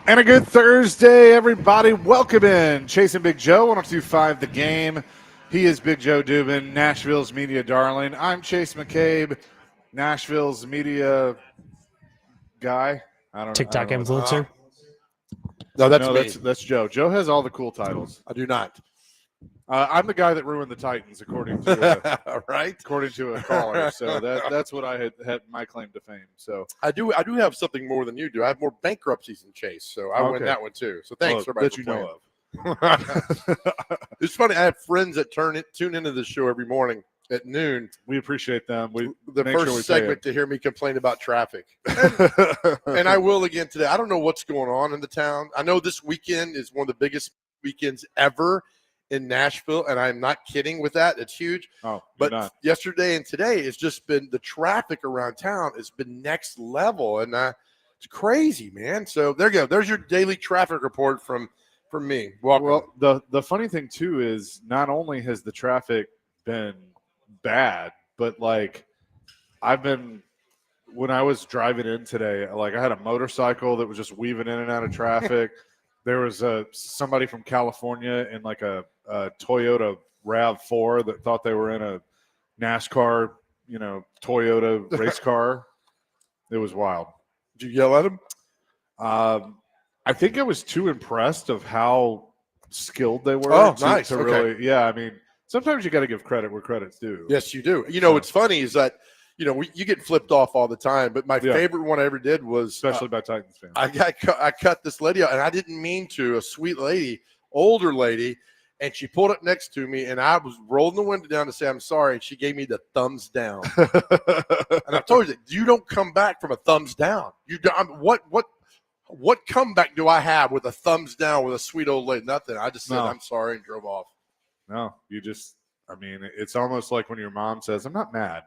And a good Thursday, everybody. Welcome in. Chasing Big Joe, 102.5 The Game. He is Big Joe Dubin, Nashville's media darling. I'm Chase McCabe, Nashville's media guy. I don't TikTok know. influencer. No, that's No, me. that's Joe. Joe has all the cool titles. I do not. I'm the guy that ruined the Titans, according to Right? according to a caller. So that's what I had my claim to fame. So I do have something more than you do. I have more bankruptcies than Chase, so I win that one too. So thanks, everybody, that you for know playing. of. It's funny. I have friends that tune into the show every morning at noon. We appreciate them. The first segment to hear me complain about traffic, and I will again today. I don't know what's going on in the town. I know this weekend is one of the biggest weekends ever in Nashville, and I'm not kidding with that. It's huge. Oh, but yesterday and today it's just been the traffic around town has been next level, and it's crazy, man. So there you go. There's your daily traffic report from me. Welcome. Well, the funny thing too is not only has the traffic been bad, but like when I was driving in today, like I had a motorcycle that was just weaving in and out of traffic. There was somebody from California in like a Toyota RAV4 that thought they were in a NASCAR, Toyota race car. It was wild. Did you yell at him? I think I was too impressed of how skilled they were. Oh, nice. To really, yeah. I mean, sometimes you got to give credit where credit's due. Yes, you do. What's funny is that you get flipped off all the time, but my favorite one I ever did was especially by Titans fans. I cut this lady out, and I didn't mean to. A sweet lady, older lady, and she pulled up next to me, and I was rolling the window down to say I'm sorry, and she gave me the thumbs down. And I told you, you don't come back from a thumbs down. What comeback do I have with a thumbs down with a sweet old lady? Nothing. I just said I'm sorry and drove off. No, it's almost like when your mom says, "I'm not mad."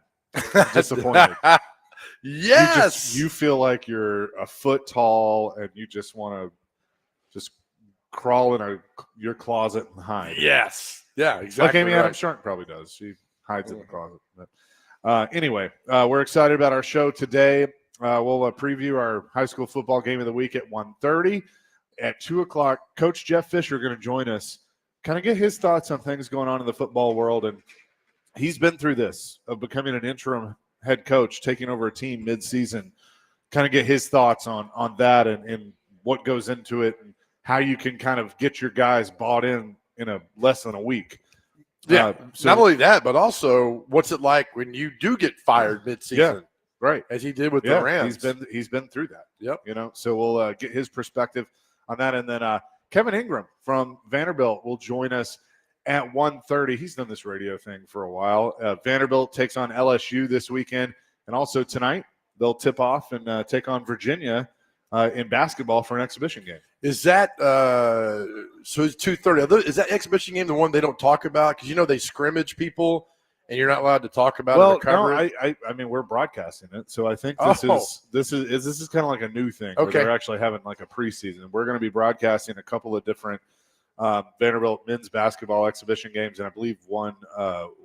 I'm disappointed. Yes. You feel like you're a foot tall and you just want to just crawl in your closet and hide. Yes. Yeah, exactly. Like Amy Adams Strunk probably does. She hides in the closet. But, anyway, we're excited about our show today. We'll preview our high school football game of the week at 1:30. At 2 o'clock, Coach Jeff Fisher is going to join us, kind of get his thoughts on things going on in the football world. And he's been through this of becoming an interim head coach, taking over a team mid-season, kind of get his thoughts on that and what goes into it and how you can kind of get your guys bought in a less than a week. Yeah, not only that, but also what's it like when you do get fired mid-season? Yeah, right. As he did with the Rams. He's been through that. Yep. So we'll get his perspective on that. And then Kevin Ingram from Vanderbilt will join us at 1:30. He's done this radio thing for a while. Vanderbilt takes on LSU this weekend. And also tonight, they'll tip off and take on Virginia in basketball for an exhibition game. Is that so it's 2:30? Is that exhibition game the one they don't talk about? Because, they scrimmage people and you're not allowed to talk about it or cover it? I mean, we're broadcasting it. So I think this is kind of like a new thing. Okay. Where they're actually having like a preseason. We're going to be broadcasting a couple of different Vanderbilt men's basketball exhibition games, and I believe one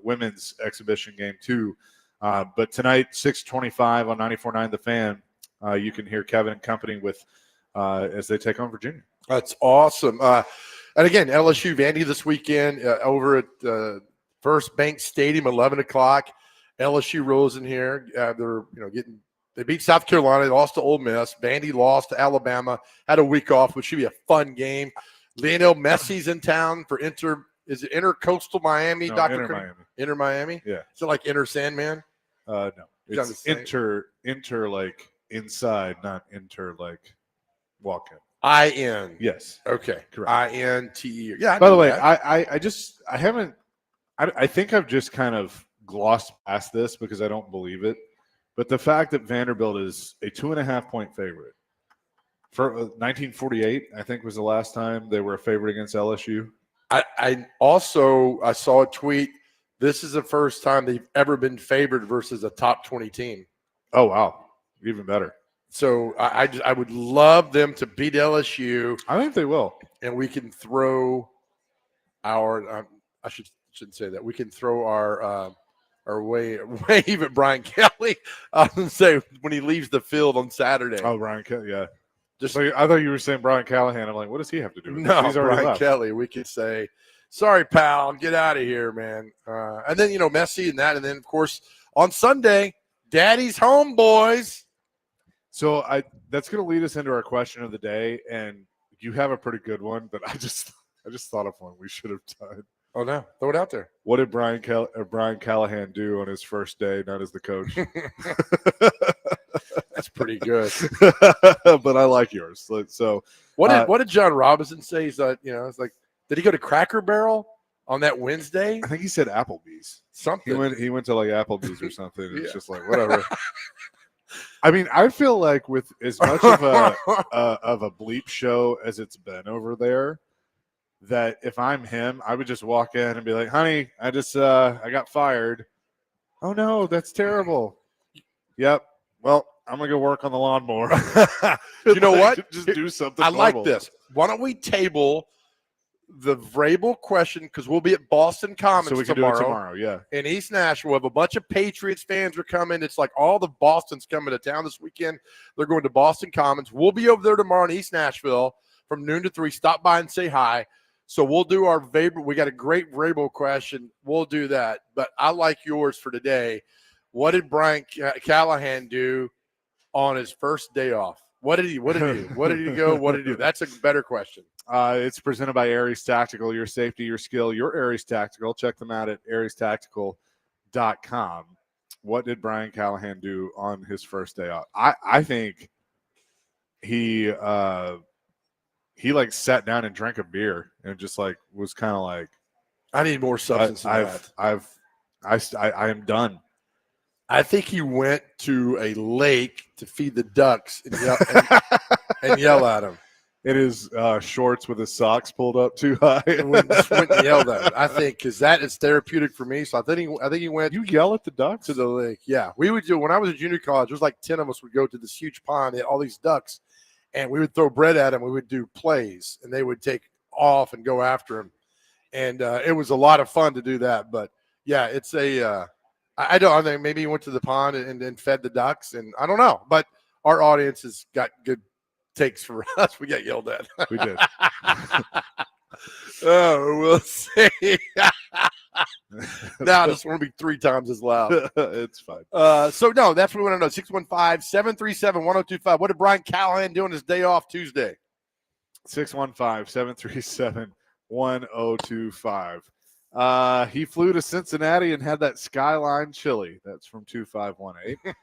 women's exhibition game too. But tonight, 6:25 on 94.9 The Fan, you can hear Kevin and company with as they take on Virginia. That's awesome. And again, LSU Vandy this weekend over at First Bank Stadium, 11 o'clock. LSU rolls in here. They beat South Carolina. They lost to Ole Miss. Vandy lost to Alabama. Had a week off, which should be a fun game. Lionel Messi's in town for Intercoastal Miami? No, Dr. Inter Miami. Inter Miami? Yeah. Is it like Inter Sandman? No, it's inter like inside, not inter like walk in. I-N. Yes. Okay. Correct. I-N-T-E. Yeah. By the way, I think I've just kind of glossed past this because I don't believe it. But the fact that Vanderbilt is a 2.5-point favorite for 1948, I think was the last time they were a favorite against LSU. I saw a tweet. This is the first time they've ever been favored versus a top 20 team. Oh, wow. Even better. So I would love them to beat LSU. I think they will. And we can throw our I shouldn't say that. We can throw our wave at Brian Kelly and say when he leaves the field on Saturday. Oh, Brian Kelly, yeah. Just So I thought you were saying Brian Callahan. I'm like, what does he have to do with no, this? He's already Brian left. Kelly. We could say, sorry, pal, get out of here, man. And then Messi and that, and then of course on Sunday, Daddy's home, boys. So that's going to lead us into our question of the day, and you have a pretty good one, but I just thought of one we should have done. Oh no, throw it out there. What did Brian Callahan do on his first day, not as the coach? That's pretty good. But I like yours. So what did John Robinson say? He's it's like, did he go to Cracker Barrel on that Wednesday? I think he said Applebee's. Something. He went to like Applebee's or something. Yeah. It's just like whatever. I mean, I feel like with as much of a bleep show as it's been over there, that if I'm him, I would just walk in and be like, "Honey, I got fired." Oh no, that's terrible. Yep. Well, I'm gonna go work on the lawnmower. You know what? Just do something. I normal. like this. Why don't we table the Vrabel question, because we'll be at Boston Commons So we can tomorrow. do it tomorrow, yeah. In East Nashville, we'll have a bunch of Patriots fans are coming. It's like all the Boston's coming to town this weekend. They're going to Boston Commons. We'll be over there tomorrow in East Nashville from noon to 3. Stop by and say hi. So we'll do our Vrabel. We got a great Vrabel question. We'll do that. But I like yours for today. What did Brian Callahan do on his first day off? What did he do? What did he go? What did he do? That's a better question. It's presented by Aries Tactical. Your safety, your skill, your Aries Tactical. Check them out at ariestactical.com. What did Brian Callahan do on his first day off? I think he like sat down and drank a beer and just like was kind of like, I need more substance than that. I am done. I think he went to a lake to feed the ducks and yell at them. In his shorts with his socks pulled up too high. And we just went and yelled at him. I think because that is therapeutic for me. So I think he went. You yell at the ducks to the lake. Yeah, we would do. When I was in junior college, there was like 10 of us would go to this huge pond. They had all these ducks, and we would throw bread at them. We would do plays, and they would take off and go after them. And it was a lot of fun to do that. But yeah, it's a. I think maybe he went to the pond and then fed the ducks, and I don't know. But our audience has got good takes for us. We got yelled at. We did. Oh, we'll see. Now I just want to be 3 times as loud. It's fine. So, no, that's what we want to know. 615-737-1025. What did Brian Callahan do on his day off Tuesday? 615-737-1025. He flew to Cincinnati and had that Skyline chili. That's from 2518.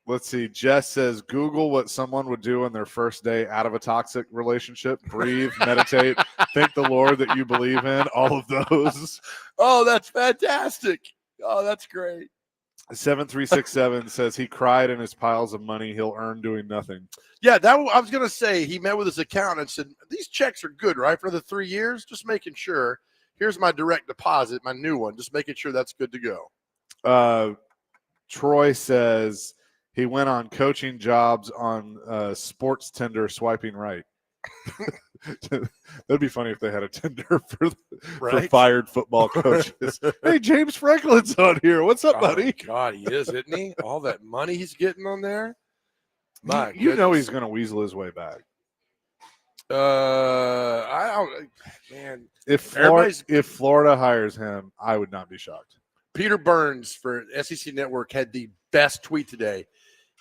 Let's see. Jess says, Google what someone would do on their first day out of a toxic relationship. Breathe, meditate, thank the Lord that you believe in. All of those. Oh, that's fantastic. Oh, that's great. 7367 says he cried in his piles of money he'll earn doing nothing. Yeah, I was going to say he met with his accountant and said, these checks are good, right? For the 3 years, just making sure. Here's my direct deposit, my new one, just making sure that's good to go. Troy says he went on coaching jobs on Sports Tinder swiping right. That'd be funny if they had a Tinder for fired football coaches. Hey, James Franklin's on here. What's up, buddy? God, he is, isn't he? All that money he's getting on there. You know he's going to weasel his way back. I don't, man. If Florida hires him, I would not be shocked. Peter Burns for SEC Network had the best tweet today.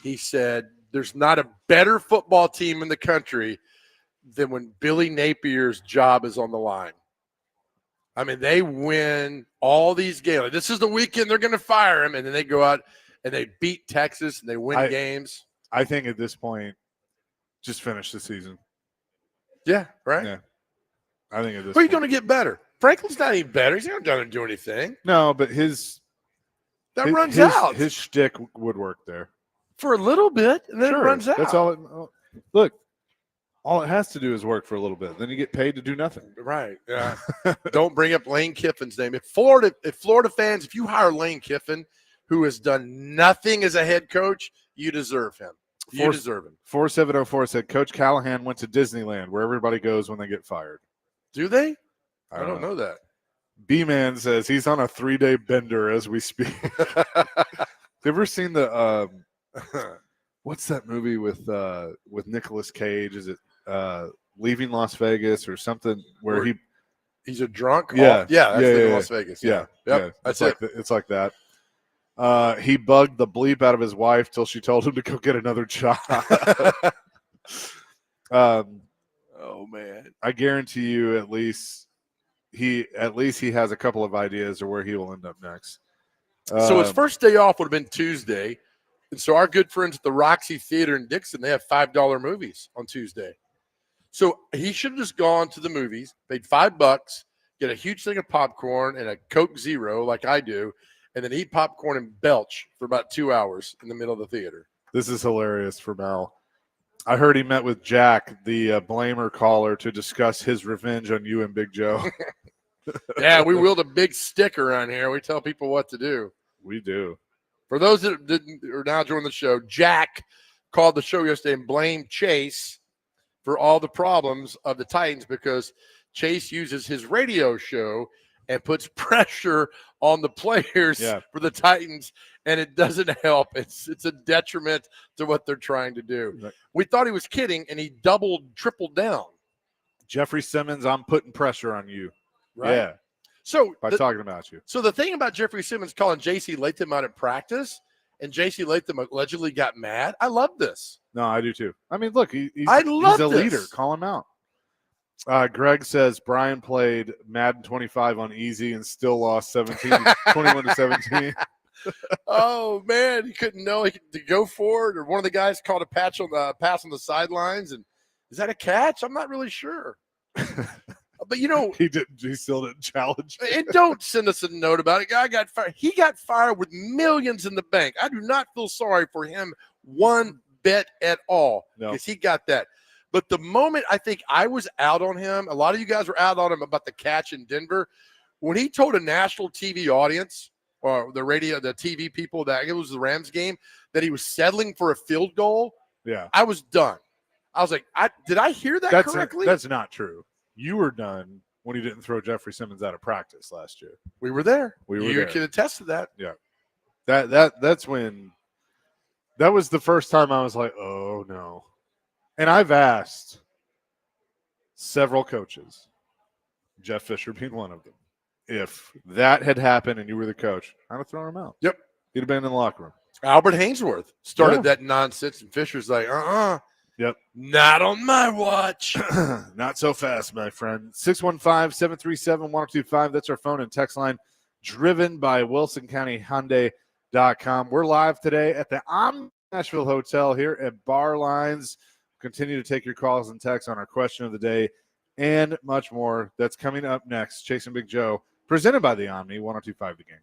He said, "There's not a better football team in the country than when Billy Napier's job is on the line." I mean, they win all these games. This is the weekend they're going to fire him, and then they go out and they beat Texas and they win games. I think at this point, just finish the season. Yeah, right? Yeah. I think at this point. But he's going to get better. Franklin's not any better. He's not going to do anything. No, but runs out. His shtick would work there. For a little bit, and then it runs out. That's all. Look, all it has to do is work for a little bit. Then you get paid to do nothing. Right. Yeah. Don't bring up Lane Kiffin's name. If Florida fans, if you hire Lane Kiffin, who has done nothing as a head coach, you deserve him. You deserve him. 4704 said Coach Callahan went to Disneyland, where everybody goes when they get fired. Do they? I don't know that. B-Man says he's on a 3-day bender as we speak. Have you ever seen the what's that movie with Nicolas Cage? Is it Leaving Las Vegas or something where he's a drunk? Yeah. Yeah, that's Leaving Yeah. Las Vegas. Yeah. Yep, Yeah. that's It's like that. He bugged the bleep out of his wife till she told him to go get another job. Oh man. I guarantee you at least he has a couple of ideas of where he will end up next. So his first day off would have been Tuesday. And so our good friends at the Roxy Theater in Dixon, they have $5 movies on Tuesday. So he should have just gone to the movies, paid $5, get a huge thing of popcorn and a Coke Zero like I do, and then eat popcorn and belch for about 2 hours in the middle of the theater. This is hilarious for Mel. I heard he met with Jack, the blamer caller, to discuss his revenge on you and Big Joe. Yeah, we wield a big stick around here. We tell people what to do. We do. For those that are now joining the show, Jack called the show yesterday and blamed Chase for all the problems of the Titans because Chase uses his radio show and puts pressure on the players for the Titans, and it doesn't help. It's a detriment to what they're trying to do. Right. We thought he was kidding, and he tripled down. Jeffrey Simmons, I'm putting pressure on you. Right? Yeah. So by talking about you. So the thing about Jeffrey Simmons calling J.C. Latham out at practice, and J.C. Latham allegedly got mad. I love this. No, I do too. I mean, look, he's a leader. Call him out. Greg says Brian played Madden 25 on easy and still lost 21 to 17. Oh man, he couldn't know to go for it, or one of the guys called a pass on the sidelines, and is that a catch? I'm not really sure. But he still didn't challenge. And don't send us a note about it. Guy got fired. He got fired with millions in the bank. I do not feel sorry for him one bit at all because he got that. But the moment I think I was out on him, a lot of you guys were out on him about the catch in Denver. When he told a national TV audience or the TV people that it was the Rams game, that he was settling for a field goal, I was done. I was like, did I hear that correctly? That's not true. You were done when he didn't throw Jeffrey Simmons out of practice last year. We were there. You can attest to that. Yeah. That's when that was the first time I was like, oh no. And I've asked several coaches, Jeff Fisher being one of them, if that had happened and you were the coach, I'd have thrown him out. Yep. He'd have been in the locker room. Albert Hainsworth started that nonsense, and Fisher's like, Yep. Not on my watch. Not so fast, my friend. 615-737-1025. That's our phone and text line, driven by WilsonCountyHyundai.com. We're live today at the Nashville Hotel here at Barlines. Continue to take your calls and texts on our question of the day and much more. That's coming up next. Chasing Big Joe, presented by the Omni, 102.5 The Game.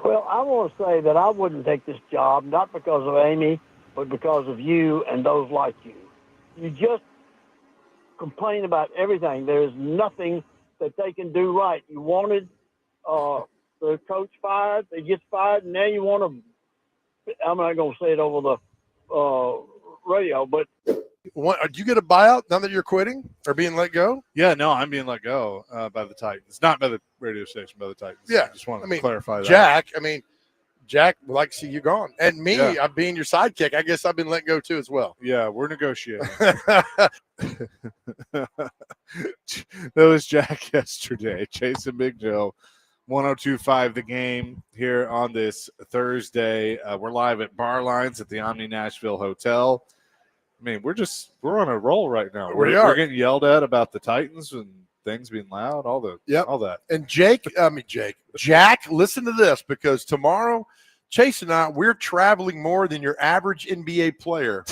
Well, I want to say that I wouldn't take this job, not because of Amy, but because of you and those like you. You just complain about everything. There's nothing that they can do right. You wanted the coach fired, they get fired, and now you want to, I'm not going to say it over the radio, but Did you get a buyout now that you're quitting or being let go? Yeah, no, I'm being let go by the Titans, not by the radio station, by the Titans. Yeah, I just want to clarify that. Jack would like to see you gone. And me, Yeah. I'm being your sidekick. I guess I've been let go too as well. Yeah, we're negotiating. That was Jack yesterday. Chase and Big Joe, 102.5 The Game here on this Thursday. We're live at Barlines at the Omni Nashville Hotel. I mean, we're on a roll right now. We're getting yelled at about the Titans and things being loud, all that. And Jack, listen to this, because tomorrow, Chase and I, we're traveling more than your average NBA player,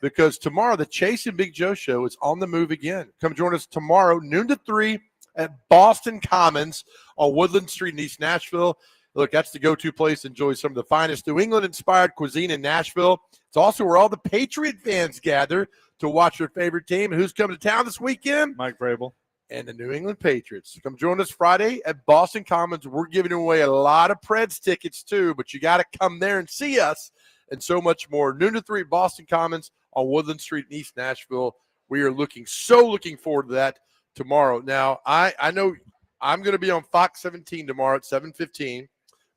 because tomorrow the Chase and Big Joe show is on the move again. Come join us tomorrow, noon to 3 at Boston Commons on Woodland Street in East Nashville. Look, that's the go-to place to enjoy some of the finest New England-inspired cuisine in Nashville. It's also where all the Patriot fans gather to watch their favorite team. And who's coming to town this weekend? Mike Vrabel and the New England Patriots. Come join us Friday at Boston Commons. We're giving away a lot of Preds tickets too, but you got to come there and see us and so much more. Noon to 3, Boston Commons on Woodland Street in East Nashville. We are looking forward to that tomorrow. Now, I know I'm going to be on Fox 17 tomorrow at 7:15.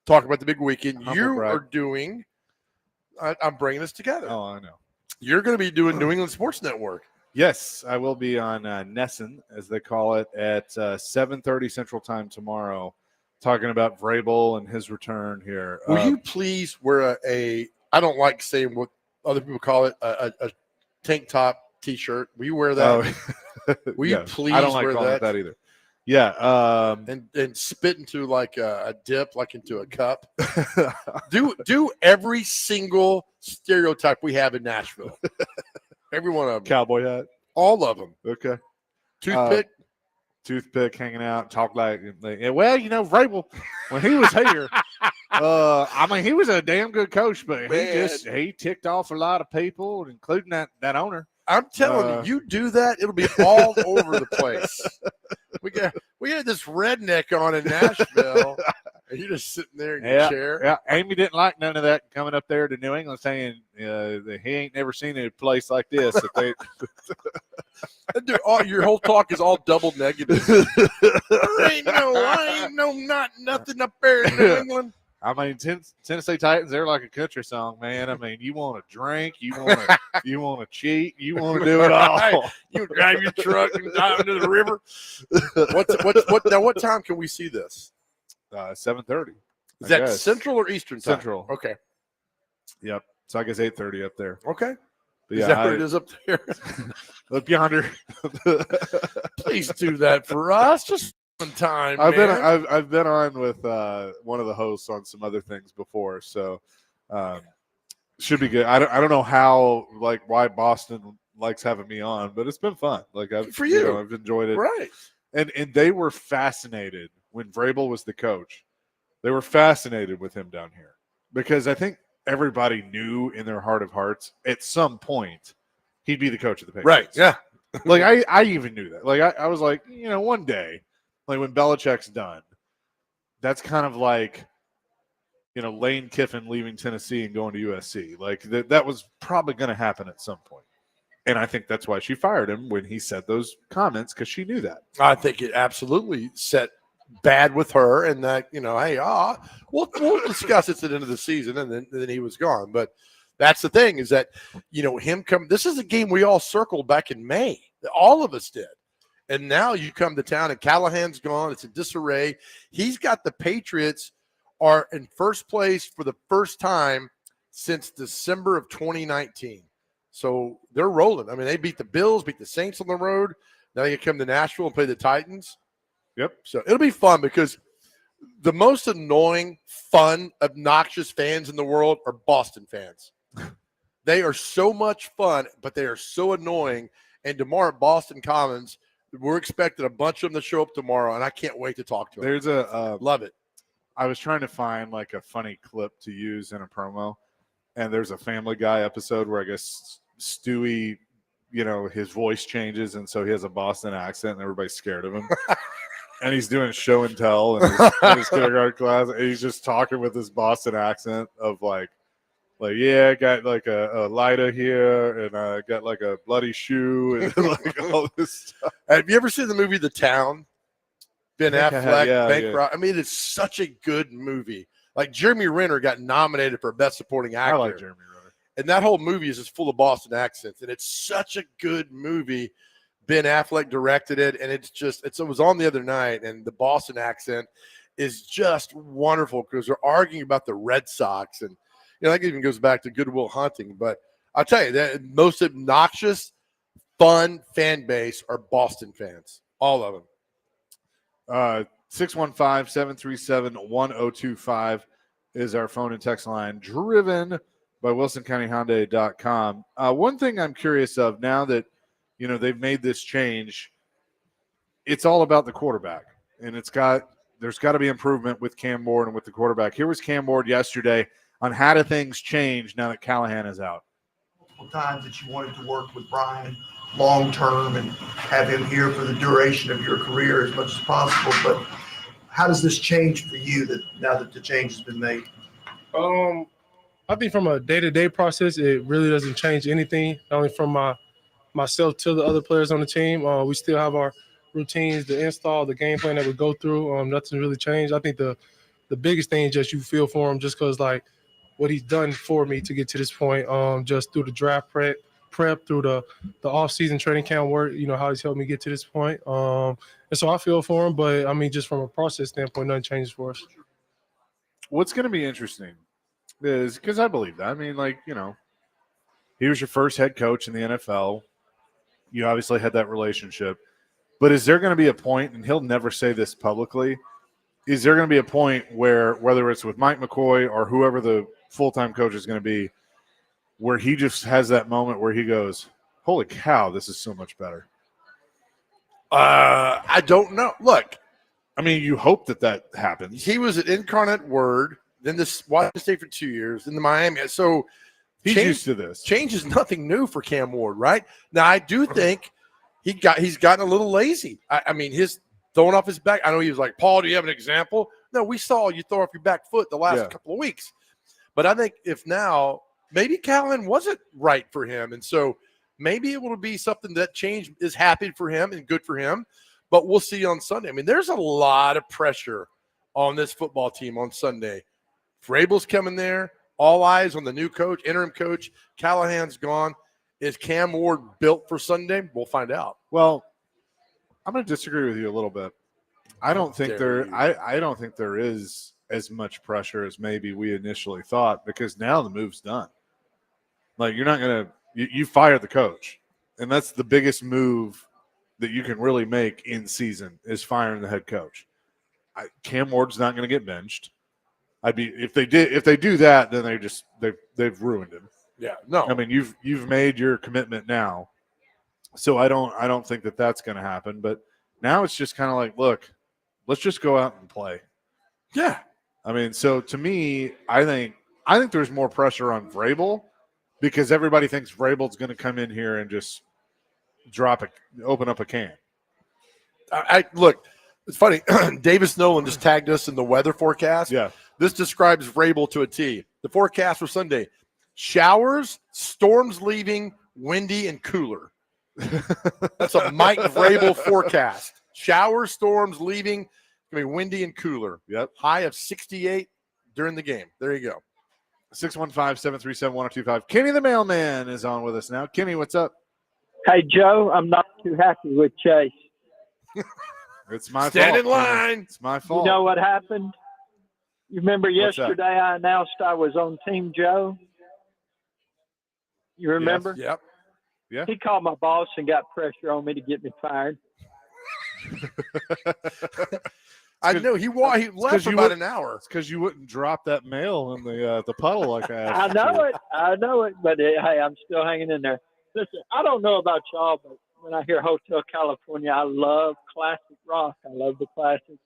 Talk about the big weekend. Are doing I'm bringing this together. Oh, I know. You're going to be doing New England Sports Network. Yes, I will be on Nesson, as they call it, at 7:30 Central Time tomorrow, talking about Vrabel and his return here. Will you please wear I don't like saying what other people call it, a tank top T-shirt. Will you wear that? Oh. Will you please I don't like wear calling that? it that either. Yeah. And spit into like a dip, like into a cup. do every single stereotype we have in Nashville. Every one of them. Cowboy hat. All of them. Okay. Toothpick. Hanging out, talk like well, Vrabel, when he was here, I mean, he was a damn good coach, but he ticked off a lot of people, including that owner. I'm telling you do that, it'll be all over the place. We got this redneck on in Nashville, and you're just sitting there in your chair. Yeah, Amy didn't like none of that coming up there to New England, saying that he ain't never seen a place like this. Dude, your whole talk is all double negative. I ain't nothing up there in New England. I mean, Tennessee Titans, they're like a country song, man. I mean, you want to drink, you want to cheat, you want to do it all. You drive your truck and dive into the river. What time can we see this? 7:30. Is that Central or Eastern time? Central. Okay. Yep. So I guess 8:30 up there. Okay. But is that what it is up there? Up yonder. Please do that for us. Just one time. I've been on with one of the hosts on some other things before, so should be good. I don't know why Boston likes having me on, but it's been fun. Like I've enjoyed it. Right. And they were fascinated when Vrabel was the coach. They were fascinated with him down here because I think everybody knew in their heart of hearts at some point he'd be the coach of the Patriots. Right. Yeah. Like I even knew that. Like I was like, one day, like when Belichick's done, that's kind of like, Lane Kiffin leaving Tennessee and going to USC. Like that was probably going to happen at some point. And I think that's why she fired him when he said those comments, because she knew that. I think it absolutely set bad with her, and that, hey, we'll discuss it at the end of the season, and then he was gone. But that's the thing is that, this is a game we all circled back in May. All of us did. And now you come to town and Callahan's gone. It's a disarray. He's got the Patriots are in first place for the first time since December of 2019. So they're rolling. I mean, they beat the Bills, beat the Saints on the road. Now you come to Nashville and play the Titans. Yep. So it'll be fun because the most annoying, fun, obnoxious fans in the world are Boston fans. They are so much fun, but they are so annoying. And tomorrow at Boston Commons, we're expecting a bunch of them to show up tomorrow, and I can't wait to talk to them. There's love it. I was trying to find like a funny clip to use in a promo, and there's a Family Guy episode where I guess Stewie, his voice changes, and so he has a Boston accent, and everybody's scared of him. And he's doing show and tell in his kindergarten class, and he's just talking with this Boston accent of like, yeah, I got like a lighter here, and I got like a bloody shoe, and like all this stuff. Have you ever seen the movie The Town? Ben Affleck, yeah. I mean, it's such a good movie. Like Jeremy Renner got nominated for Best Supporting Actor. I like Jeremy Renner. And that whole movie is just full of Boston accents, and it's such a good movie. Ben Affleck directed it, and it was on the other night, and the Boston accent is just wonderful because they're arguing about the Red Sox, and that even goes back to Good Will Hunting. But I'll tell you, the most obnoxious, fun fan base are Boston fans, all of them. 615-737-1025 is our phone and text line, driven by WilsonCountyHyundai.com. One thing I'm curious of now that, they've made this change, it's all about the quarterback, and there's got to be improvement with Cam Ward and with the quarterback. Here was Cam Ward yesterday on how do things change now that Callahan is out. Times that you wanted to work with Brian long term and have him here for the duration of your career as much as possible, but how does this change for you now that the change has been made? I think from a day-to-day process, it really doesn't change anything, not only from myself to the other players on the team. We still have our routines, the install, the game plan that we go through. Nothing really changed. I think the biggest thing is just you feel for him just because, like, what he's done for me to get to this point, just through the draft prep through the off-season training camp work, how he's helped me get to this point. And so I feel for him, but, I mean, just from a process standpoint, nothing changes for us. What's going to be interesting is, because I believe that, I mean, he was your first head coach in the NFL. You obviously had that relationship. But is there going to be a point, and he'll never say this publicly, is there going to be a point where, whether it's with Mike McCoy or whoever the full-time coach is going to be, where he just has that moment where he goes, holy cow, this is so much better? I don't know. Look, I mean, you hope that happens. he was an incarnate Word, then this Washington State for 2 years, then the Miami. So He's used to this. Change is nothing new for Cam Ward, right? Now, I do think he's gotten a little lazy. I mean, his throwing off his back. I know he was like, Paul, do you have an example? No, we saw you throw off your back foot the last couple of weeks. But I think if now maybe Callahan wasn't right for him, and so maybe it will be something that change is happy for him and good for him. But we'll see on Sunday. I mean, there's a lot of pressure on this football team on Sunday. Vrabel's coming there. All eyes on the new coach, interim coach. Callahan's gone. Is Cam Ward built for Sunday? We'll find out. Well, I'm going to disagree with you a little bit. I don't think there is as much pressure as maybe we initially thought, because now the move's done. Like, you're not going to you fired the coach, and that's the biggest move that you can really make in season, is firing the head coach. Cam Ward's not going to get benched. If they do that, then they've ruined him. Yeah, no. I mean, you've made your commitment now, so I don't think that's going to happen. But now it's just kind of like, look, let's just go out and play. Yeah, I mean, so to me, I think there's more pressure on Vrabel, because everybody thinks Vrabel's going to come in here and just open up a can. Look, it's funny. Davis Nolan just tagged us in the weather forecast. Yeah. This describes Vrabel to a T. The forecast for Sunday: showers, storms leaving, windy, and cooler. That's a Mike Vrabel forecast. Showers, storms leaving, it's going to be windy and cooler. Yep. High of 68 during the game. There you go. 615-737-1025. Kenny the mailman is on with us now. Kenny, what's up? Hey, Joe, I'm not too happy with Chase. It's my Stand fault. in line. It's my fault. You know what happened? You remember What's that? yesterday I announced I was on Team Joe? You remember? Yep. Yeah. He called my boss and got pressure on me to get me fired. I know he left for about an hour. It's because you wouldn't drop that mail in the puddle like I asked. I know it, but hey, I'm still hanging in there. Listen, I don't know about y'all, but when I hear Hotel California, I love classic rock. I love the classics.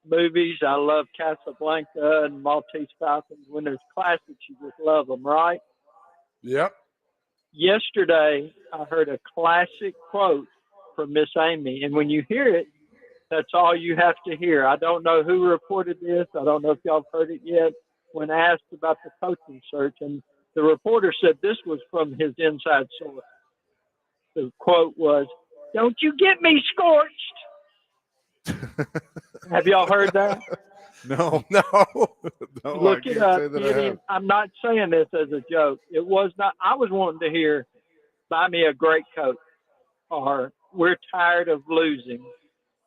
movies. I love Casablanca and Maltese Falcons. When there's classics, you just love them, right? Yep. Yesterday, I heard a classic quote from Miss Amy, and when you hear it, that's all you have to hear. I don't know who reported this. I don't know if y'all have heard it yet. When asked about the coaching search, and the reporter said this was from his inside source. The quote was, "Don't you get me scorched." Have y'all heard that? No, No. no, Look I it can't up. say that I Get in. have. I'm not saying this as a joke. It was not. I was wanting to hear, "Buy me a great coach," or "We're tired of losing,"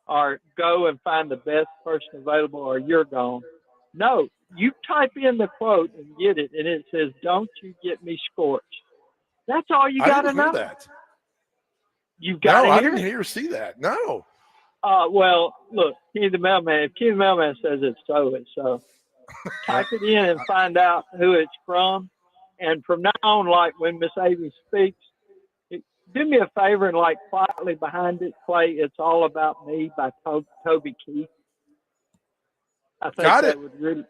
or "Go and find the best person available," or "You're gone." No, you type in the quote and get it, and it says, "Don't you get me scorched." That's all you I got to didn't hear know. that. You've got No, to I hear didn't it. hear or see that. No. Well, look, Kenny the Mailman. If Kenny the Mailman says it's so, it's so. Type it in and find out who it's from. And from now on, like when Miss Amy speaks, do me a favor and like quietly behind it, play "It's All About Me" by Toby Keith. I think Got it. that would really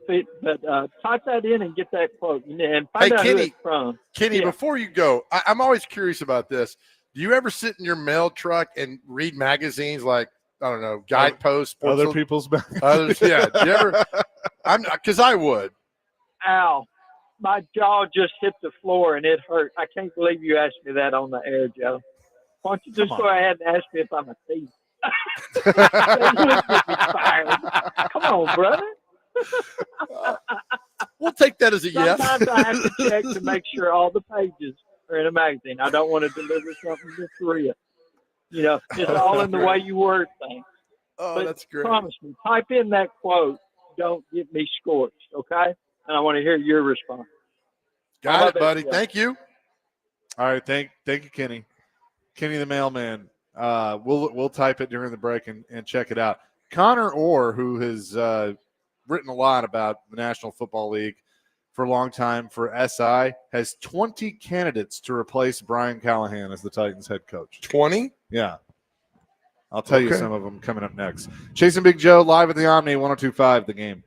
fit. But type that in and get that quote and Hey, find out who Kenny, it's from. Kenny, Yeah. before you go, I'm always curious about this. Do you ever sit in your mail truck and read magazines like, I don't know, Guidepost, Sports Other people's back. others? Yeah. Do you ever? Because I would. Ow. My jaw just hit the floor and it hurt. I can't believe you asked me that on the air, Joe. Why don't you just Come go on, ahead and ask me if I'm a thief? You'll get me fired. Come on, brother. We'll take that as a yes. Sometimes I have to check to make sure all the pages are in a magazine. I don't want to deliver something misread. It's all in the way you word things. Oh, But that's great. promise me, type in that quote, "Don't get me scorched," okay? And I want to hear your response. Got it, buddy. Thank you. All right, thank you, Kenny. Kenny the Mailman. We'll type it during the break and check it out. Connor Orr, who has written a lot about the National Football League for a long time for SI, has 20 candidates to replace Brian Callahan as the Titans head coach. 20? Yeah. I'll tell you some of them coming up next. Chasing Big Joe live at the Omni 102.5 The Game.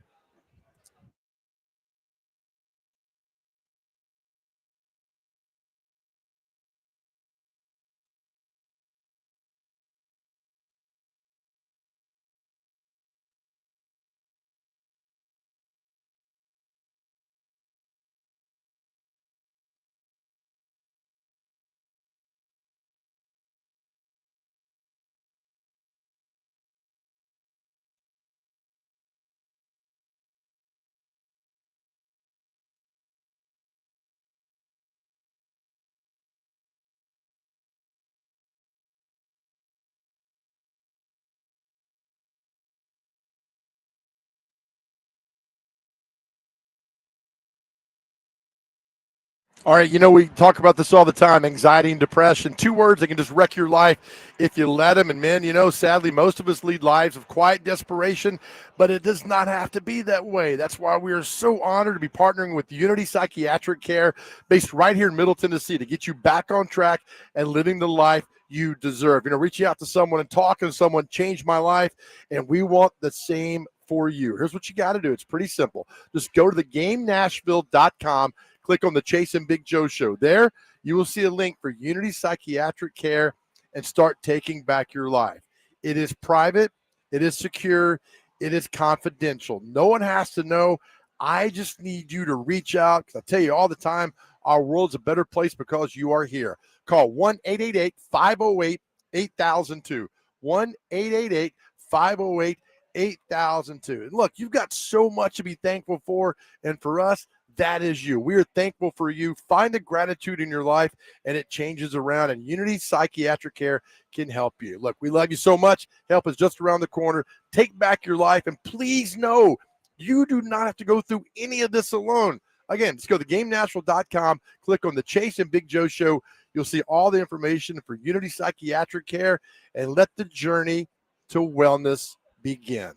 All right, we talk about this all the time, anxiety and depression. 2 words that can just wreck your life if you let them. And men, sadly, most of us lead lives of quiet desperation, but it does not have to be that way. That's why we are so honored to be partnering with Unity Psychiatric Care, based right here in Middle Tennessee, to get you back on track and living the life you deserve. Reaching out to someone and talking to someone changed my life, and we want the same for you. Here's what you got to do. It's pretty simple. Just go to thegamenashville.com. Click on the Chase and Big Joe Show. There, you will see a link for Unity Psychiatric Care and start taking back your life. It is private. It is secure. It is confidential. No one has to know. I just need you to reach out, because I tell you all the time, our world's a better place because you are here. Call 1-888-508-8002. 1-888-508-8002. And look, you've got so much to be thankful for, and for us, that is you. We are thankful for you. Find the gratitude in your life, and it changes around, and Unity Psychiatric Care can help you. Look, we love you so much. Help is just around the corner. Take back your life, and please know you do not have to go through any of this alone. Again, just go to GameNashville.com, click on the Chase and Big Joe Show. You'll see all the information for Unity Psychiatric Care, and let the journey to wellness begin.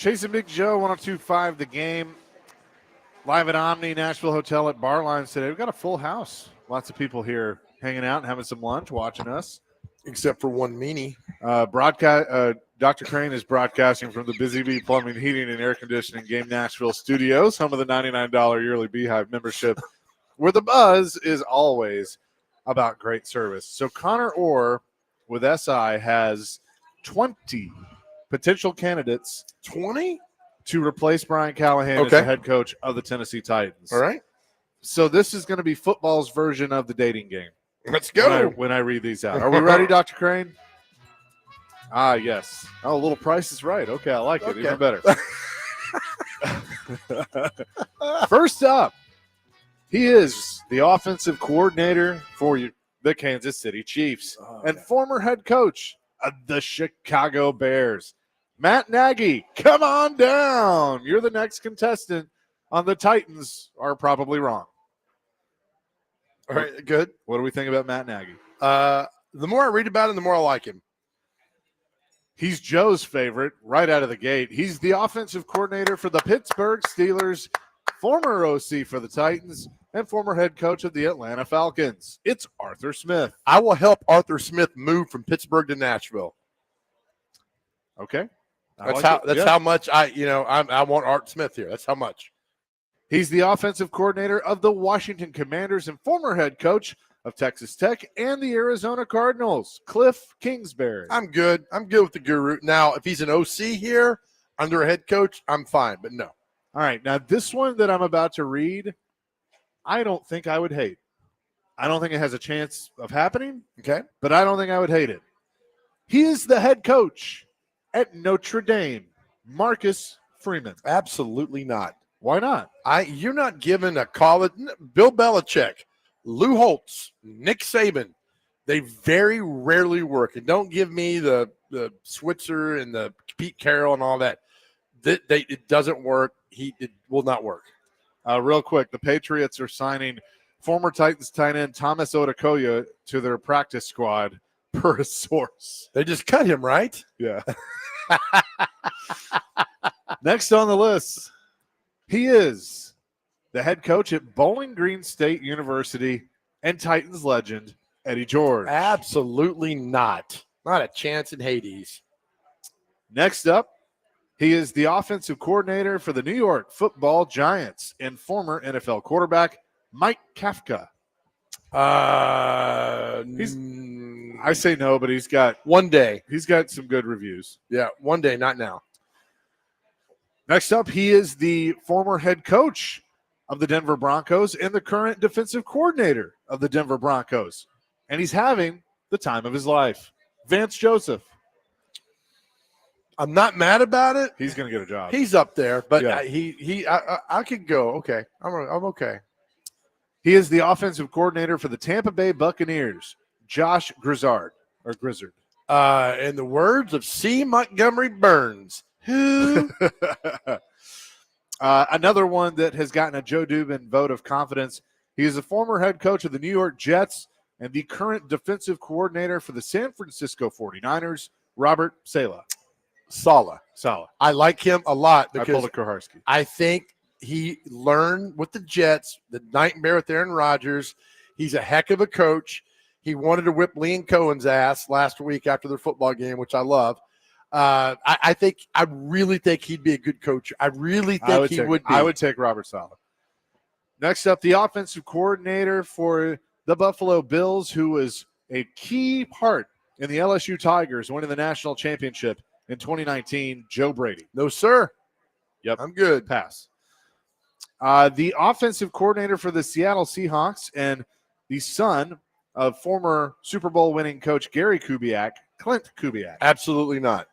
Chasing Big Joe, 102.5 The Game. Live at Omni Nashville Hotel at Barlines today. We've got a full house. Lots of people here hanging out and having some lunch, watching us. Except for one meanie. Dr. Crane is broadcasting from the Busy Bee Plumbing, Heating, and Air Conditioning Game Nashville Studios, home of the $99 yearly Beehive membership, where the buzz is always about great service. So Connor Orr with SI has 20 potential candidates 20? to replace Brian Callahan as the head coach of the Tennessee Titans. All right. So this is going to be football's version of the dating game. Let's go. When I read these out. Are we ready, Dr. Crane? Ah, yes. Oh, a little Price is Right. Okay, I like it. Even better. First up, he is the offensive coordinator for the Kansas City Chiefs and former head coach of the Chicago Bears. Matt Nagy, come on down. You're the next contestant on the Titans Are Probably Wrong. All right, good. What do we think about Matt Nagy? The more I read about him, the more I like him. He's Joe's favorite right out of the gate. He's the offensive coordinator for the Pittsburgh Steelers, former OC for the Titans, and former head coach of the Atlanta Falcons. It's Arthur Smith. I will help Arthur Smith move from Pittsburgh to Nashville. Okay. That's how much I want Art Smith here. That's how much. He's the offensive coordinator of the Washington Commanders and former head coach of Texas Tech and the Arizona Cardinals, Cliff Kingsbury. I'm good. I'm good with the guru. Now, if he's an OC here under a head coach, I'm fine, but no. All right. Now, this one that I'm about to read, I don't think I would hate. I don't think it has a chance of happening. Okay. But I don't think I would hate it. He is the head coach at Notre Dame, Marcus Freeman. Absolutely not. Why not? You're not giving a college. Bill Belichick, Lou Holtz, Nick Saban, they very rarely work. And don't give me the Switzer and the Pete Carroll and all that. It doesn't work. It will not work. Real quick, the Patriots are signing former Titans tight end Thomas Odukoya to their practice squad per a source. They just cut him, right? Yeah. Next on the list, he is the head coach at Bowling Green State University and Titans legend Eddie George. Absolutely not. Not a chance in Hades. Next up, he is the offensive coordinator for the New York Football Giants and former NFL quarterback Mike Kafka. I say no, but he's got one day. He's got some good reviews. Yeah, one day, not now. Next up, he is the former head coach of the Denver Broncos and the current defensive coordinator of the Denver Broncos. And he's having the time of his life. Vance Joseph. I'm not mad about it. He's going to get a job. He's up there, but yeah. I could go. Okay, I'm okay. He is the offensive coordinator for the Tampa Bay Buccaneers, Josh Grizzard. In the words of C. Montgomery Burns, who? Another one that has gotten a Joe Dubin vote of confidence. He is a former head coach of the New York Jets and the current defensive coordinator for the San Francisco 49ers, Robert Saleh. Saleh. I like him a lot because Koharski. I think he learned with the Jets, the nightmare with Aaron Rodgers. He's a heck of a coach. He wanted to whip Liam Cohen's ass last week after their football game, which I love. I really think he'd be a good coach. I really think he would be. I would take Robert Saleh. Next up, the offensive coordinator for the Buffalo Bills, who was a key part in the LSU Tigers winning the national championship in 2019, Joe Brady. No, sir. Yep. I'm good. Pass. The offensive coordinator for the Seattle Seahawks and the son of former Super Bowl winning coach Gary Kubiak, Clint Kubiak. Absolutely not.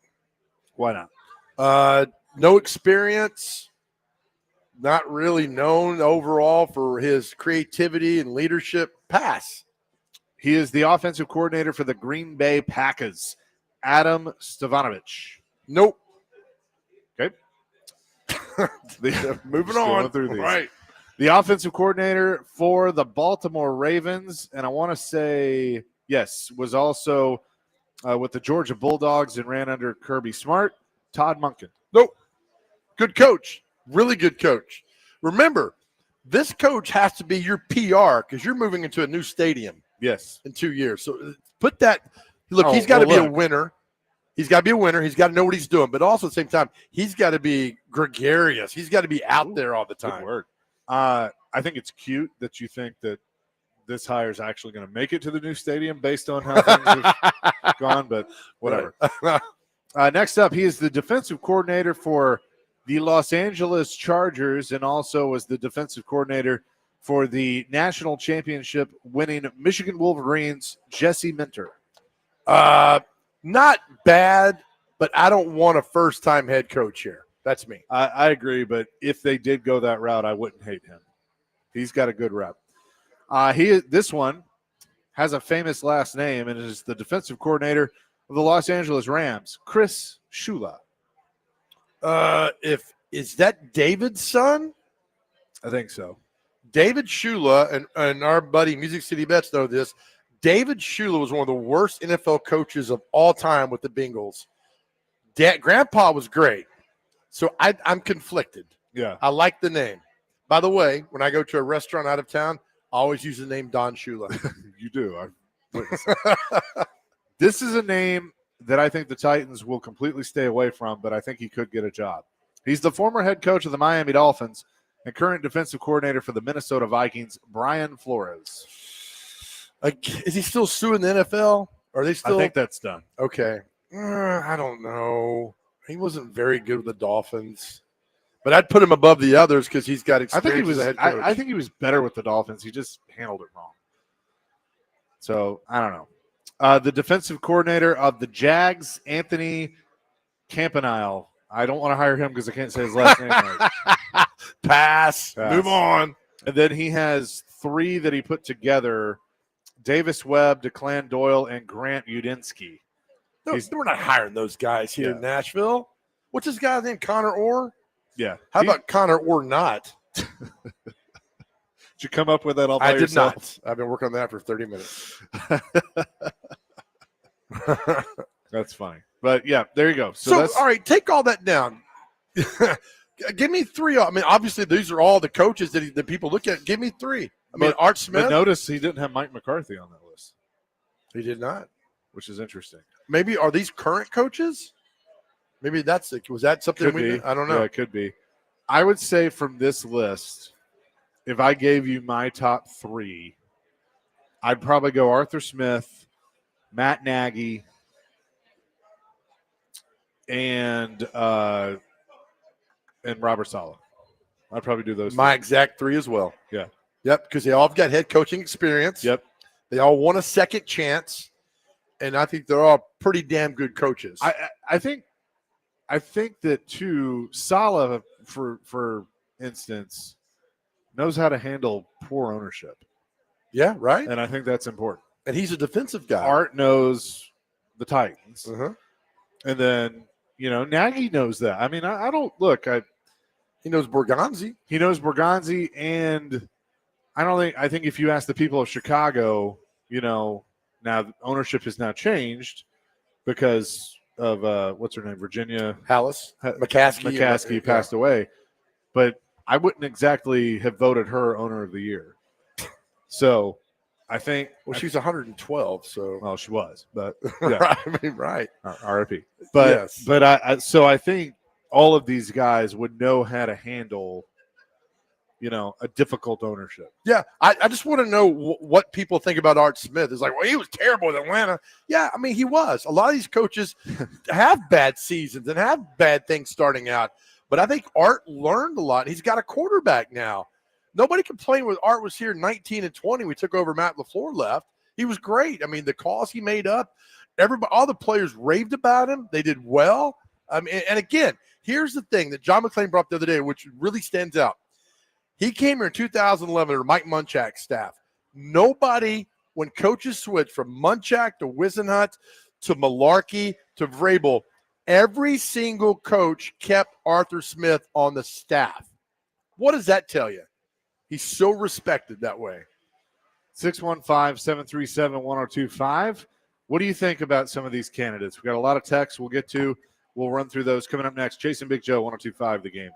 Why not? No experience. Not really known overall for his creativity and leadership. Pass. He is the offensive coordinator for the Green Bay Packers, Adam Stavanovich. Nope. Okay. Moving on. Through these. Right. The offensive coordinator for the Baltimore Ravens, and I want to say, yes, was also with the Georgia Bulldogs and ran under Kirby Smart, Todd Monken. Nope. Good coach. Really good coach. Remember, this coach has to be your PR because you're moving into a new stadium Yes. in 2 years. So put that – look, Oh, he's got to well, be a winner. He's got to be a winner. He's got to know what he's doing. But also at the same time, he's got to be gregarious. He's got to be out there all the Good time. word. I think it's cute that you think that this hire is actually going to make it to the new stadium based on how things have gone, but whatever. Next up, he is the defensive coordinator for the Los Angeles Chargers and also was the defensive coordinator for the national championship winning Michigan Wolverines, Jesse Minter. Not bad, but I don't want a first-time head coach here. That's me. I agree, but if they did go that route, I wouldn't hate him. He's got a good rep. This one has a famous last name and is the defensive coordinator of the Los Angeles Rams, Chris Shula. Is that David's son? I think so. David Shula, and our buddy Music City Bets know this. David Shula was one of the worst NFL coaches of all time with the Bengals. Grandpa was great. So I'm conflicted. Yeah. I like the name. By the way, when I go to a restaurant out of town, I always use the name Don Shula. You do. This is a name that I think the Titans will completely stay away from, but I think he could get a job. He's the former head coach of the Miami Dolphins and current defensive coordinator for the Minnesota Vikings, Brian Flores. Is he still suing the NFL? Are they still? I think that's done. Okay. I don't know. He wasn't very good with the Dolphins, but I'd put him above the others because he's got experience as a head coach. I think he was better with the Dolphins. He just handled it wrong. So I don't know. The defensive coordinator of the Jags, Anthony Campanile. I don't want to hire him because I can't say his last name right. Pass. Move on. And then he has 3 that he put together: Davis Webb, Declan Doyle, and Grant Udinsky. No, we're not hiring those guys here in Nashville. What's this guy's name? Connor Orr? Yeah. How about Connor Orr not? Did you come up with that all by yourself? I did not. I've been working on that for 30 minutes. That's funny. But, yeah, there you go. So all right, take all that down. Give me 3. I mean, obviously, these are all the coaches that people look at. Give me 3. I mean, Art Smith. But notice he didn't have Mike McCarthy on that list. He did not. Which is interesting. Maybe are these current coaches? Maybe was that something I don't know. Yeah, it could be. I would say from this list, if I gave you my top 3, I'd probably go Arthur Smith, Matt Nagy, and Robert Saleh. I'd probably do those. My exact 3 as well. Yeah. Yep, because they all have got head coaching experience. Yep. They all want a second chance. And I think they're all pretty damn good coaches. I think that too, Saleh, for instance, knows how to handle poor ownership. Yeah, right. And I think that's important. And he's a defensive guy. Art knows the Titans. Uh-huh. And then, Nagy knows that. I mean, I don't look. He knows Borgonzi. He knows Borgonzi, and I think if you ask the people of Chicago, now ownership has now changed because of what's her name, Virginia Hallis, McCaskey passed away, but I wouldn't exactly have voted her owner of the year. So I think she's 112. So well, she was, but yeah, I mean, right, RIP. But yes. But I think all of these guys would know how to handle a difficult ownership. Yeah, I just want to know what people think about Art Smith. It's like, well, he was terrible with Atlanta. Yeah, I mean, he was. A lot of these coaches have bad seasons and have bad things starting out. But I think Art learned a lot. He's got a quarterback now. Nobody complained when Art was here 19 and 20. We took over, Matt LaFleur left. He was great. I mean, the calls he made up, all the players raved about him. They did well. I mean, and again, here's the thing that John McClain brought up the other day, which really stands out. He came here in 2011 under Mike Munchak's staff. Nobody, when coaches switched from Munchak to Wisenhunt to Malarkey to Vrabel, every single coach kept Arthur Smith on the staff. What does that tell you? He's so respected that way. 615-737-1025. What do you think about some of these candidates? We've got a lot of texts we'll get to. We'll run through those coming up next. Chasing Big Joe, 102.5 The Game.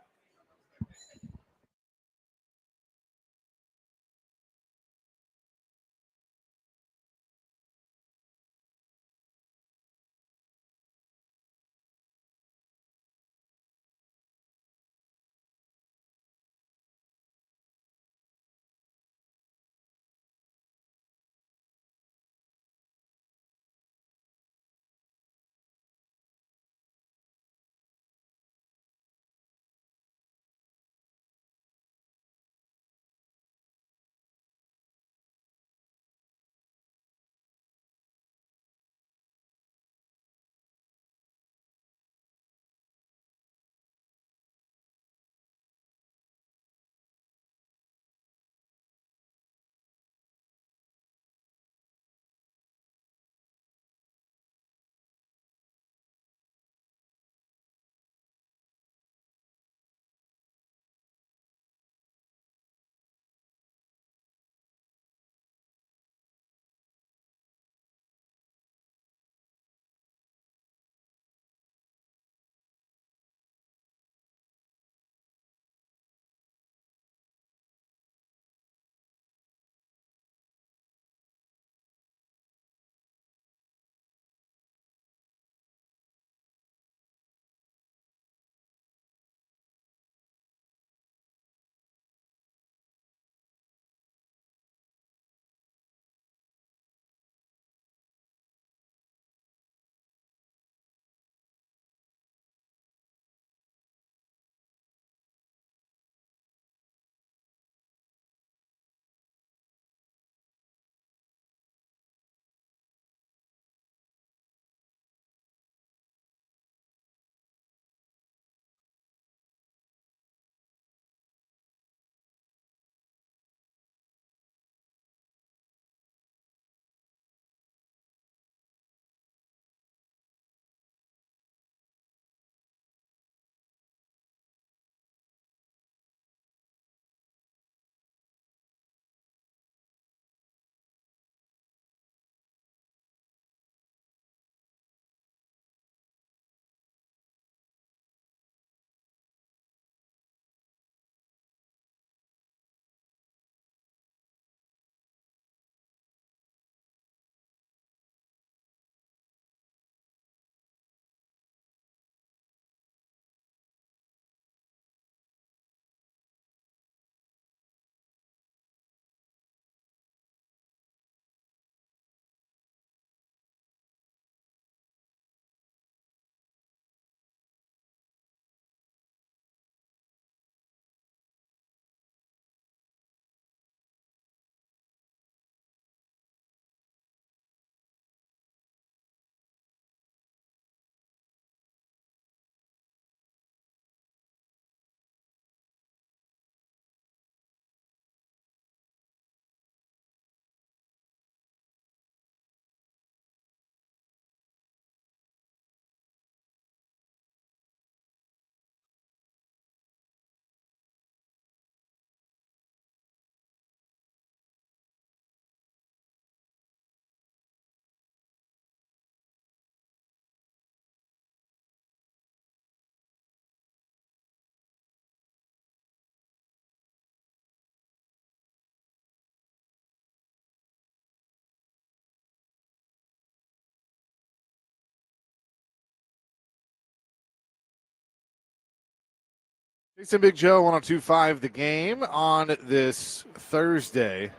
Chasing Big Joe, 102.5 The Game on this Thursday.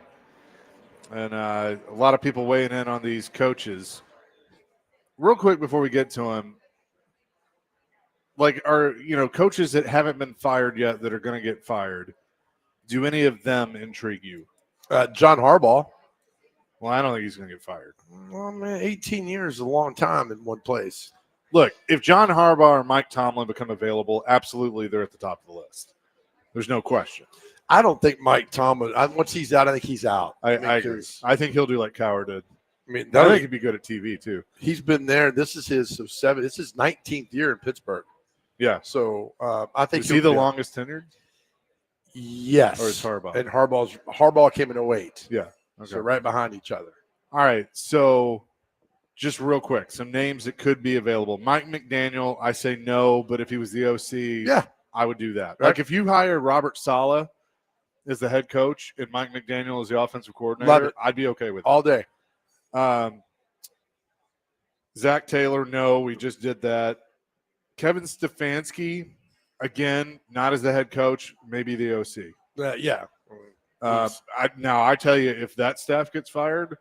And a lot of people weighing in on these coaches. Real quick before we get to them, like, are coaches that haven't been fired yet that are going to get fired? Do any of them intrigue you? John Harbaugh. Well, I don't think he's going to get fired. Well, man, 18 years is a long time in one place. Look, if John Harbaugh or Mike Tomlin become available, absolutely they're at the top of the list. There's no question. I don't think Mike Tomlin. Once he's out, I think he's out. I agree. I think he'll do like Cowher did. I mean, I think he'd be good at TV too. He's been there. This is his 19th year in Pittsburgh. Yeah. So I think is he the longest tenured? Yes. Or is Harbaugh? And Harbaugh came in 08. Yeah. Okay. So right behind each other. All right. So Just real quick, some names that could be available. Mike McDaniel, I say no, but if he was the OC, Yeah. I would do that. Right. Like if you hire Robert Saleh as the head coach and Mike McDaniel as the offensive Love coordinator, it. I'd be okay with it. All day. Zach Taylor, no, we just did that. Kevin Stefanski, again, not as the head coach, maybe the OC. Yeah. I tell you, if that staff gets fired,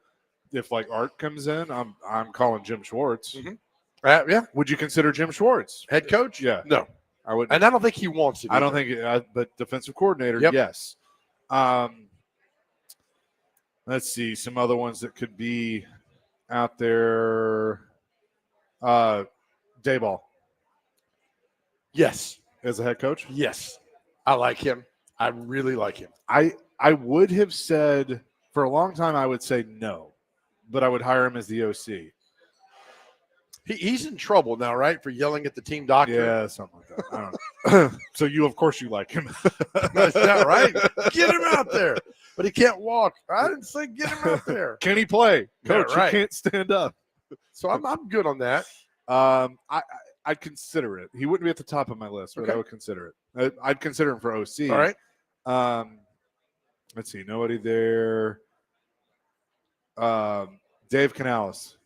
if like Art comes in, I'm calling Jim Schwartz. Mhm. Yeah. Would you consider Jim Schwartz Head coach? Yeah. No. I would. And I don't think he wants it. I don't either. think, but defensive coordinator, Yep. yes. Let's see some other ones that could be out there. Dayball Yes. as a head coach. Yes. I like him. I really like him. I would have said for a long time I would say no, but I would hire him as the OC. He's in trouble now, right, for yelling at the team doctor? Yeah, something like that. I don't know. So of course you like him. That's not right. Get him out there. But he can't walk. I didn't say get him out there. Can he play? Yeah, Coach, right. he can't stand up. So I'm good on that. I'd consider it. He wouldn't be at the top of my list, but Okay. I would consider it. I'd consider him for OC. All right. Let's see. Nobody there. Dave Canales.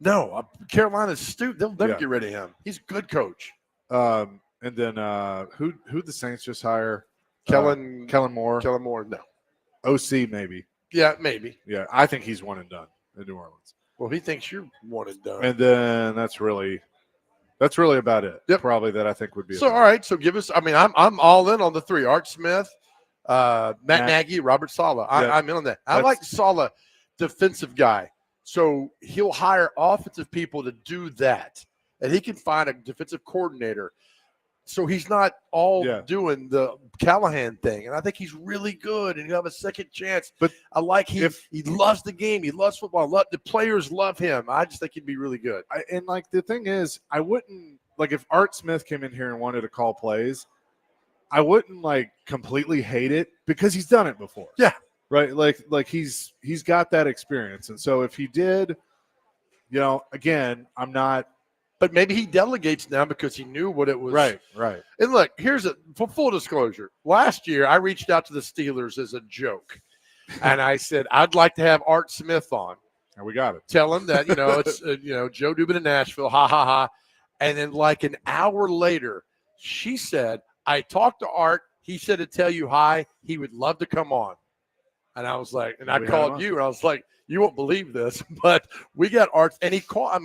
No, Carolina's stupid. They'll never Yeah. get rid of him. He's a good coach. And then who the Saints just hire? Kellen Moore. Kellen Moore, no. OC maybe. Yeah, maybe. Yeah, I think he's one and done in New Orleans. Well, he thinks you're one and done. And then that's really about it. Yep. Probably that I think would be. So all right, so give us. I mean, I'm all in on the three: Art Smith, Matt Nagy, Robert Saleh. Yeah. I'm in on that. I like Saleh, defensive guy. So he'll hire offensive people to do that, and he can find a defensive coordinator. So he's not all doing the Callahan thing, and I think he's really good, and he'll have a second chance. But I like he loves the game, he loves football, the players love him. I just think he'd be really good. And like the thing is, I wouldn't like if Art Smith came in here and wanted to call plays, I wouldn't like completely hate it because he's done it before. Yeah. Right. Like he's got that experience. And so if he did, again, I'm not. But maybe he delegates now because he knew what it was. Right. And look, for full disclosure. Last year, I reached out to the Steelers as a joke. And I said, I'd like to have Art Smith on. And we got it. Tell him that, it's, Joe Dubin in Nashville, ha, ha, ha. And then like an hour later, she said, I talked to Art. He said to tell you hi. He would love to come on. And I was like, and I called you, and I was like, you won't believe this, but we got Art. And he called,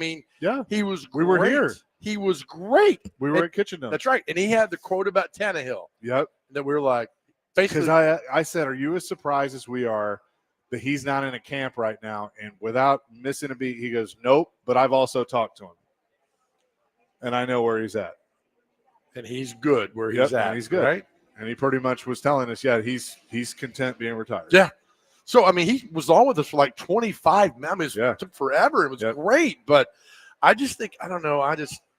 he was great. We were here. He was great. We were at Kitchen Notes. That's right. And he had the quote about Tannehill. Yep. That we were like, basically. Because I said, are you as surprised as we are that he's not in a camp right now? And without missing a beat, he goes, nope, but I've also talked to him. And I know where he's at. And he's good where he's at. And he's good. Right? And he pretty much was telling us, he's content being retired. Yeah. So, he was on with us for like 25 minutes. It took forever. It was great. But I just think, I don't know,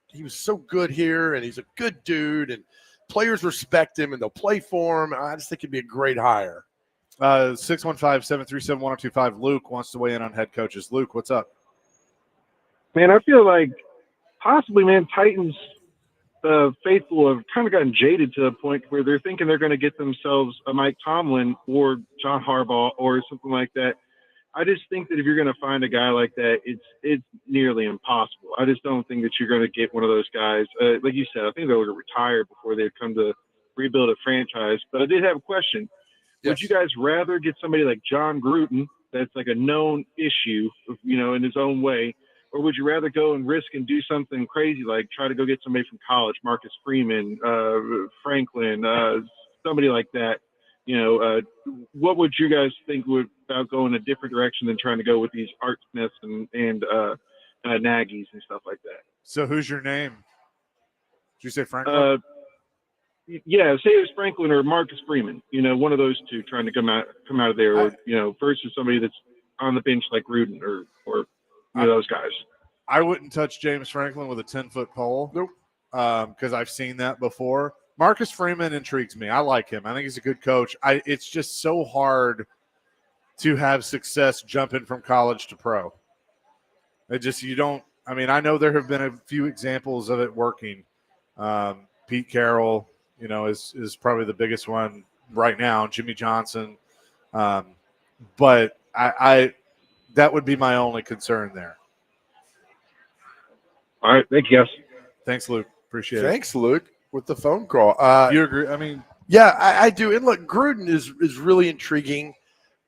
he was so good here, and he's a good dude, and players respect him, and they'll play for him. I just think he'd be a great hire. 615-737-1025. Luke wants to weigh in on head coaches. Luke, what's up? Man, I feel like possibly, Titans faithful have kind of gotten jaded to a point where they're thinking they're going to get themselves a Mike Tomlin or John Harbaugh or something like that. I just think that if you're going to find a guy like that, it's nearly impossible. I just don't think that you're going to get one of those guys. Like you said, I think they'll retire before they come to rebuild a franchise. But I did have a question. Yes. Would you guys rather get somebody like John Gruden that's like a known issue, in his own way, or would you rather go and risk and do something crazy like try to go get somebody from college, Marcus Freeman, Franklin, somebody like that? What would you guys think about going a different direction than trying to go with these Art Smiths and Nagy's and stuff like that? So who's your name? Did you say Franklin? Yeah, say it was Franklin or Marcus Freeman. One of those two trying to come out of there, or versus somebody that's on the bench like Gruden or those guys. I wouldn't touch James Franklin with a 10-foot pole. Nope. Because I've seen that before. Marcus Freeman intrigues me. I like him. I think he's a good coach. It's just so hard to have success jumping from college to pro. It just you don't. I mean, I know there have been a few examples of it working. Pete Carroll, is probably the biggest one right now. Jimmy Johnson, but I that would be my only concern there. All right. Thank you, guys. Thanks, Luke. Appreciate Thanks, Luke, with the phone call. it. You agree? I mean, Yeah, I do. And look, Gruden is really intriguing,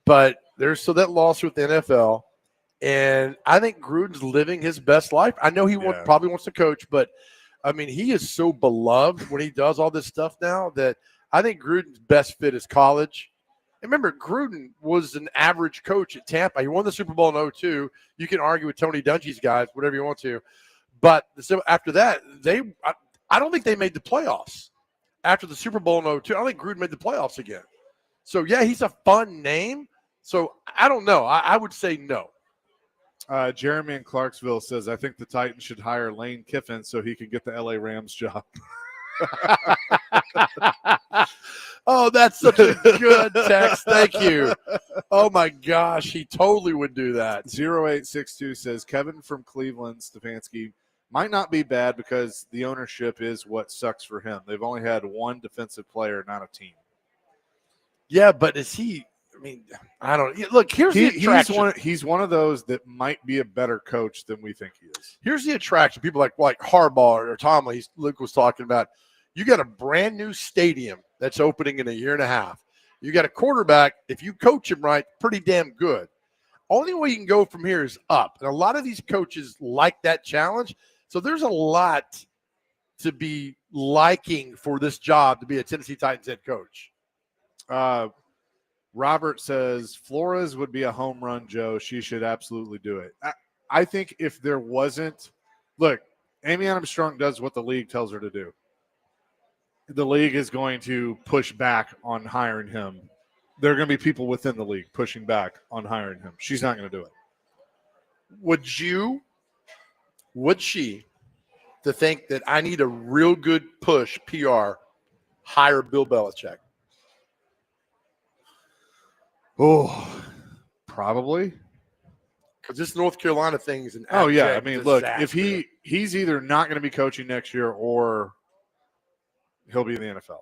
but there's still that loss with the NFL. And I think Gruden's living his best life. I know he Yeah. probably wants to coach, but I mean, he is so beloved when he does all this stuff now that I think Gruden's best fit is college. And remember, Gruden was an average coach at Tampa. He won the Super Bowl in 2002. You can argue with Tony Dungy's guys, whatever you want to. But after that, I don't think they made the playoffs. After the Super Bowl in 2002, I don't think Gruden made the playoffs again. So, yeah, he's a fun name. So, I don't know. I would say no. Jeremy in Clarksville says, I think the Titans should hire Lane Kiffin so he can get the LA Rams job. Oh, that's such a good text. Thank you. Oh, my gosh. He totally would do that. 0862 says, Kevin from Cleveland, Stefanski, might not be bad because the ownership is what sucks for him. They've only had one defensive player, not a team. Yeah, but is he – I mean, I don't – look, here's the attraction. He's one of those that might be a better coach than we think he is. Here's the attraction. People like Harbaugh or Tomlin, Luke was talking about. You got a brand new stadium that's opening in a year and a half. You got a quarterback, if you coach him right, pretty damn good. Only way you can go from here is up. And a lot of these coaches like that challenge. So there's a lot to be liking for this job to be a Tennessee Titans head coach. Robert says, Flores would be a home run, Joe. She should absolutely do it. I think if there wasn't – look, Amy Armstrong does what the league tells her to do. The league is going to push back on hiring him. There are going to be people within the league pushing back on hiring him. She's not going to do it. Would she, to think that I need a real good push PR, hire Bill Belichick? Oh, probably. Because this North Carolina thing is an I mean, disaster. look, if he's either not going to be coaching next year or he'll be in the NFL.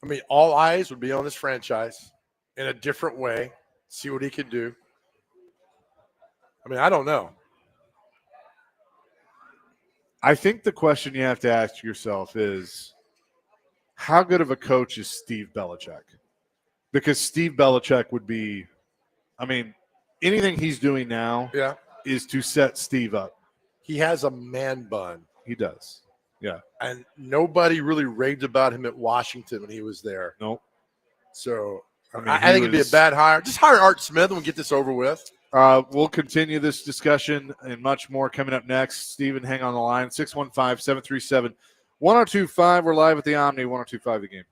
I mean, all eyes would be on this franchise in a different way, see what he can do. I mean, I don't know. I think the question you have to ask yourself is, how good of a coach is Steve Belichick? Because Steve Belichick would be, I mean, anything he's doing now is to set Steve up. He has a man bun. He does. Yeah. And nobody really raved about him at Washington when he was there. Nope. So I think it'd be a bad hire. Just hire Art Smith and we'll get this over with. We'll continue this discussion and much more coming up next. Steven, hang on the line. 615-737-1025. We're live at the Omni, 1025 The Game.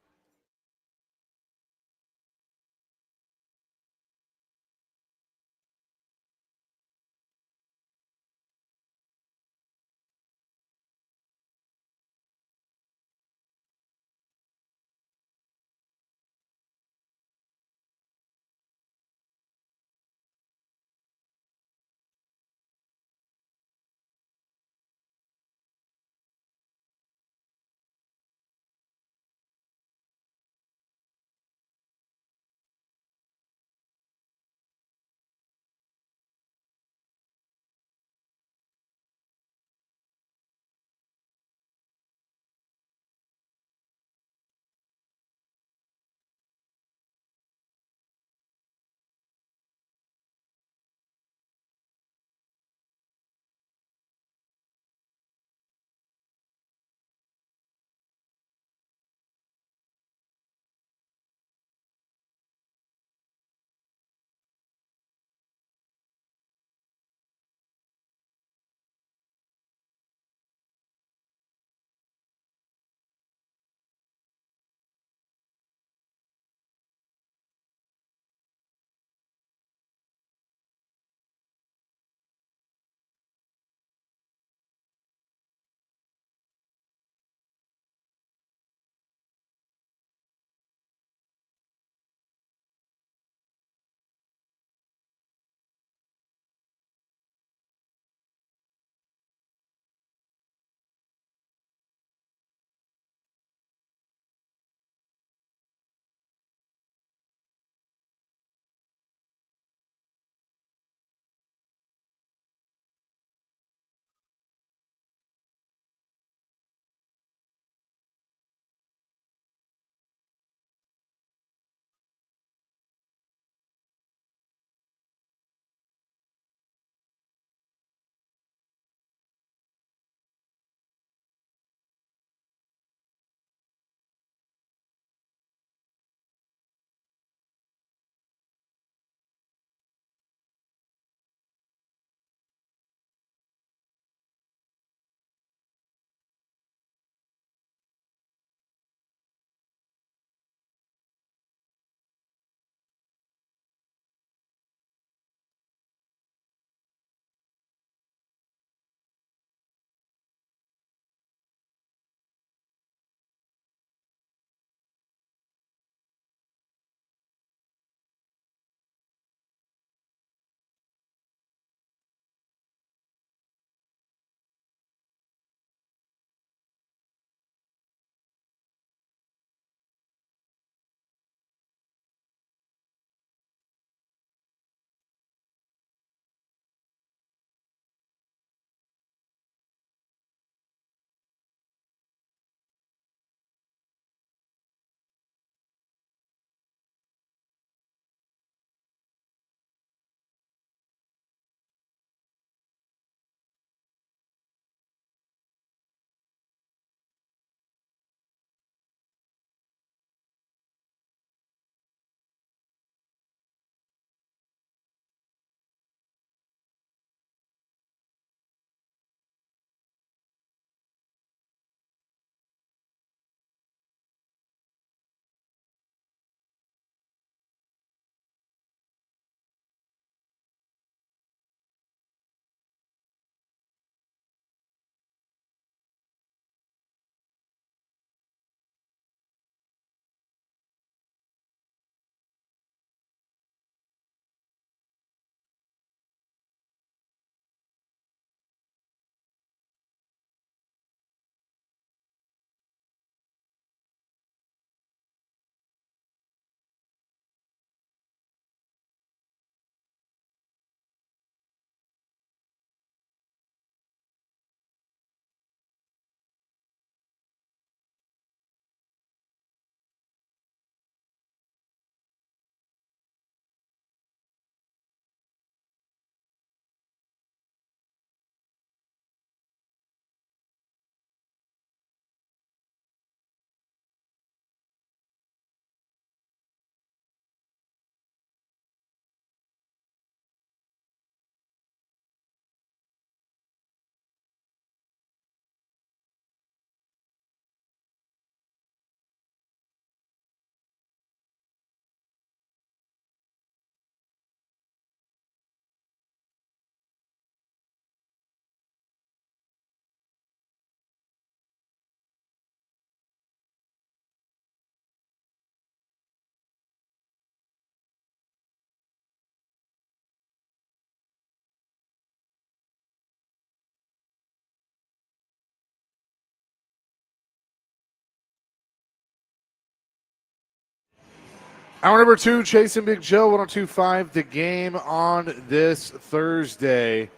Hour number 2, Chasing Big Joe, 102.5 The Game on this Thursday.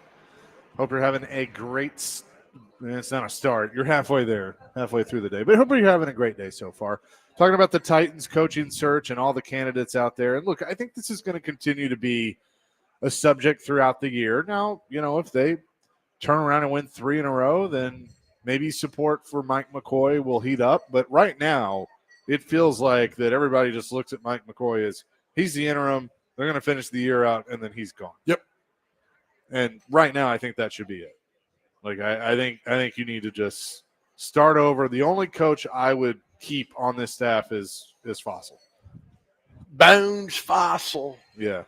Hope you're having a great, it's not a start. You're halfway there, halfway through the day. But hope you're having a great day so far. Talking about the Titans coaching search and all the candidates out there. And look, I think this is going to continue to be a subject throughout the year. Now, if they turn around and win 3 in a row, then maybe support for Mike McCoy will heat up. But right now, it feels like that everybody just looks at Mike McCoy as he's the interim. They're going to finish the year out, and then he's gone. Yep. And right now, I think that should be it. Like I think you need to just start over. The only coach I would keep on this staff is Fossil. Bones Fossil. Yeah.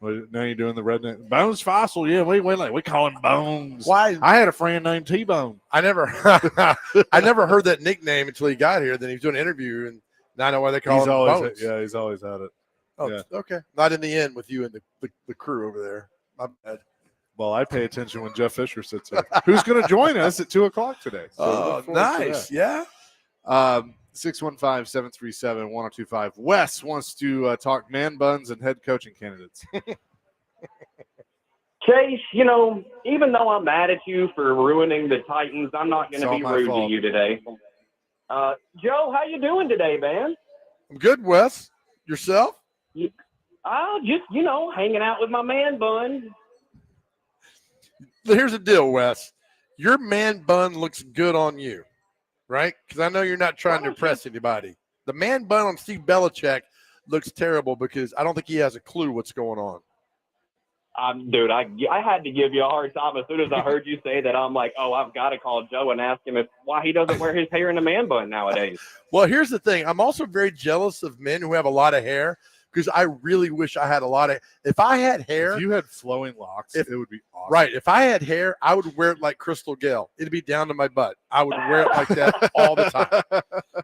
Now you're doing the redneck Bones Fossil. Yeah, we call him Bones. Why? I had a friend named T-Bone. I never heard that nickname until he got here. Then he was doing an interview, and now I know why they call him Bones. He's always had it. Oh, yeah. Okay. Not in the end with you and the crew over there. My bad. Well, I pay attention when Jeff Fisher sits there. Who's going to join us at 2:00 today? So nice. Yeah. 615-737-1025. Wes wants to talk man buns and head coaching candidates. Chase, even though I'm mad at you for ruining the Titans, I'm not going to be rude to you today. Joe, how you doing today, man? I'm good, Wes. Yourself? Just, hanging out with my man bun. Here's the deal, Wes. Your man bun looks good on you, right? Because I know you're not trying to impress anybody. The man bun on Steve Belichick looks terrible because I don't think he has a clue what's going on. Dude, I had to give you a hard time as soon as I heard you say that. I'm like, I've got to call Joe and ask him why he doesn't wear his hair in a man bun nowadays. Well, here's the thing. I'm also very jealous of men who have a lot of hair because I really wish I had a lot of – if I had hair – If you had flowing locks, it would be awesome. Right. If I had hair, I would wear it like Crystal Gale. It'd be down to my butt. I would wear it like that all the time.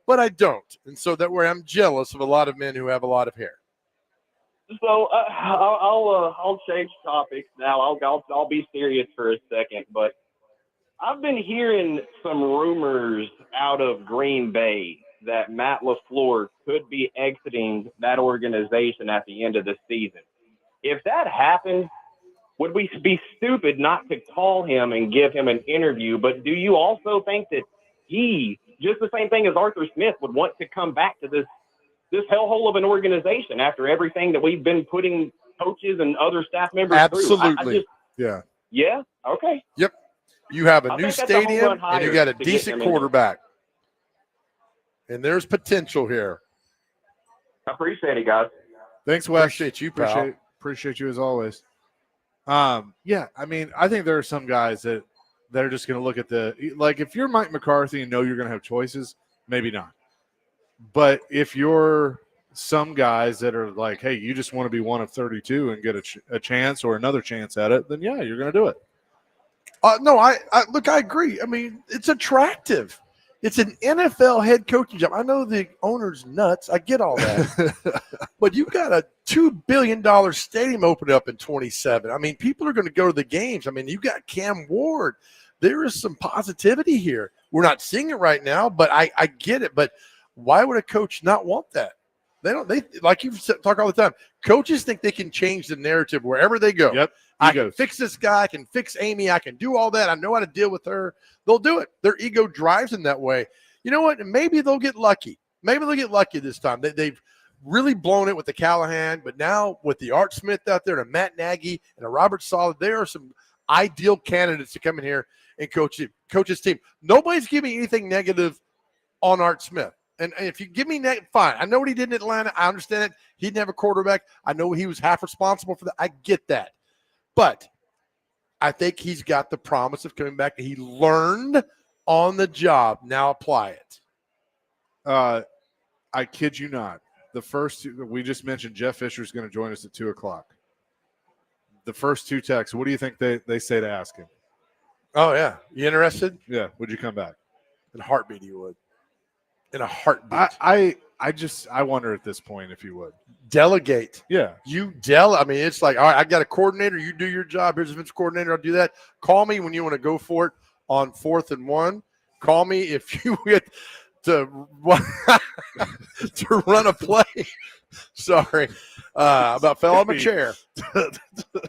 But I don't. And so that way I'm jealous of a lot of men who have a lot of hair. So I'll change topics now. I'll be serious for a second, but I've been hearing some rumors out of Green Bay that Matt LaFleur could be exiting that organization at the end of the season. If that happens, would we be stupid not to call him and give him an interview? But do you also think that he, just the same thing as Arthur Smith, would want to come back to this hellhole of an organization after everything that we've been putting coaches and other staff members Absolutely. through? Yeah? Okay. Yep. You have a new stadium and you got a decent quarterback. And there's potential here. I appreciate it, guys. Thanks, Wes. Appreciate you, pal. Appreciate you as always. I think there are some guys that are just going to look at if you're Mike McCarthy and know you're going to have choices, maybe not. But if you're some guys that are like, hey, you just want to be one of 32 and get a chance or another chance at it, then yeah, you're going to do it. No, I agree. I mean, it's attractive. It's an NFL head coaching job. I know the owner's nuts. I get all that. But you got a $2 billion stadium open up in 27. I mean, people are going to go to the games. I mean, you got Cam Ward. There is some positivity here. We're not seeing it right now, but I get it. But why would a coach not want that? They like you talk all the time. Coaches think they can change the narrative wherever they go. Yep. I can fix this guy. I can fix Amy. I can do all that. I know how to deal with her. They'll do it. Their ego drives them that way. You know what? Maybe they'll get lucky. Maybe they'll get lucky this time. They've really blown it with the Callahan, but now with the Art Smith out there and a Matt Nagy and a Robert Saleh, there are some ideal candidates to come in here and coach his team. Nobody's giving anything negative on Art Smith. And if you give me that, fine. I know what he did in Atlanta. I understand it. He didn't have a quarterback. I know he was half responsible for that. I get that. But I think he's got the promise of coming back. He learned on the job. Now apply it. I kid you not. The first two, we just mentioned Jeff Fisher is going to join us at 2:00. The first two texts, what do you think they say to ask him? Oh, yeah. You interested? Yeah. Would you come back? In a heartbeat, you would. In a heartbeat. I wonder at this point if you would. Delegate. Yeah. I mean, it's like, all right, I got a coordinator. You do your job. Here's a defensive coordinator. I'll do that. Call me when you want to go for it on 4th and 1. Call me if you get to run a play Sorry. About fell on my chair.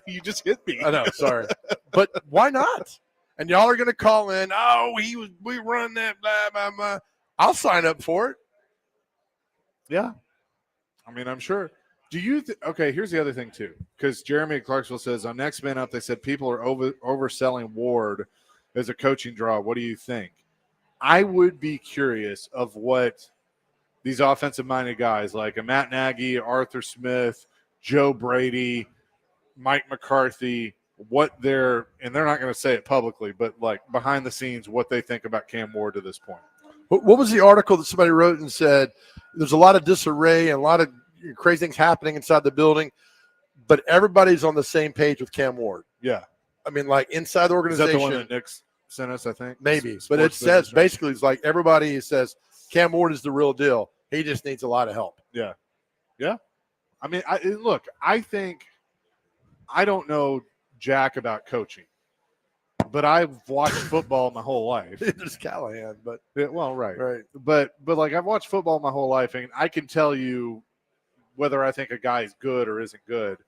You just hit me. I know. Sorry. But why not? And y'all are going to call in. Oh, we run that blah, blah, blah. I'll sign up for it. Yeah. I mean, I'm sure. Do you okay, here's the other thing too. Because Jeremy at Clarksville says on Next Man Up, they said people are overselling Ward as a coaching draw. What do you think? I would be curious of what these offensive-minded guys like a Matt Nagy, Arthur Smith, Joe Brady, Mike McCarthy, what they're – and they're not going to say it publicly, but like behind the scenes, what they think about Cam Ward to this point. What was the article that somebody wrote and said there's a lot of disarray and a lot of crazy things happening inside the building, but everybody's on the same page with Cam Ward? Yeah. I mean, like inside the Is organization. that the one that Nick sent us, I think? Maybe. Sports But it says Business, right? basically it's like everybody says Cam Ward is the real deal. He just needs a lot of help. Yeah. Yeah. I mean, look, I think I don't know jack about coaching, but I've watched football my whole life. There's Callahan, but Well, right. right. But like I've watched football my whole life, and I can tell you whether I think a guy is good or isn't good.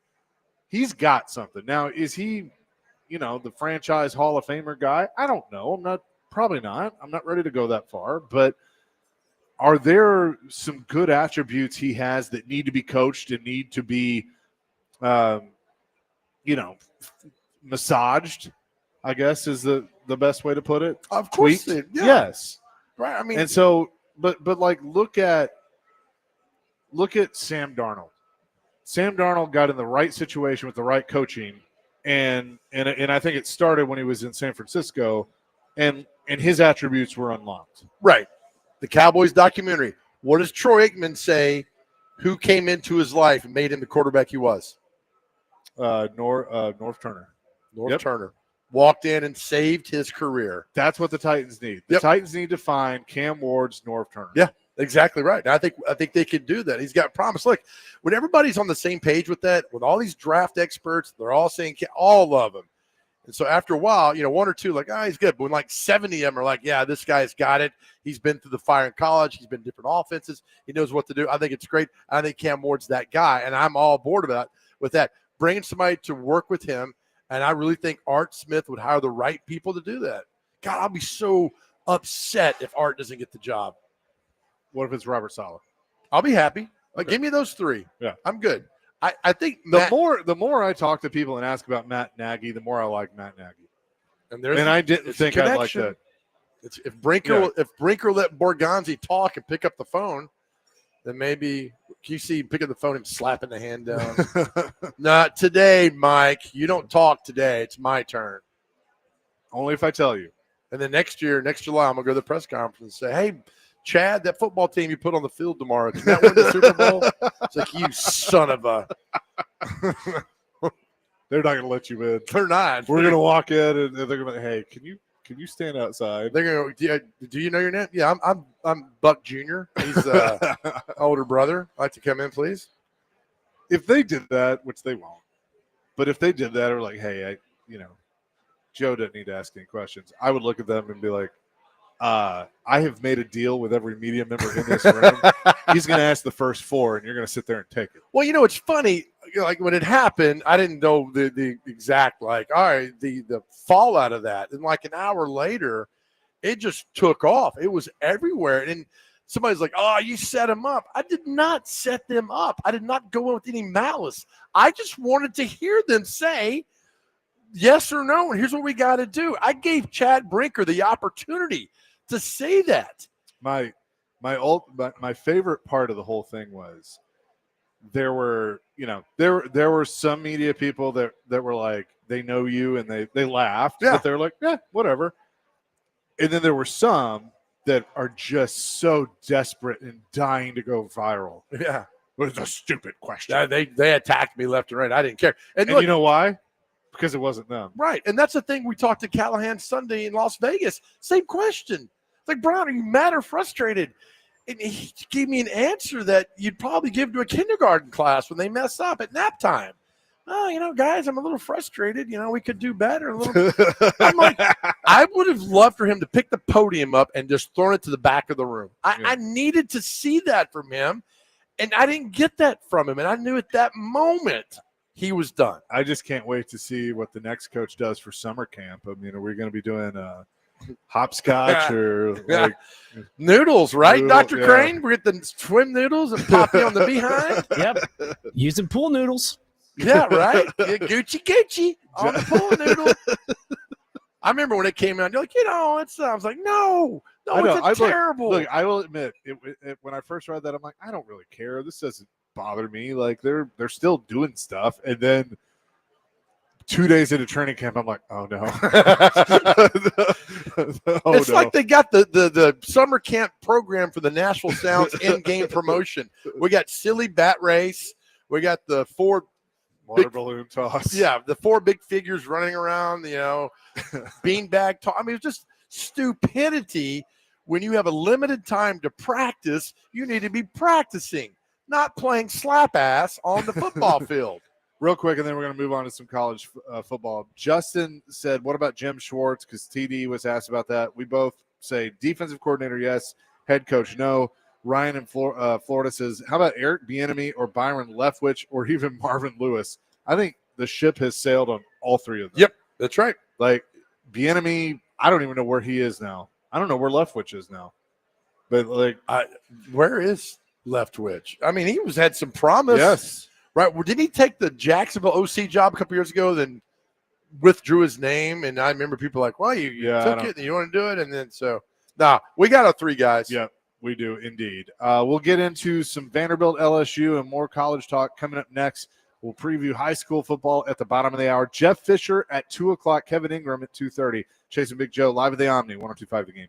He's got something. Now, is he, the franchise Hall of Famer guy? I don't know. Probably not. I'm not ready to go that far, but are there some good attributes he has that need to be coached and need to be, massaged, I guess is the best way to put it. Of course. Tweaked? Yeah. Yes. Right. I mean, And so, but like, look at Sam Darnold. Sam Darnold got in the right situation with the right coaching, and I think it started when he was in San Francisco, and his attributes were unlocked. right. The Cowboys documentary. What does Troy Aikman say? Who came into his life and made him the quarterback he was? North Turner. North Turner walked in and saved his career. That's what the Titans need. The Titans need to find Cam Ward's North Turner. Yeah, exactly right. And I think they could do that. He's got promise. Look, when everybody's on the same page with that, with all these draft experts, they're all saying all of them. And so after a while, one or two like, he's good. But when like 70 of them are like, yeah, this guy's got it. He's been through the fire in college. He's been in different offenses. He knows what to do. I think it's great. I think Cam Ward's that guy, and I'm all aboard with that. Bringing somebody to work with him, and I really think Art Smith would hire the right people to do that. God, I'll be so upset if Art doesn't get the job. What if it's Robert Saleh? I'll be happy. Like, give me those three. Yeah. I'm good. I think the more I talk to people and ask about Matt Nagy, the more I like Matt Nagy. And I didn't think I'd like that. If Brinker let Borgonzi talk and pick up the phone, then maybe you see him picking the phone and slapping the hand down. Not today, Mike. You don't talk today. It's my turn. Only if I tell you. And then next July, I'm gonna go to the press conference and say, "Hey, Chad, that football team you put on the field tomorrow, did that win the Super Bowl?" It's like, you son of a. They're not gonna let you in. They're not. We're gonna walk in and they're gonna, hey, can you stand outside? They're gonna. Do you know your name? Yeah, I'm Buck Jr. He's older brother. I'd like to come in, please. If they did that, which they won't, but if they did that, or like, hey, Joe doesn't need to ask any questions, I would look at them and be like, I have made a deal with every media member in this room. He's going to ask the first four, and you're going to sit there and take it. Well, it's funny. Like when it happened, I didn't know the exact the fallout of that, and like an hour later, it just took off. It was everywhere, and somebody's like, "Oh, you set them up." I did not set them up. I did not go in with any malice. I just wanted to hear them say yes or no, and here's what we got to do. I gave Chad Brinker the opportunity to say that. My favorite part of the whole thing was there were some media people that were like, they know you and they laughed, but they're like, yeah, whatever. And then there were some that are just so desperate and dying to go viral. Yeah, it was a stupid question. They attacked me left and right. I didn't care. And look, you know why? Because it wasn't them. Right. And that's the thing. We talked to Callahan Sunday in Las Vegas. Same question. It's like, Brian, are you mad or frustrated? And he gave me an answer that you'd probably give to a kindergarten class when they mess up at nap time. Oh, guys, I'm a little frustrated. We could do better. I'm like, I would have loved for him to pick the podium up and just throw it to the back of the room. I needed to see that from him. And I didn't get that from him. And I knew at that moment he was done. I just can't wait to see what the next coach does for summer camp. I mean, are we going to be doing hopscotch or like Noodles, right, Noodle, Dr. yeah. Crane? We get the swim noodles and pop you on the behind. Yep. Using pool noodles. Yeah, right. Yeah, Gucci on the pool noodle. I remember when it came out, you're like, it's. I was like, no, it's terrible. Look, I will admit, when I first read that, I'm like, I don't really care. This doesn't bother me. Like they're still doing stuff, and then 2 days into training camp, I'm like, oh no. It's like they got the summer camp program for the Nashville Sounds in-game promotion. We got silly bat race. We got the 4 water balloon toss. Yeah, the 4 big figures running around, beanbag toss. I mean, it's just stupidity. When you have a limited time to practice, you need to be practicing, not playing slap ass on the football field. Real quick, and then we're going to move on to some college football. Justin said, what about Jim Schwartz? Because TD was asked about that. We both say defensive coordinator, yes. Head coach, no. Ryan in Florida says, how about Eric Bieniemy or Byron Leftwich or even Marvin Lewis? I think the ship has sailed on all 3 of them. Yep, that's right. Like Bieniemy, I don't even know where he is now. I don't know where Leftwich is now. But like, where is Leftwich? I mean, he had some promise. Yes. Right. Well, didn't he take the Jacksonville OC job a couple years ago, then withdrew his name? And I remember people like, well, you took it and you want to do it. And then we got our 3 guys. Yep, we do indeed. We'll get into some Vanderbilt, LSU, and more college talk coming up next. We'll preview high school football at the bottom of the hour. Jeff Fisher at 2 o'clock, Kevin Ingram at 2:30. Chase and Big Joe live at the Omni, 102.5 The Game.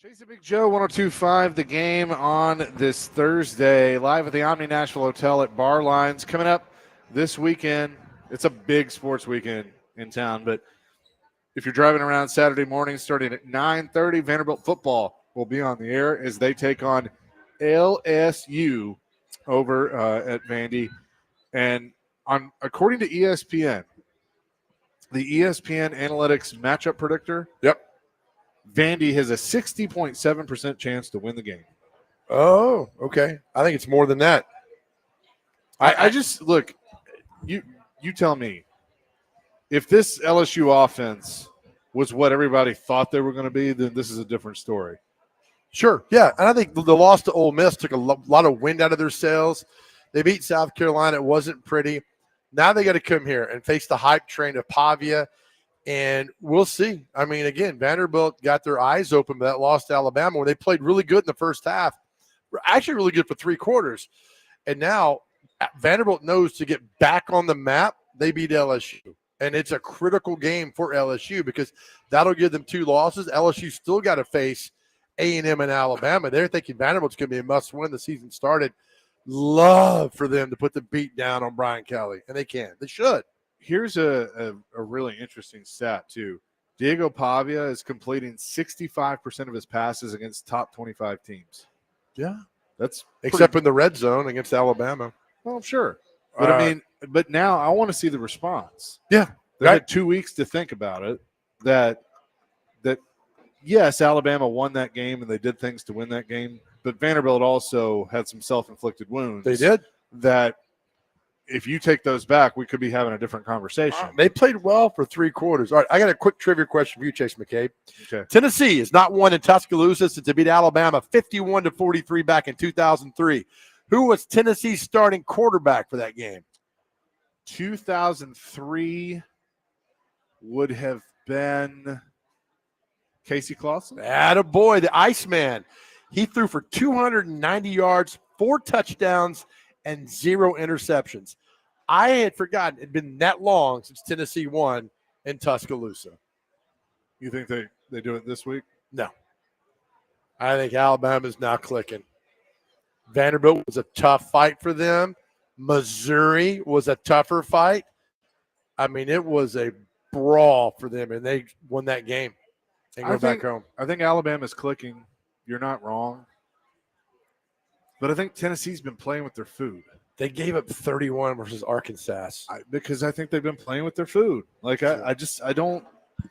Chasing Big Joe, 102.5, the game on this Thursday, live at the Omni Nashville Hotel at Barlines. Coming up this weekend, it's a big sports weekend in town, but if you're driving around Saturday morning starting at 9:30, Vanderbilt football will be on the air as they take on LSU over at Vandy. And according to ESPN, the ESPN Analytics matchup predictor, Vandy has a 60.7% chance to win the game. Oh, okay. I think it's more than that. I just look. You tell me. If this LSU offense was what everybody thought they were going to be, then this is a different story. Sure, yeah. And I think the loss to Ole Miss took a lot of wind out of their sails. They beat South Carolina. It wasn't pretty. Now they got to come here and face the hype train of Pavia, and we'll see. I mean, again, Vanderbilt got their eyes open by that loss to Alabama when they played really good in the first half. Actually really good for 3 quarters. And now Vanderbilt knows to get back on the map, they beat LSU. And it's a critical game for LSU because that'll give them 2 losses. LSU still got to face A&M and Alabama. They're thinking Vanderbilt's going to be a must-win. The season started. Love for them to put the beat down on Brian Kelly, and they can. They should. Here's a really interesting stat, too. Diego Pavia is completing 65% of his passes against top 25 teams. Yeah. That's except in the red zone against Alabama. Well, sure. But, I mean, but now I want to see the response. Yeah. They had 2 weeks to think about it. That yes, Alabama won that game and they did things to win that game, but Vanderbilt also had some self-inflicted wounds. They did. That if you take those back, we could be having a different conversation. They played well for 3 quarters. All right, I got a quick trivia question for you, Chase McCabe. Okay. Tennessee has not won in Tuscaloosa since it beat Alabama 51-43 back in 2003. Who was Tennessee's starting quarterback for that game? 2003 would have been Casey Clausen. Attaboy, the Iceman. He threw for 290 yards, 4 touchdowns, and 0 interceptions. I had forgotten it had been that long since Tennessee won in Tuscaloosa. You think they do it this week? No. I think Alabama's now clicking. Vanderbilt was a tough fight for them. Missouri was a tougher fight. I mean, it was a brawl for them, and they won that game and go back home. I think Alabama's clicking. You're not wrong. But I think Tennessee's been playing with their food. They gave up 31 versus Arkansas. Because I think they've been playing with their food. Like, I don't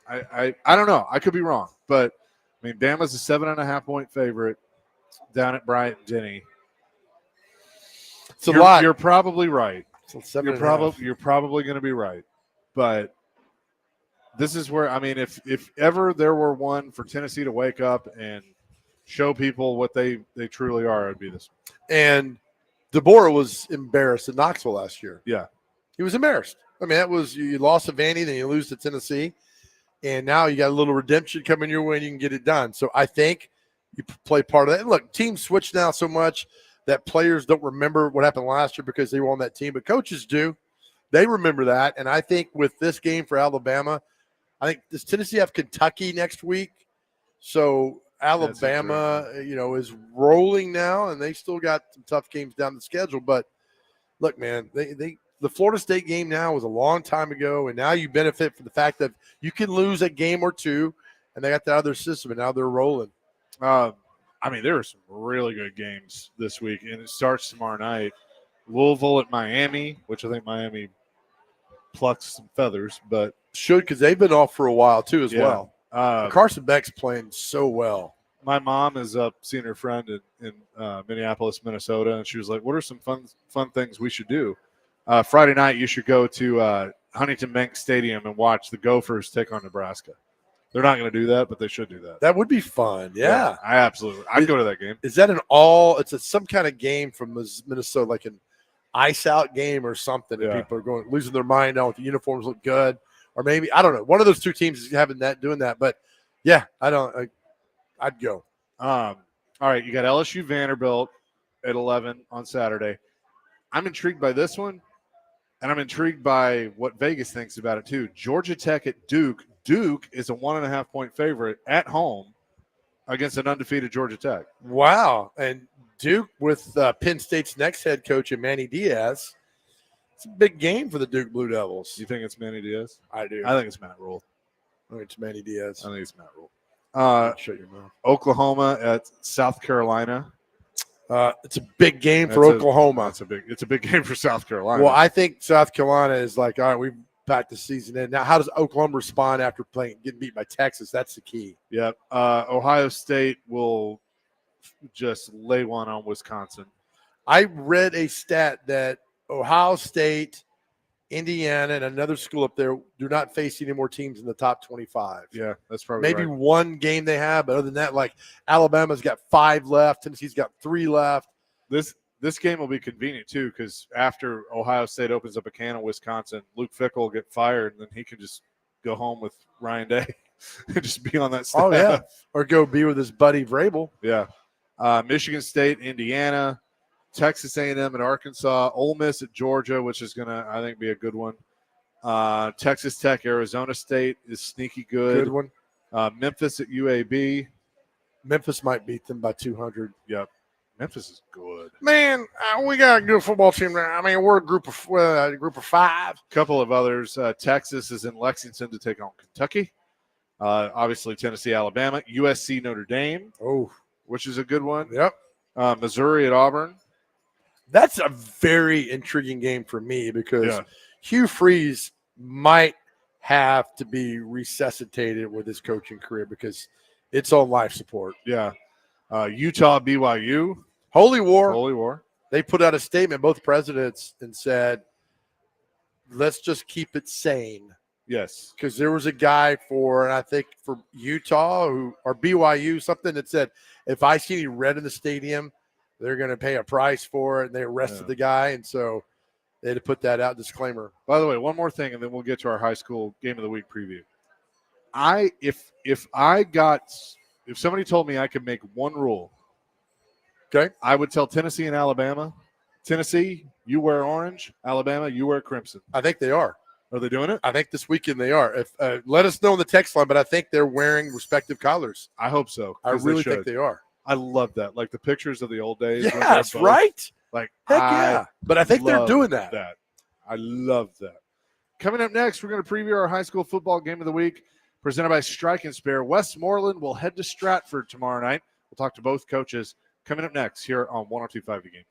know. I could be wrong. But, I mean, Bama's a 7.5-point favorite down at Bryant-Denny. It's a lot. You're probably right. You're probably going to be right. But this is where, I mean, if ever there were one for Tennessee to wake up and show people what they truly are, it'd be this one. And DeBoer was embarrassed in Knoxville last year. Yeah. He was embarrassed. I mean, that was, you lost to Vandy, then you lose to Tennessee, and now you got a little redemption coming your way and you can get it done. So I think you play part of that. And look, teams switch now so much that players don't remember what happened last year because they were on that team, but coaches do. They remember that. And I think with this game for Alabama, I think does Tennessee have Kentucky next week? So Alabama, is rolling now, and they still got some tough games down the schedule. But look, man, the Florida State game now was a long time ago, and now you benefit from the fact that you can lose a game or two, and they got that other system, and now they're rolling. I mean, there are some really good games this week, and it starts tomorrow night. Louisville at Miami, which I think Miami plucks some feathers, but should, because they've been off for a while too as well. Carson Beck's playing so well. My mom is up seeing her friend in Minneapolis, Minnesota, and she was like, what are some fun things we should do? Friday night, you should go to Huntington Bank Stadium and watch the Gophers take on Nebraska. They're not going to do that, but they should do that. That would be fun. Yeah. I'd go to that game. Is that it's some kind of game from Minnesota, like an ice out game or something that people are losing their mind on if the uniforms look good, or maybe, I don't know. One of those two teams is doing that, but yeah, I'd go. All right. You got LSU Vanderbilt at 11 on Saturday. I'm intrigued by this one, and I'm intrigued by what Vegas thinks about it too. Georgia Tech at Duke. Duke is a 1.5-point favorite at home. against an undefeated Georgia Tech. Wow. And Duke with Penn State's next head coach, Manny Diaz. It's a big game for the Duke Blue Devils. You think it's Manny Diaz? I do. I think it's Matt Rule. I think it's Manny Diaz. I think it's Matt Rule. Shut your mouth. Oklahoma at South Carolina. It's a big game for Oklahoma. It's a big game for South Carolina. Well, I think South Carolina is like, all right, we've packed the season in. Now, how does Oklahoma respond after getting beat by Texas? That's the key. Yep. Ohio State will just lay one on Wisconsin. I read a stat that Ohio State, Indiana, and another school up there do not face any more teams in the top 25. Yeah, that's probably maybe right. one game they have, but other than that, like Alabama's got 5 left, Tennessee's got 3 left. This game will be convenient too, because after Ohio State opens up a can of Wisconsin, Luke Fickell will get fired, and then he can just go home with Ryan Day and just be on that staff. Oh yeah, or go be with his buddy Vrabel. Yeah. Michigan State, Indiana, Texas A&M at Arkansas, Ole Miss at Georgia, which is gonna, I think, be a good one. Texas Tech, Arizona State is sneaky good. Good one. Memphis at UAB. Memphis might beat them by 200. Yep. Memphis is good. Man, we got a good football team there. I mean, we're a group of 5. A couple of others. Texas is in Lexington to take on Kentucky. Obviously, Tennessee, Alabama. USC, Notre Dame. Oh, which is a good one. Yep. Missouri at Auburn. That's a very intriguing game for me because Hugh Freeze might have to be resuscitated with his coaching career because it's on life support. Yeah. Utah, BYU. Holy War. Holy War. They put out a statement, both presidents, and said, let's just keep it sane. Yes. Because there was a guy and I think for Utah or BYU, something that said, if I see any red in the stadium, they're going to pay a price for it. And they arrested the guy. And so they had to put that out, disclaimer. By the way, one more thing, and then we'll get to our high school game of the week preview. If somebody told me I could make one rule, okay, I would tell Tennessee and Alabama, Tennessee, you wear orange. Alabama, you wear crimson. I think they are. Are they doing it? I think this weekend they are. If let us know in the text line, but I think they're wearing respective collars. I hope so. I really think they are. I love that. Like the pictures of the old days. Yes, right? Like, heck yeah. But I think they're doing that. I love that. Coming up next, we're going to preview our high school football game of the week presented by Strike and Spare. Westmoreland will head to Stratford tomorrow night. We'll talk to both coaches coming up next here on 102.5 The Game.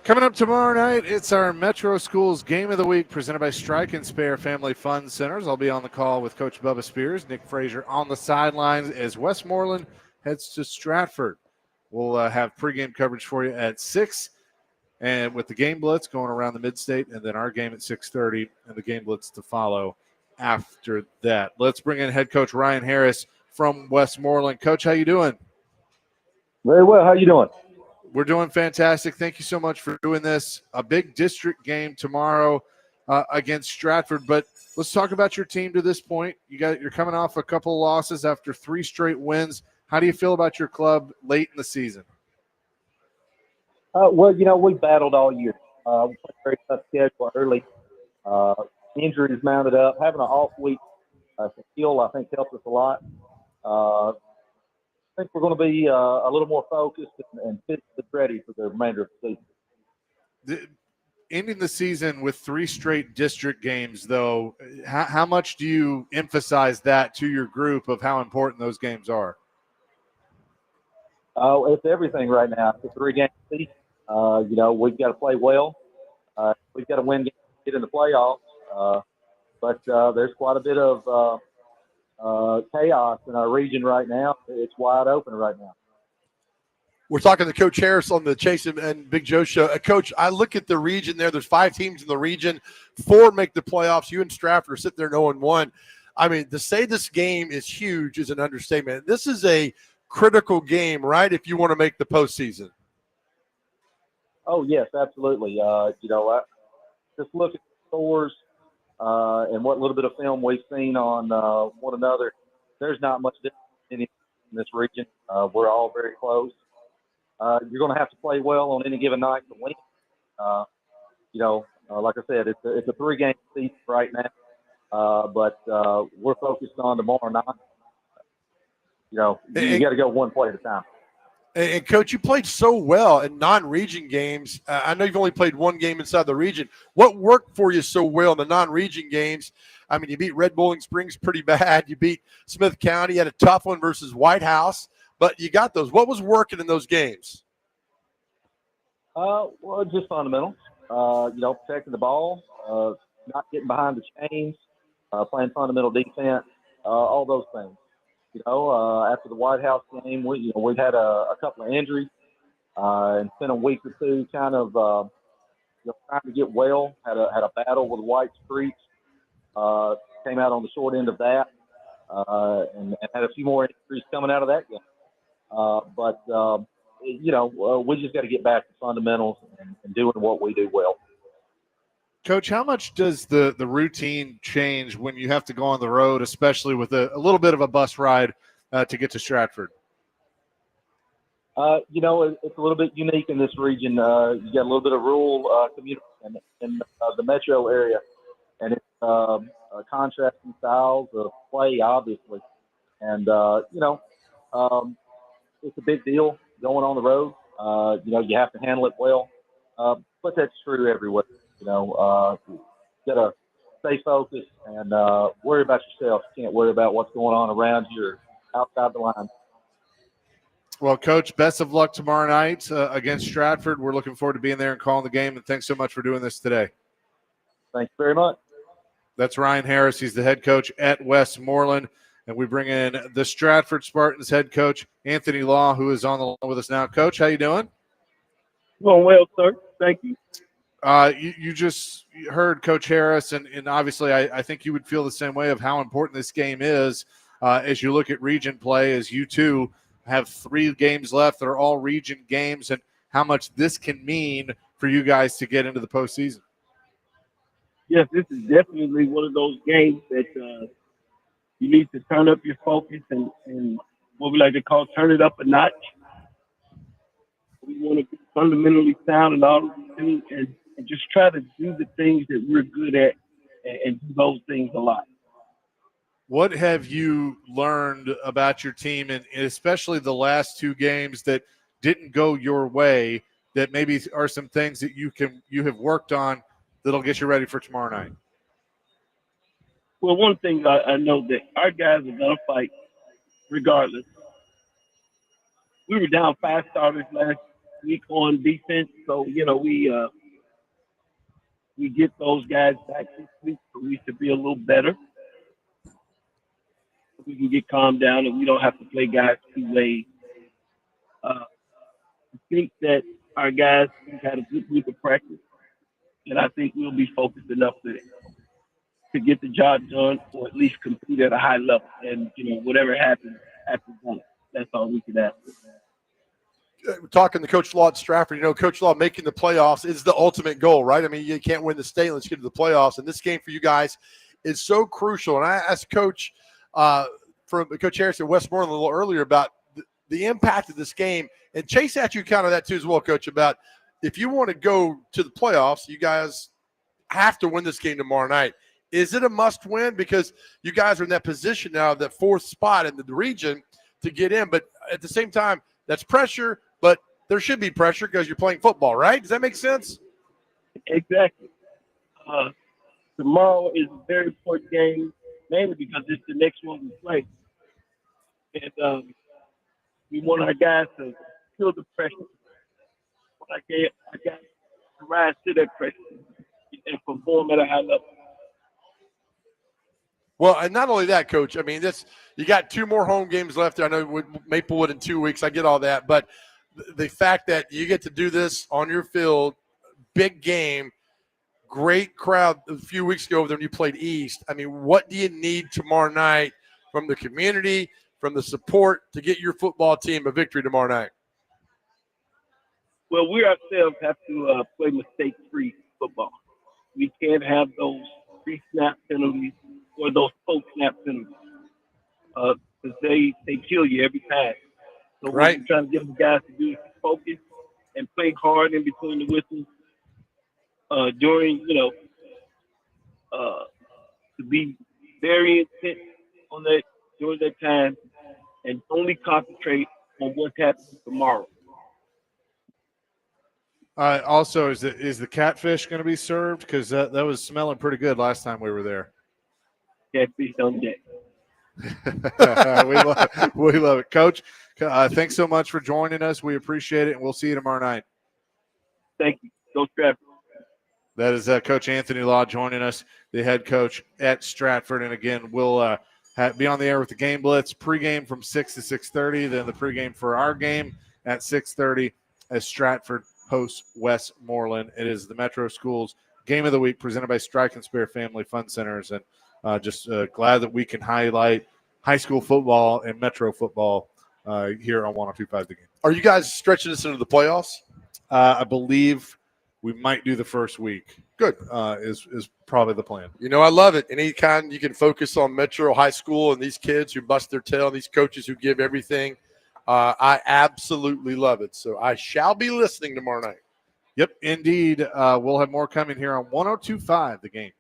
Coming up tomorrow night, it's our Metro Schools Game of the Week presented by Strike and Spare Family Fun Centers. I'll be on the call with Coach Bubba Spears, Nick Frazier on the sidelines as Westmoreland heads to Stratford. We'll have pregame coverage for you at 6, and with the game blitz going around the mid-state, and then our game at 6:30, and the game blitz to follow after that. Let's bring in head coach Ryan Harris from Westmoreland. Coach, how you doing? Very well. How you doing? We're doing fantastic. Thank you so much for doing this. A big district game tomorrow against Stratford, but let's talk about your team to this point. You're coming off a couple of losses after 3 straight wins. How do you feel about your club late in the season? Well, we battled all year. We played a very tough schedule early. Injuries mounted up. Having an off week to heal, I think, helped us a lot. I think we're going to be a little more focused and physically ready for the remainder of the season. Ending the season with 3 straight district games, though, how much do you emphasize that to your group of how important those games are? It's everything right now. It's a 3-game season. We've got to play well. We've got to win games to get in the playoffs. But there's quite a bit of chaos in our region right now. It's wide open right now. We're talking to Coach Harris on the Chase and Big Joe show. Coach, I look at the region there. There's 5 teams in the region. 4 make the playoffs. You and Stratford are sitting there 0-1. I mean, to say this game is huge is an understatement. This is a critical game, right, if you want to make the postseason? Oh, yes, absolutely. Just look at the scores and what little bit of film we've seen on one another. There's not much difference in this region. We're all very close. You're going to have to play well on any given night to win. Like I said, it's a 3-game season right now, but we're focused on tomorrow night. You got to go one play at a time. And, Coach, you played so well in non-region games. I know you've only played 1 game inside the region. What worked for you so well in the non-region games? I mean, you beat Red Bowling Springs pretty bad. You beat Smith County. You had a tough one versus White House, but you got those. What was working in those games? Well, just fundamentals. Protecting the ball, not getting behind the chains, playing fundamental defense, all those things. After the White House game, we've had a couple of injuries and spent a week or 2 kind of trying to get well. Had a battle with White Creek. Came out on the short end of that, and had a few more injuries coming out of that game. We just got to get back to fundamentals and doing what we do well. Coach, how much does the routine change when you have to go on the road, especially with a little bit of a bus ride to get to Stratford? It's a little bit unique in this region. You got a little bit of rural community in the metro area, and it's contrasting styles of play, obviously. And, it's a big deal going on the road. You have to handle it well, but that's true everywhere. You got to stay focused and worry about yourself. You can't worry about what's going on around you or outside the line. Well, Coach, best of luck tomorrow night against Stratford. We're looking forward to being there and calling the game, and thanks so much for doing this today. Thank you very much. That's Ryan Harris. He's the head coach at Westmoreland. And we bring in the Stratford Spartans head coach, Anthony Law, who is on the line with us now. Coach, how you doing? Going well, sir. Thank you. You just heard Coach Harris, and obviously I think you would feel the same way of how important this game is as you look at region play, as you two have 3 games left that are all region games, and how much this can mean for you guys to get into the postseason. Yes, this is definitely one of those games that you need to turn up your focus and what we like to call turn it up a notch. We want to be fundamentally sound in all of these things and just try to do the things that we're good at and do those things a lot. What have you learned about your team, and especially the last 2 games that didn't go your way, that maybe are some things that you have worked on that'll get you ready for tomorrow night? Well, one thing I know that our guys are going to fight regardless. We were down 5 starters weak on defense. So, we get those guys back this week, so we should be a little better. We can get calmed down, and we don't have to play guys too late. I think that our guys have had a good week of practice, and I think we'll be focused enough to get the job done, or at least compete at a high level. And whatever happens after that, that's all we can ask for. Talking to Coach Law at Stratford, Coach Law making the playoffs is the ultimate goal, right? I mean, you can't win the state. Let's get to the playoffs. And this game for you guys is so crucial. And I asked Coach Coach Harris at Westmoreland a little earlier about the impact of this game. And Chase asked you kind of that too as well, Coach, about if you want to go to the playoffs, you guys have to win this game tomorrow night. Is it a must win? Because you guys are in that position now, that fourth spot in the region to get in. But at the same time, that's pressure, but there should be pressure because you're playing football, right? Does that make sense? Exactly. Tomorrow is a very important game, mainly because it's the next one we play. And we want our guys to feel the pressure. I got to rise to that pressure and perform at a high level. Well, and not only that, Coach. I mean, you got 2 more home games left. I know with Maplewood in 2 weeks. I get all that, but the fact that you get to do this on your field, big game, great crowd a few weeks ago when you played East. I mean, what do you need tomorrow night from the community, from the support to get your football team a victory tomorrow night? Well, we ourselves have to play mistake-free football. We can't have those pre-snap penalties or those post-snap penalties because they kill you every time. So right. What we're trying to get the guys to do is focus and play hard in between the whistles during, to be very intent on that during that time and only concentrate on what's happening tomorrow. Also, is the catfish going to be served? Because that was smelling pretty good last time we were there. Catfish on deck. we love it. Coach, thanks so much for joining us. We appreciate it, and we'll see you tomorrow night. Thank you. Go Stratford. That is Coach Anthony Law joining us, the head coach at Stratford. And, again, we'll be on the air with the Game Blitz pregame from 6 to 6:30, then the pregame for our game at 6:30 as Stratford hosts Westmoreland. It is the Metro Schools Game of the Week presented by Strike and Spare Family Fun Centers. And just glad that we can highlight high school football and Metro football here on 102.5 The Game. Are you guys stretching this into the playoffs? I believe we might do the first week. Good. Is probably the plan. I love it. Anytime you can focus on Metro High School and these kids who bust their tail, these coaches who give everything, I absolutely love it. So I shall be listening tomorrow night. Yep, indeed. We'll have more coming here on 102.5 The Game.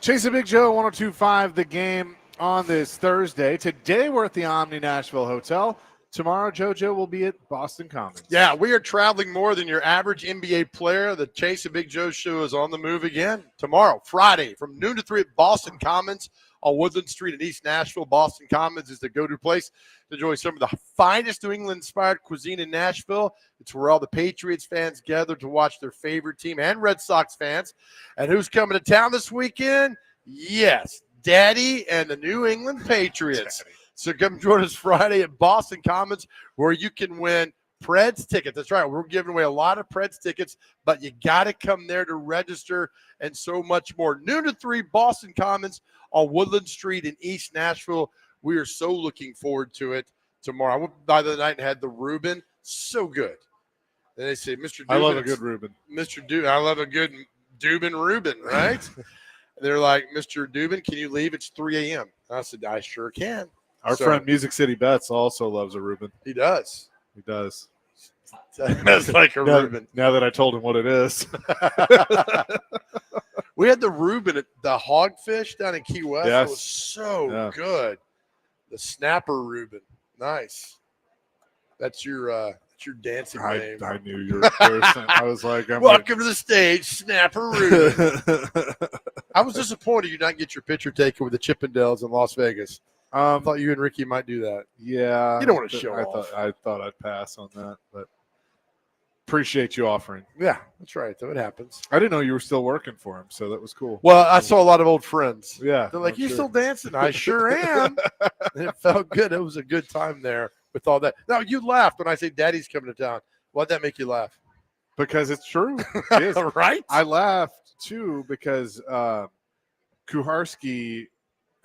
Chase and Big Joe, 102.5 The Game on this Thursday. Today we're at the Omni Nashville Hotel. Tomorrow, JoJo will be at Boston Commons. Yeah, we are traveling more than your average NBA player. The Chase and Big Joe show is on the move again tomorrow, Friday, from noon to 3 at Boston Commons on Woodland Street in East Nashville. Boston Commons is the go-to place to enjoy some of the finest New England-inspired cuisine in Nashville. It's where all the Patriots fans gather to watch their favorite team and Red Sox fans. And who's coming to town this weekend? Yes, Daddy and the New England Patriots. Daddy. So come join us Friday at Boston Commons where you can win Preds tickets. That's right. We're giving away a lot of Preds tickets, but you got to come there to register and so much more. Noon to 3, Boston Commons on Woodland Street in East Nashville. We are so looking forward to it tomorrow. I went by the other night and had the Reuben. So good. And they say, Mr. Dubin. I love a good Reuben. Mr. Dubin. I love a good Dubin Reuben, right? They're like, Mr. Dubin, can you leave? It's 3 a.m. I said, I sure can. Our friend Music City Bets also loves a Reuben. He does. He does. That's like a Reuben. Now that I told him what it is. We had the Reuben at the Hogfish down in Key West. Yes. It was so good. The snapper Reuben. Nice. That's your dancing name. I knew you were saying. I was like, welcome to the stage, Snapper Reuben. I was disappointed you didn't get your picture taken with the Chippendales in Las Vegas. I thought you and Ricky might do that. Yeah. You don't want to show off. I thought I'd pass on that, but appreciate you offering. Yeah, that's right. Though it happens. I didn't know you were still working for him, so that was cool. Well, I saw a lot of old friends. Yeah. They're like, I'm you sure. still dancing? I sure am. And it felt good. It was a good time there with all that. Now, you laughed when I say Daddy's coming to town. Why'd that make you laugh? Because it's true. It is. Right? I laughed, too, because Kuharski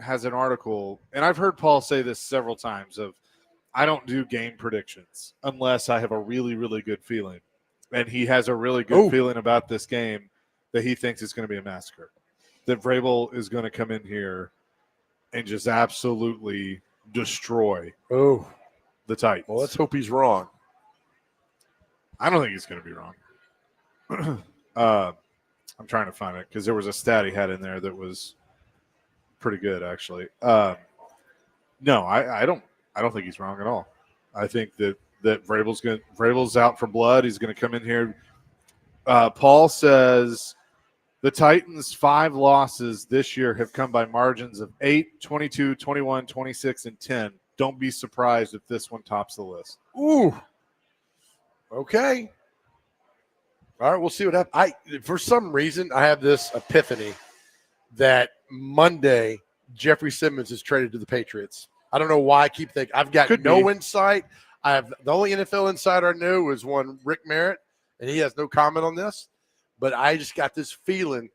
has an article, and I've heard Paul say this several times, of I don't do game predictions unless I have a really, really good feeling. And he has a really good feeling about this game that he thinks it's going to be a massacre. That Vrabel is going to come in here and just absolutely destroy the Titans. Well, let's hope he's wrong. I don't think he's going to be wrong. I'm trying to find it because there was a stat he had in there that was pretty good, actually. No, I don't think he's wrong at all. I think that Vrabel's out for blood. He's going to come in here. Paul says the Titans' 5 losses this year have come by margins of 8, 22, 21, 26, and 10. Don't be surprised if this one tops the list. Ooh. Okay. All right, we'll see what happens. For some reason, I have this epiphany that Monday Jeffrey Simmons is traded to the Patriots. I don't know why I keep thinking. I've got no insight. I have the only NFL insider I knew is one Rick Merritt, and he has no comment on this. But I just got this feeling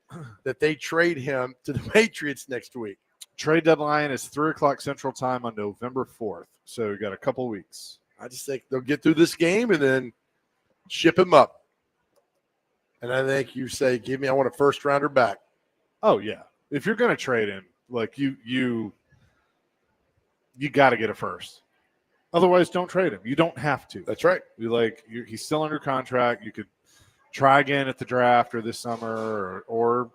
that they trade him to the Patriots next week. Trade deadline is 3 o'clock Central Time on November 4th. So we got a couple weeks. I just think they'll get through this game and then ship him up. And I think you say, I want a first rounder back. Oh, yeah. If you're going to trade him, like you got to get a first. Otherwise, don't trade him. You don't have to. That's right. He's still under contract. You could try again at the draft or this summer, or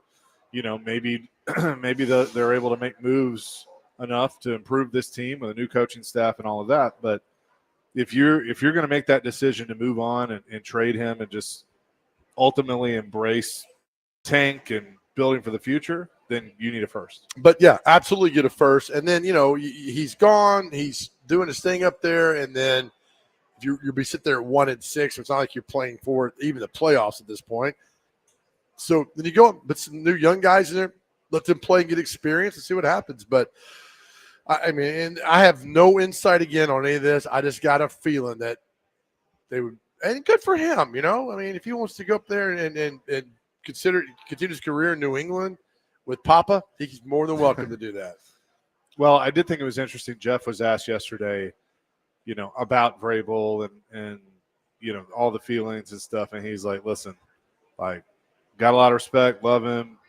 maybe they're able to make moves enough to improve this team with a new coaching staff and all of that. But if you're going to make that decision to move on and trade him and just ultimately embrace tank and building for the future, then you need a first. But yeah, absolutely get a first. And then, he's gone. He's doing his thing up there. And then you'll be sitting there at 1-6. It's not like you're playing for even the playoffs at this point. So then you go, put some new young guys in there, let them play and get experience and see what happens. But I mean, and I have no insight again on any of this. I just got a feeling that they would, and good for him, I mean, if he wants to go up there and continue his career in New England with Papa, he's more than welcome to do that. Well, I did think it was interesting. Jeff was asked yesterday, about Vrabel and all the feelings and stuff. And he's like, listen, got a lot of respect, love him,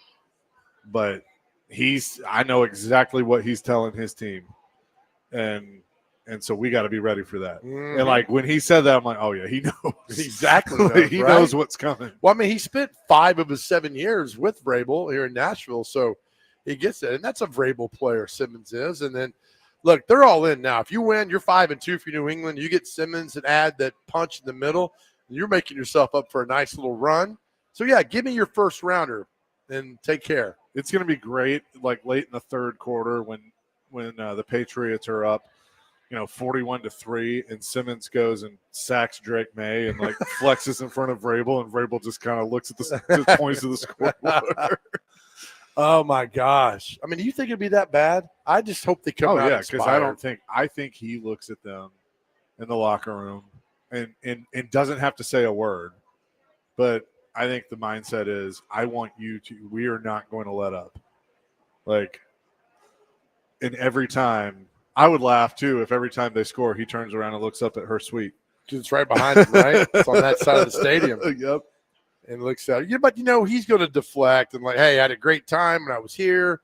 but I know exactly what he's telling his team. And so we got to be ready for that. Mm-hmm. And when he said that, I'm like, oh yeah, he knows. Exactly. He knows what's coming. Well, I mean, he spent 5 of his 7 years with Vrabel here in Nashville. So he gets it. And that's a Vrabel player, Simmons is. And then, look, they're all in now. If you win, you're 5-2 for New England. You get Simmons and add that punch in the middle, and you're making yourself up for a nice little run. So, yeah, give me your first rounder and take care. It's going to be great, like late in the third quarter when the Patriots are up, 41-3, and Simmons goes and sacks Drake May and like flexes in front of Vrabel, and Vrabel just kind of looks at just points to the scoreboard. Oh my gosh! I mean, do you think it'd be that bad? I just hope they come out. Because I think he looks at them in the locker room and doesn't have to say a word, but I think the mindset is, I want you to. We are not going to let up. Like, and every time. I would laugh, too, if every time they score, he turns around and looks up at her suite. It's right behind him, right? It's on that side of the stadium. Yep. And looks at it. Yeah, but, he's going to deflect and like, hey, I had a great time when I was here.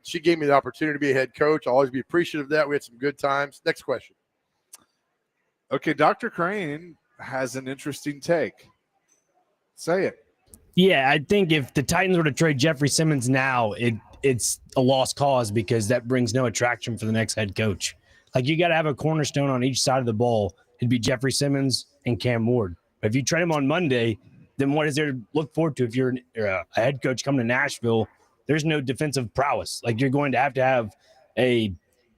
She gave me the opportunity to be a head coach. I'll always be appreciative of that. We had some good times. Next question. Okay, Dr. Crane has an interesting take. Say it. Yeah, I think if the Titans were to trade Jeffrey Simmons now, it's a lost cause because that brings no attraction for the next head coach. Like, you got to have a cornerstone on each side of the ball. It'd be Jeffrey Simmons and Cam Ward. But if you trade him on Monday, then what is there to look forward to? If you're a head coach coming to Nashville, there's no defensive prowess. Like, you're going to have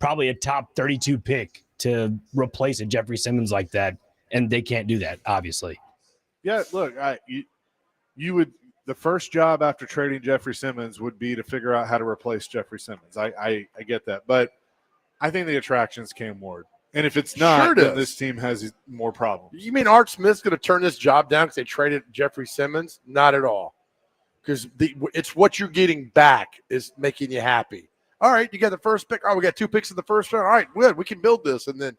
probably a top 32 pick to replace a Jeffrey Simmons like that, and they can't do that, obviously. Yeah, look, you would. The first job after trading Jeffrey Simmons would be to figure out how to replace Jeffrey Simmons. I get that. But I think the attraction's Cam Ward. And if it's not, then this team has more problems. You mean Art Smith's going to turn this job down because they traded Jeffrey Simmons? Not at all. Because it's what you're getting back is making you happy. All right, you got the first pick. Oh, we got 2 picks in the first round. All right, good. We can build this. And then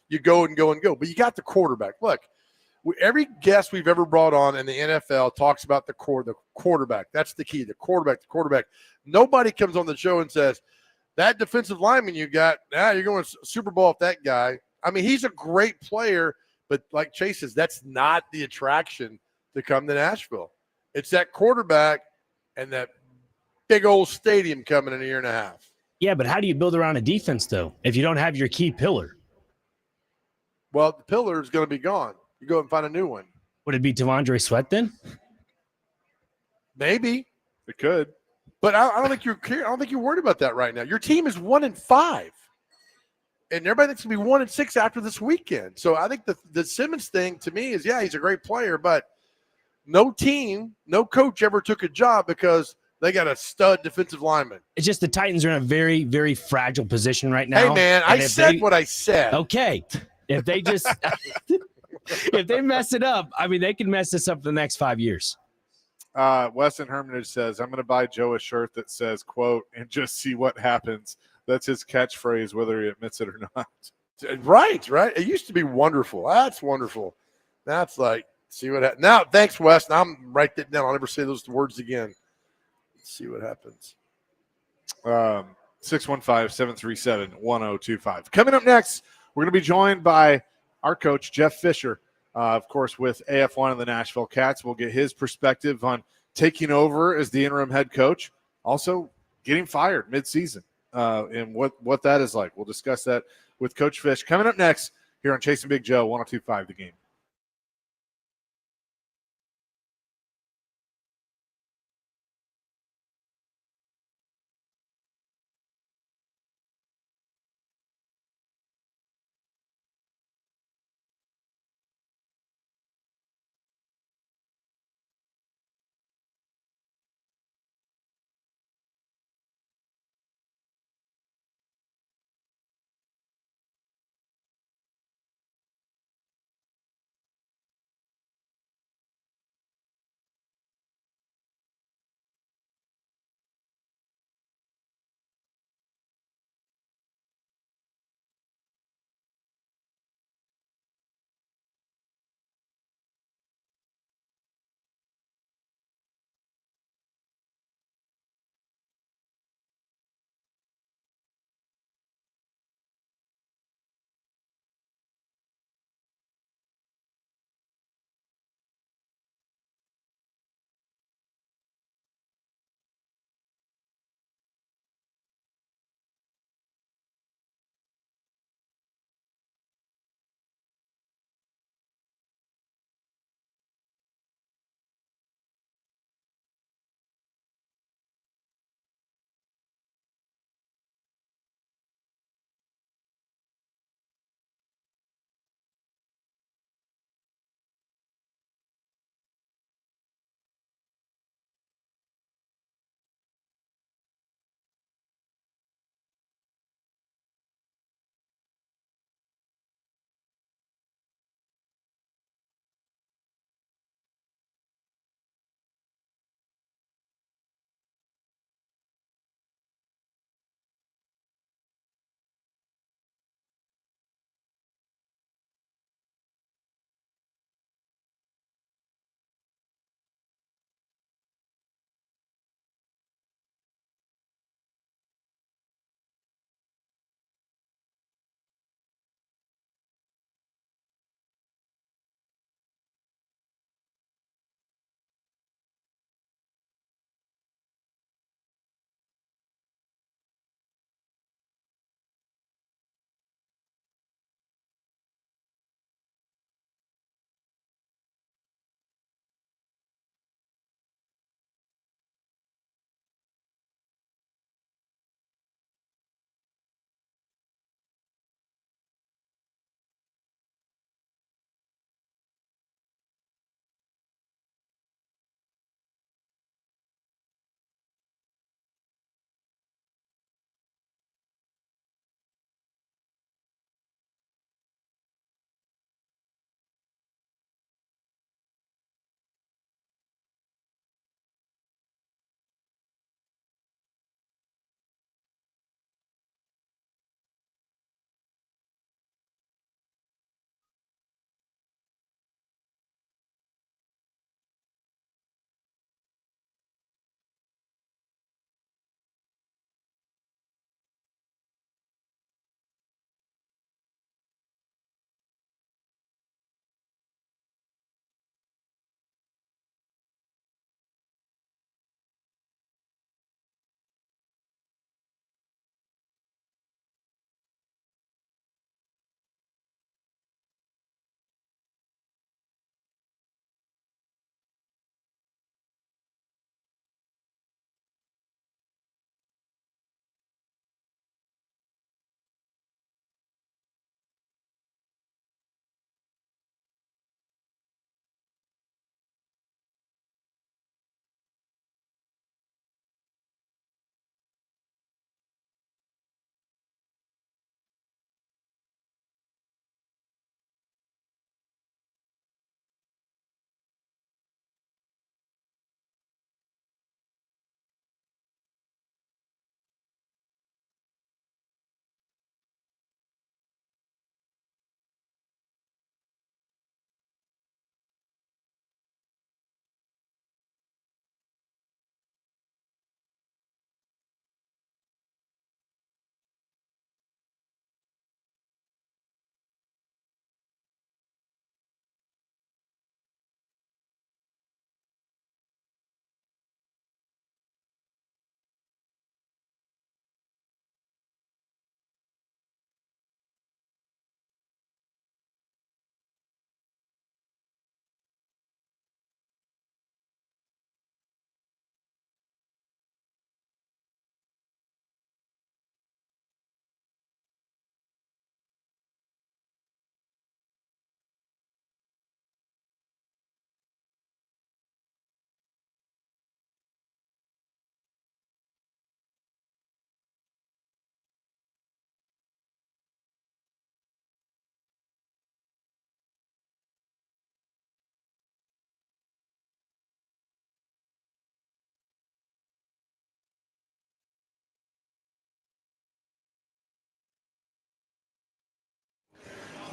you go and go and go. But you got the quarterback. Look. Every guest we've ever brought on in the NFL talks about the quarterback. That's the key, the quarterback. Nobody comes on the show and says, that defensive lineman you got, you're going to Super Bowl with that guy. I mean, he's a great player, but like Chase says, that's not the attraction to come to Nashville. It's that quarterback and that big old stadium coming in a year and a half. Yeah, but how do you build around a defense, though, if you don't have your key pillar? Well, the pillar is going to be gone. You go and find a new one. Would it be Devondre Sweat then? Maybe it could, but I don't think you're worried about that right now. Your team is 1-5, and everybody thinks it's going to be 1-6 after this weekend. So I think the Simmons thing to me is, he's a great player, but no team, no coach ever took a job because they got a stud defensive lineman. It's just the Titans are in a very, very fragile position right now. Hey man, I said what I said. Okay, if they just. If they mess it up, I mean, they can mess this up for the next 5 years. Weston Hermitage says, I'm going to buy Joe a shirt that says, quote, and just see what happens. That's his catchphrase, whether he admits it or not. Right. It used to be wonderful. That's wonderful. That's like, see what happens. Now, thanks, Wes. Now I'm write that down. I'll never say those words again. Let's see what happens. 615-737-1025. Coming up next, we're going to be joined by our coach, Jeff Fisher, of course, with AF1 and the Nashville Cats. We'll get his perspective on taking over as the interim head coach, also getting fired midseason, and what that is like. We'll discuss that with Coach Fish coming up next here on Chasing Big Joe, 102.5 The Game.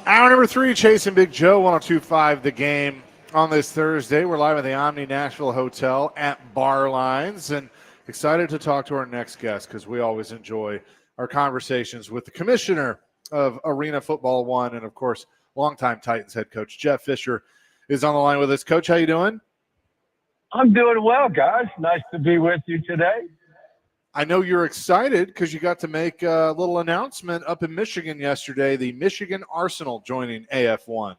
Hour number 3, Chasing Big Joe, 102.5 The Game. On this Thursday, we're live at the Omni Nashville Hotel at Barlines, and excited to talk to our next guest because we always enjoy our conversations with the commissioner of Arena Football One and, of course, longtime Titans head coach Jeff Fisher is on the line with us. Coach, how you doing? I'm doing well, guys. Nice to be with you today. I know you're excited because you got to make a little announcement up in Michigan yesterday, the Michigan Arsenal joining AF1.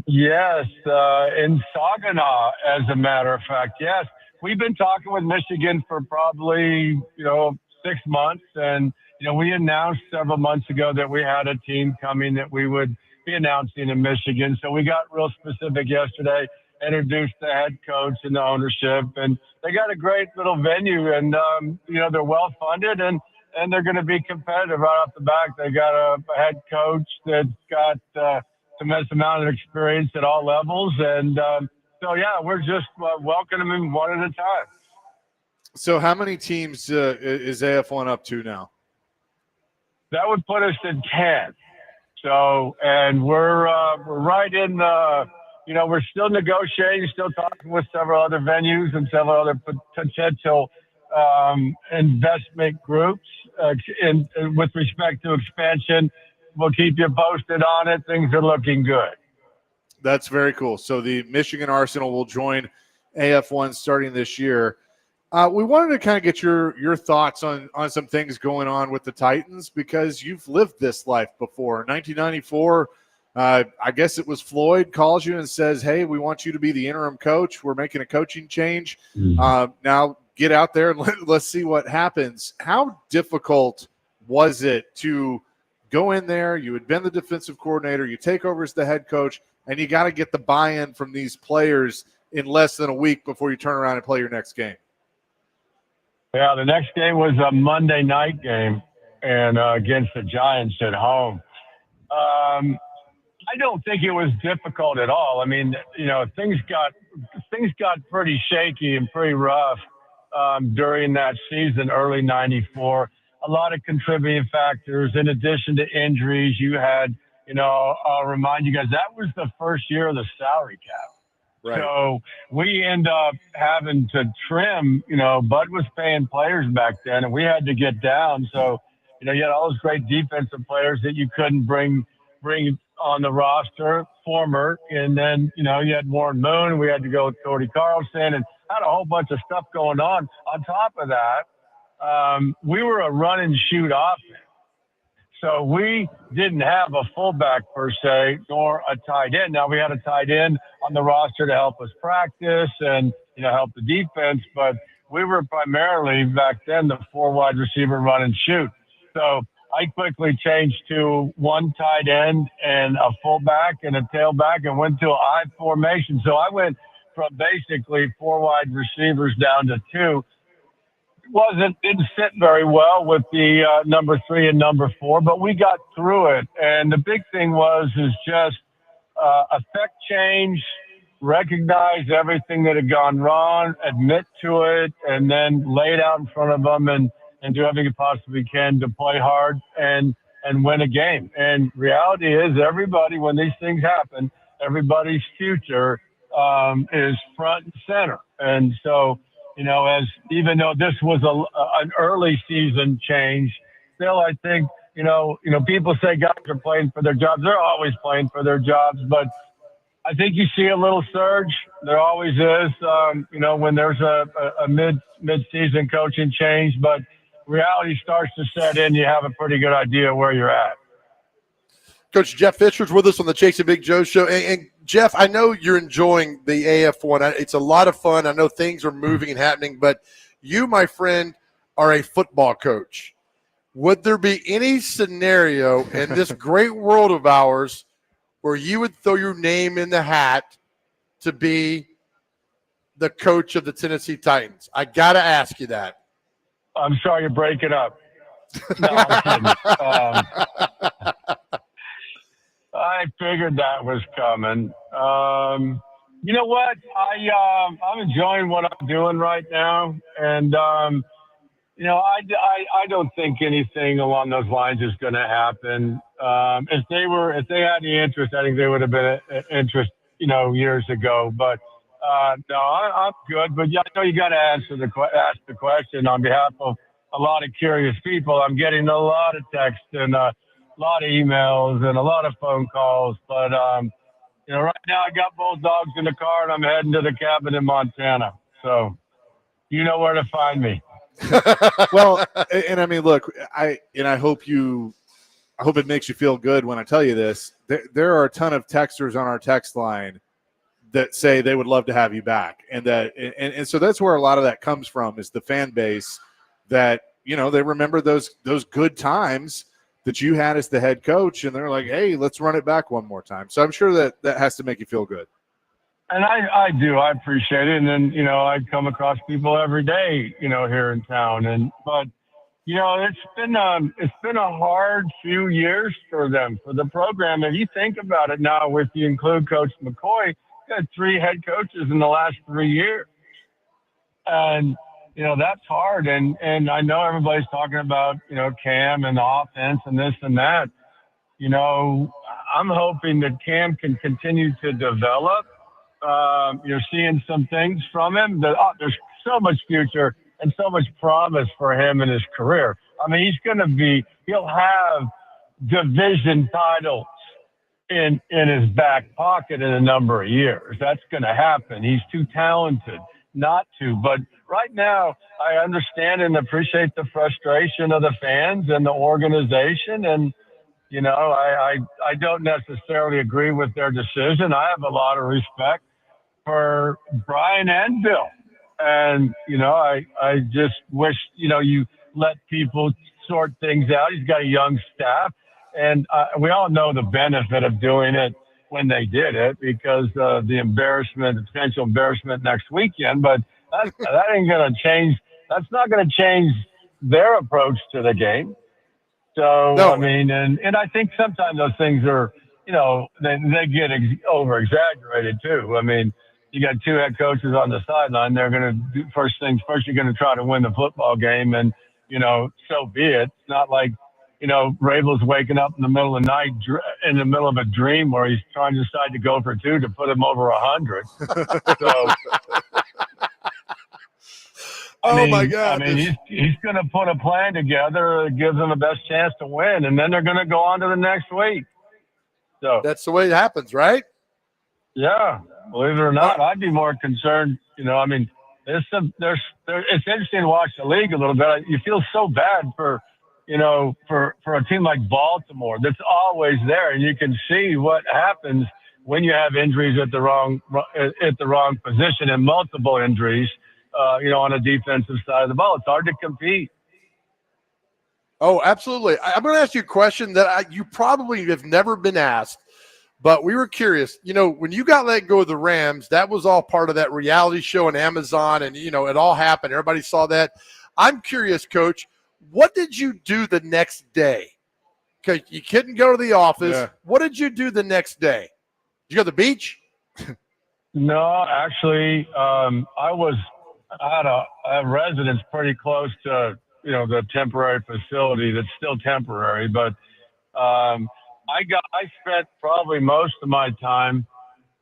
Yes, in Saginaw, as a matter of fact. Yes, we've been talking with Michigan for probably, 6 months. And, we announced several months ago that we had a team coming that we would be announcing in Michigan. So we got real specific yesterday, introduced the head coach and the ownership. And they got a great little venue. And, they're well funded and they're going to be competitive right off the back. They got a head coach that's got tremendous amount of experience at all levels. And we're just welcoming them one at a time. So how many teams is AF1 up to now? That would put us in 10. So, and we're right in we're still negotiating, still talking with several other venues and several other potential investment groups with respect to expansion. We'll keep you posted on it. Things are looking good. That's very cool. So the Michigan Arsenal will join AF1 starting this year. We wanted to kind of get your thoughts on some things going on with the Titans because you've lived this life before. In 1994, I guess it was Floyd calls you and says, hey, we want you to be the interim coach. We're making a coaching change. Now get out there and let's see what happens. How difficult was it to go in there? You had been the defensive coordinator. You take over as the head coach, and you got to get the buy-in from these players in less than a week before you turn around and play your next game. Yeah, the next game was a Monday night game and against the Giants at home. I don't think it was difficult at all. I mean, things got pretty shaky and pretty rough during that season, early '94. A lot of contributing factors. In addition to injuries, you had, I'll remind you guys, that was the first year of the salary cap. Right. So we end up having to trim, Bud was paying players back then and we had to get down. So, you had all those great defensive players that you couldn't bring on the roster, former. And then, you had Warren Moon. We had to go with Cody Carlson and had a whole bunch of stuff going on. On top of that, we were a run and shoot offense. So we didn't have a fullback per se, nor a tight end. Now we had a tight end on the roster to help us practice and, help the defense, but we were primarily back then the 4 wide receiver run and shoot. So I quickly changed to 1 tight end and a fullback and a tailback and went to an I formation. So I went from basically 4 wide receivers down to 2. Didn't sit very well with the number 3 and number 4, but we got through it. And the big thing is just affect change, recognize everything that had gone wrong, admit to it, and then lay it out in front of them and do everything you possibly can to play hard and win a game. And reality is everybody, when these things happen, everybody's future is front and center. And so, even though this was an early season change, still I think, people say guys are playing for their jobs. They're always playing for their jobs, but I think you see a little surge. There always is, when there's a mid-season coaching change, but reality starts to set in. You have a pretty good idea where you're at. Coach Jeff Fisher's with us on the Chasing Big Joe show. And Jeff, I know you're enjoying the AF1. It's a lot of fun. I know things are moving and happening, but you, my friend, are a football coach. Would there be any scenario in this great world of ours where you would throw your name in the hat to be the coach of the Tennessee Titans? I got to ask you that. I'm sorry you're breaking up. No, I'm kidding. I figured that was coming. You know what? I'm enjoying what I'm doing right now, and I don't think anything along those lines is going to happen. If they had the interest, I think they would have been interest, years ago. But no, I'm good. But yeah, I know you got to ask the question on behalf of a lot of curious people. I'm getting a lot of texts and a lot of emails and a lot of phone calls. But right now I got both dogs in the car and I'm heading to the cabin in Montana. So you know where to find me. Well, and I mean, look, I hope it makes you feel good when I tell you this. There are a ton of texters on our text line that say they would love to have you back, and so that's where a lot of that comes from, is the fan base that they remember those good times that you had as the head coach, and they're like, hey, let's run it back one more time. So I'm sure that has to make you feel good. And I do. I appreciate it. And then, I come across people every day, here in town. But it's been a hard few years for them, for the program. If you think about it now, if you include Coach McCoy, you had 3 head coaches in the last 3 years. And, that's hard. And I know everybody's talking about, Cam and the offense and this and that. I'm hoping that Cam can continue to develop. You're seeing some things from him. There's so much future and so much promise for him in his career. I mean, he'll have division titles in his back pocket in a number of years. That's going to happen. He's too talented not to. But right now, I understand and appreciate the frustration of the fans and the organization. And, I don't necessarily agree with their decision. I have a lot of respect for Brian and Bill. And, I just wish, you let people sort things out. He's got a young staff. And we all know the benefit of doing it when they did it, because the potential embarrassment next weekend. But that ain't going to change. That's not going to change their approach to the game. So, no. I mean, and I think sometimes those things are, they get over exaggerated too. I mean, you got 2 head coaches on the sideline. They're going to do first, you're going to try to win the football game, and, so be it. It's not like, Rabel's waking up in the middle of the night, in the middle of a dream where he's trying to decide to go for 2 to put him over 100. So, my God. I mean, he's going to put a plan together that gives them the best chance to win, and then they're going to go on to the next week. So that's the way it happens, right? Yeah, believe it or not, I'd be more concerned. I mean, it's interesting to watch the league a little bit. You feel so bad for a team like Baltimore that's always there, and you can see what happens when you have injuries at the wrong position and multiple injuries. On a defensive side of the ball, it's hard to compete. Oh, absolutely. I'm going to ask you a question that you probably have never been asked, but we were curious. When you got let go of the Rams, that was all part of that reality show on Amazon, and, it all happened. Everybody saw that. I'm curious, Coach, what did you do the next day? Because you couldn't go to the office. Yeah. What did you do the next day? Did you go to the beach? No, actually, I had a residence pretty close to, the temporary facility that's still temporary. But I spent probably most of my time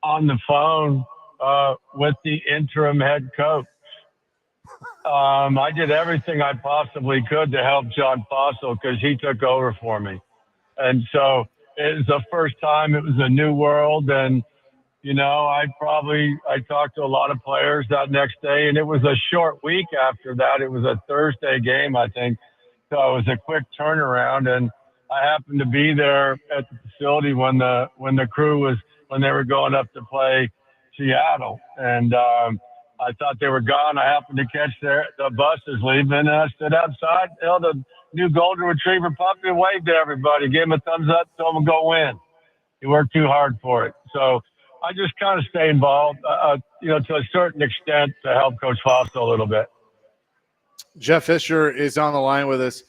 on the phone with the interim head coach. I did everything I possibly could to help John Fossil because he took over for me. And so it was the first time. It was a new world. And, I talked to a lot of players that next day, and it was a short week after that. It was a Thursday game, I think. So it was a quick turnaround. And I happened to be there at the facility when the crew when they were going up to play Seattle. And, I thought they were gone. I happened to catch the buses leaving, and I stood outside, held a new golden retriever puppy, and waved to everybody, gave him a thumbs up, told him to go win. He worked too hard for it. So I just kind of stay involved, to a certain extent to help Coach Fossil a little bit. Jeff Fisher is on the line with us.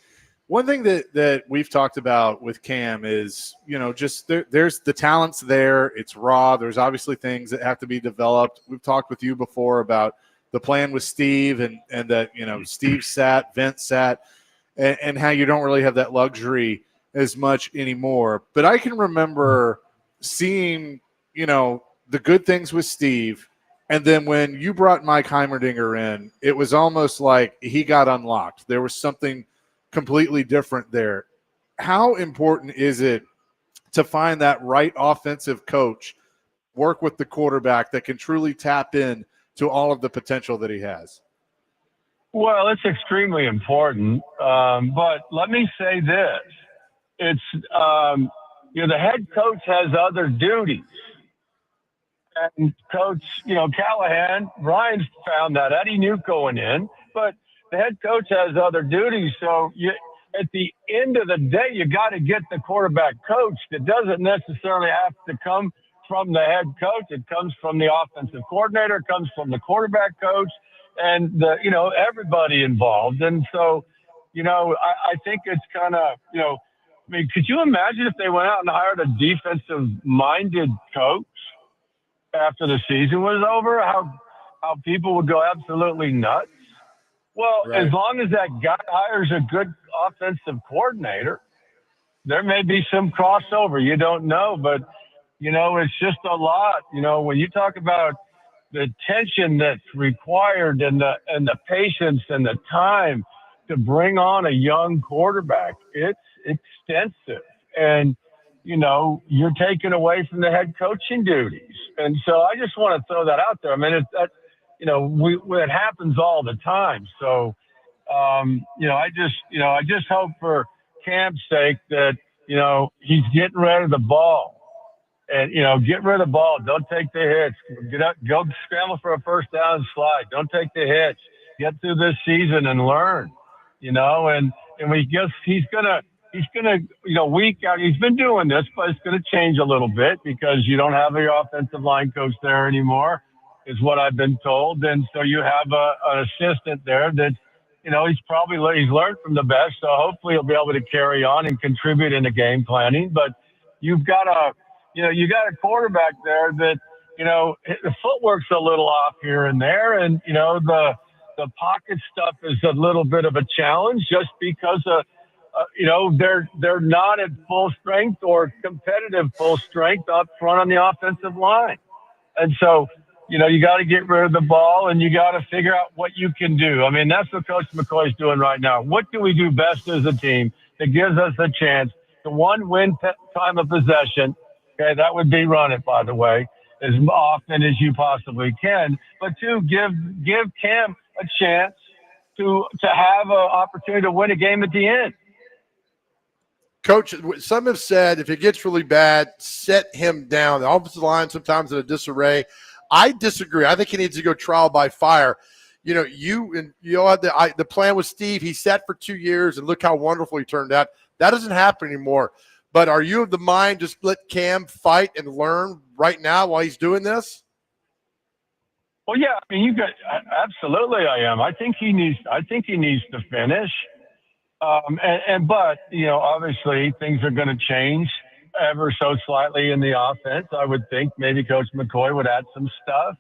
One thing that we've talked about with Cam is, just there's the talent's there. It's raw. There's obviously things that have to be developed. We've talked with you before about the plan with Steve and that, Steve sat, Vince sat, and how you don't really have that luxury as much anymore. But I can remember seeing, the good things with Steve. And then when you brought Mike Heimerdinger in, it was almost like he got unlocked. There was something completely different there. How important is it to find that right offensive coach, work with the quarterback that can truly tap in to all of the potential that he has? Well, it's extremely important. But let me say this. It's, the head coach has other duties. And Coach, Callahan, Ryan's found that out. He knew going in, but the head coach has other duties. So at the end of the day, you got to get the quarterback coach. It doesn't necessarily have to come from the head coach. It comes from the offensive coordinator. It comes from the quarterback coach, and everybody involved. And so, I think it's kind of, could you imagine if they went out and hired a defensive-minded coach after the season was over, how people would go absolutely nuts? Well, right. As long as that guy hires a good offensive coordinator, there may be some crossover. You don't know, but, it's just a lot. When you talk about the attention that's required and the patience and the time to bring on a young quarterback, it's extensive. And, you're taken away from the head coaching duties. And so I just want to throw that out there. I mean, it happens all the time. So, I just hope for Cam's sake that, he's getting rid of the ball. And, get rid of the ball. Don't take the hits. Get up, go scramble for a first down and slide. Don't take the hits. Get through this season and learn, and we guess he's gonna, week out. He's been doing this, but it's going to change a little bit because you don't have your offensive line coach there anymore, is what I've been told. And so you have an assistant there that, he's learned from the best. So hopefully he'll be able to carry on and contribute in the game planning. But you've got you got a quarterback there that, the footwork's a little off here and there. And, the pocket stuff is a little bit of a challenge just because they're not at full strength or competitive full strength up front on the offensive line. And so, you got to get rid of the ball and you got to figure out what you can do. I mean, that's what Coach McCoy's doing right now. What do we do best as a team that gives us a chance to, one, win time of possession? Okay, that would be run it, by the way, as often as you possibly can. But two, give Cam a chance to have an opportunity to win a game at the end. Coach, some have said if it gets really bad, set him down. The offensive line sometimes in a disarray. I disagree. I think he needs to go trial by fire. You had the plan with Steve. He sat for 2 years, and look how wonderful he turned out. That doesn't happen anymore. But are you of the mind just let Cam fight and learn right now while he's doing this? Well, yeah. I mean, absolutely. I am. I think he needs to finish. But obviously things are going to change ever so slightly in the offense. I would think maybe Coach McCoy would add some stuff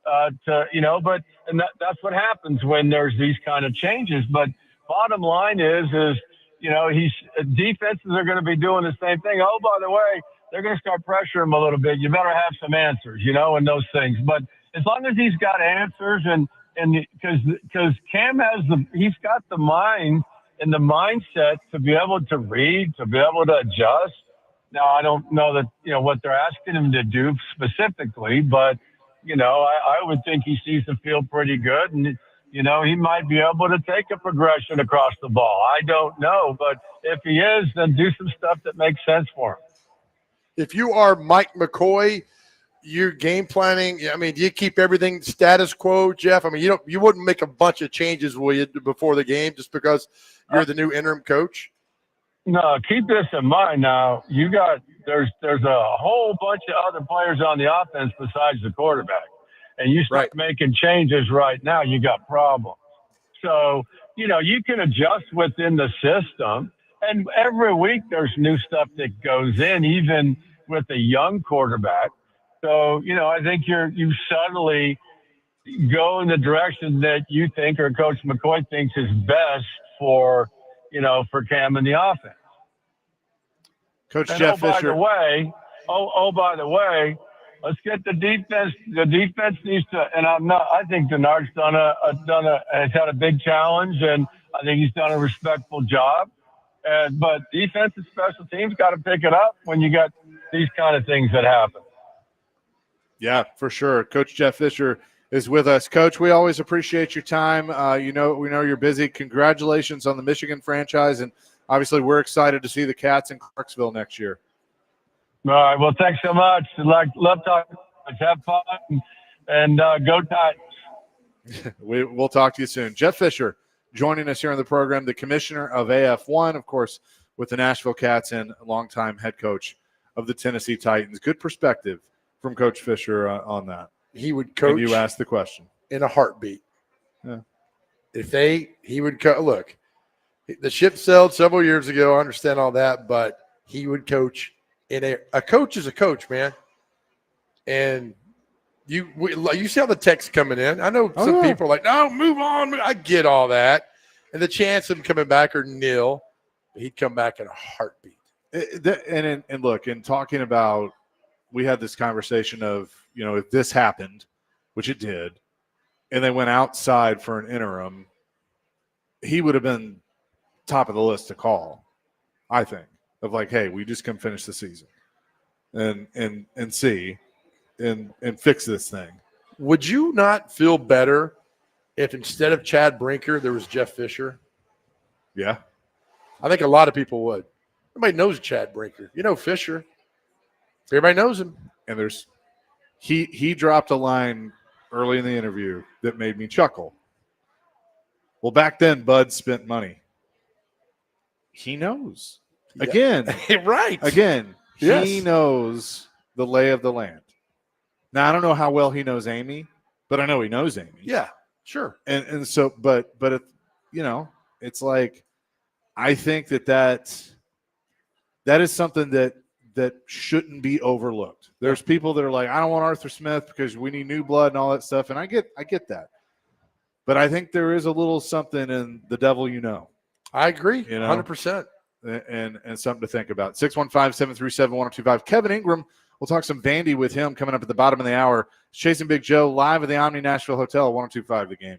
that's what happens when there's these kind of changes. But bottom line is defenses are going to be doing the same thing. Oh, by the way, they're going to start pressuring him a little bit. You better have some answers, and those things. But as long as he's got answers and because Cam he's got the mind and the mindset to be able to read, to be able to adjust. Now, I don't know that, what they're asking him to do specifically, but, I would think he sees the field pretty good. And, he might be able to take a progression across the ball. I don't know. But if he is, then do some stuff that makes sense for him. If you are Mike McCoy, you're game planning. I mean, do you keep everything status quo, Jeff? I mean, you wouldn't make a bunch of changes, will you, before the game just because you're the new interim coach? No, keep this in mind now. There's a whole bunch of other players on the offense besides the quarterback. And you start making changes right now, you got problems. So, you can adjust within the system. And every week there's new stuff that goes in, even with a young quarterback. So, I think you subtly, go in the direction that you think or Coach McCoy thinks is best for, for Cam and the offense. Coach And Jeff by Fisher. the way, by the way, let's get the defense. The defense needs to, and I think Denard's has had a big challenge, and I think he's done a respectful job. But defense and special teams got to pick it up when you got these kind of things that happen. Yeah, for sure. Coach Jeff Fisher is with us. Coach, we always appreciate your time. We know you're busy. Congratulations on the Michigan franchise, and obviously we're excited to see the Cats in Clarksville next year. All right. Well, thanks so much. Love talking. Have fun and go Titans. We'll talk to you soon. Jeff Fisher joining us here on the program, the commissioner of AF1, of course, with the Nashville Cats and longtime head coach of the Tennessee Titans. Good perspective from Coach Fisher on that. He would coach. And you asked the question. In a heartbeat. Yeah. He would look. The ship sailed several years ago. I understand all that, but he would coach a coach is a coach, man. And you see how the text coming in. I know some people are like, no, move on. I get all that. And the chance of him coming back are nil. He'd come back in a heartbeat. And look, in talking about, we had this conversation of, if this happened, which it did, and they went outside for an interim, he would have been top of the list to call, I think, of like, hey, we just come finish the season and see and fix this thing. Would you not feel better if instead of Chad Brinker, there was Jeff Fisher? Yeah. I think a lot of people would. Everybody knows Chad Brinker. Fisher. Everybody knows him. And he dropped a line early in the interview that made me chuckle. Well, back then, Bud spent money. He knows. Again. Right. Again, yes. He knows the lay of the land. Now, I don't know how well he knows Amy, but I know he knows Amy. Yeah, sure. And so, but it, it's like, I think that is something that shouldn't be overlooked. There's people that are like, I don't want Arthur Smith because we need new blood and all that stuff. And I get that. But I think there is a little something in the devil, I agree, 100%. And something to think about. 615-737-1025. Kevin Ingram, we'll talk some Vandy with him coming up at the bottom of the hour. Chasing Big Joe live at the Omni Nashville Hotel, 1025 The Game.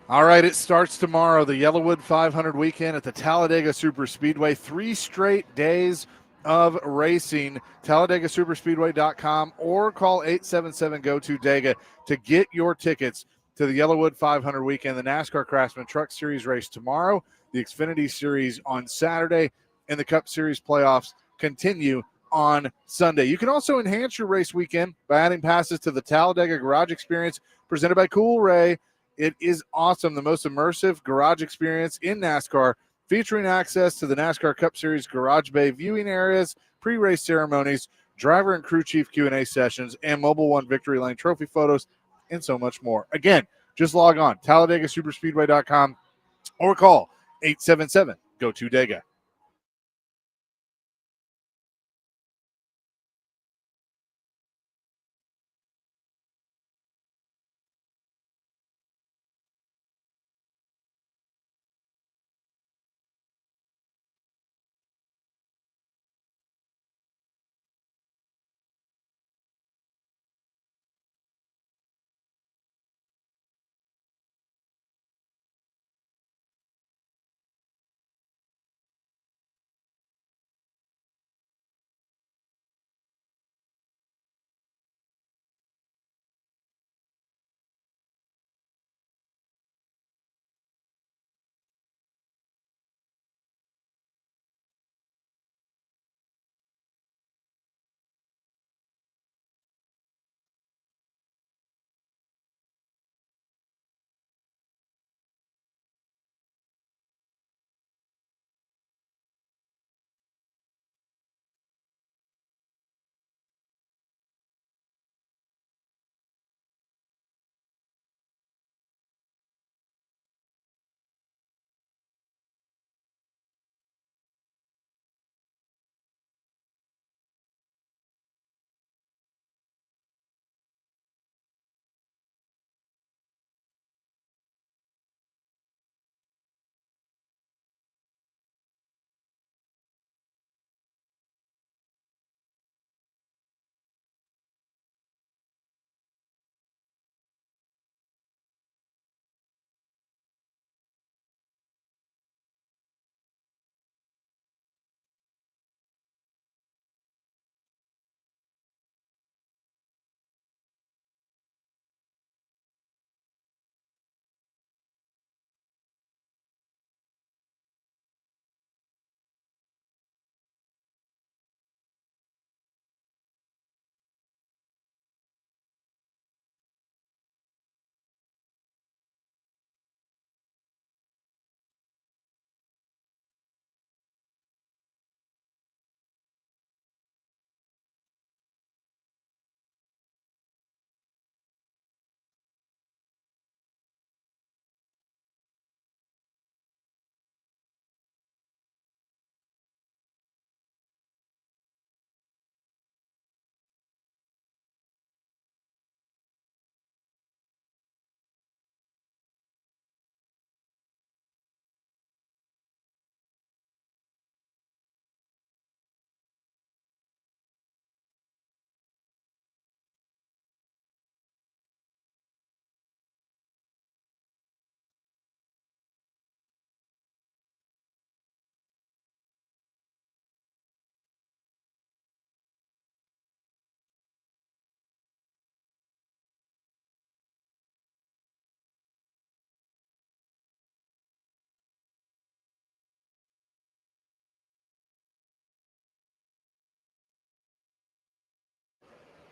All right, it starts tomorrow, the Yellowwood 500 weekend at the Talladega Superspeedway. 3 straight days of racing. TalladagaSuperspeedway.com or call 877-GO-TO-DEGA to get your tickets to the Yellowwood 500 weekend, the NASCAR Craftsman Truck Series race tomorrow, the Xfinity Series on Saturday, and the Cup Series playoffs continue on Sunday. You can also enhance your race weekend by adding passes to the Talladega Garage Experience presented by Cool Ray. It is awesome. The most immersive garage experience in NASCAR, featuring access to the NASCAR Cup Series Garage Bay viewing areas, pre-race ceremonies, driver and crew chief Q&A sessions, and Mobile One Victory Lane trophy photos, and so much more. Again, just log on, TalladagaSuperspeedway.com or call 877-GO-TO-DEGA.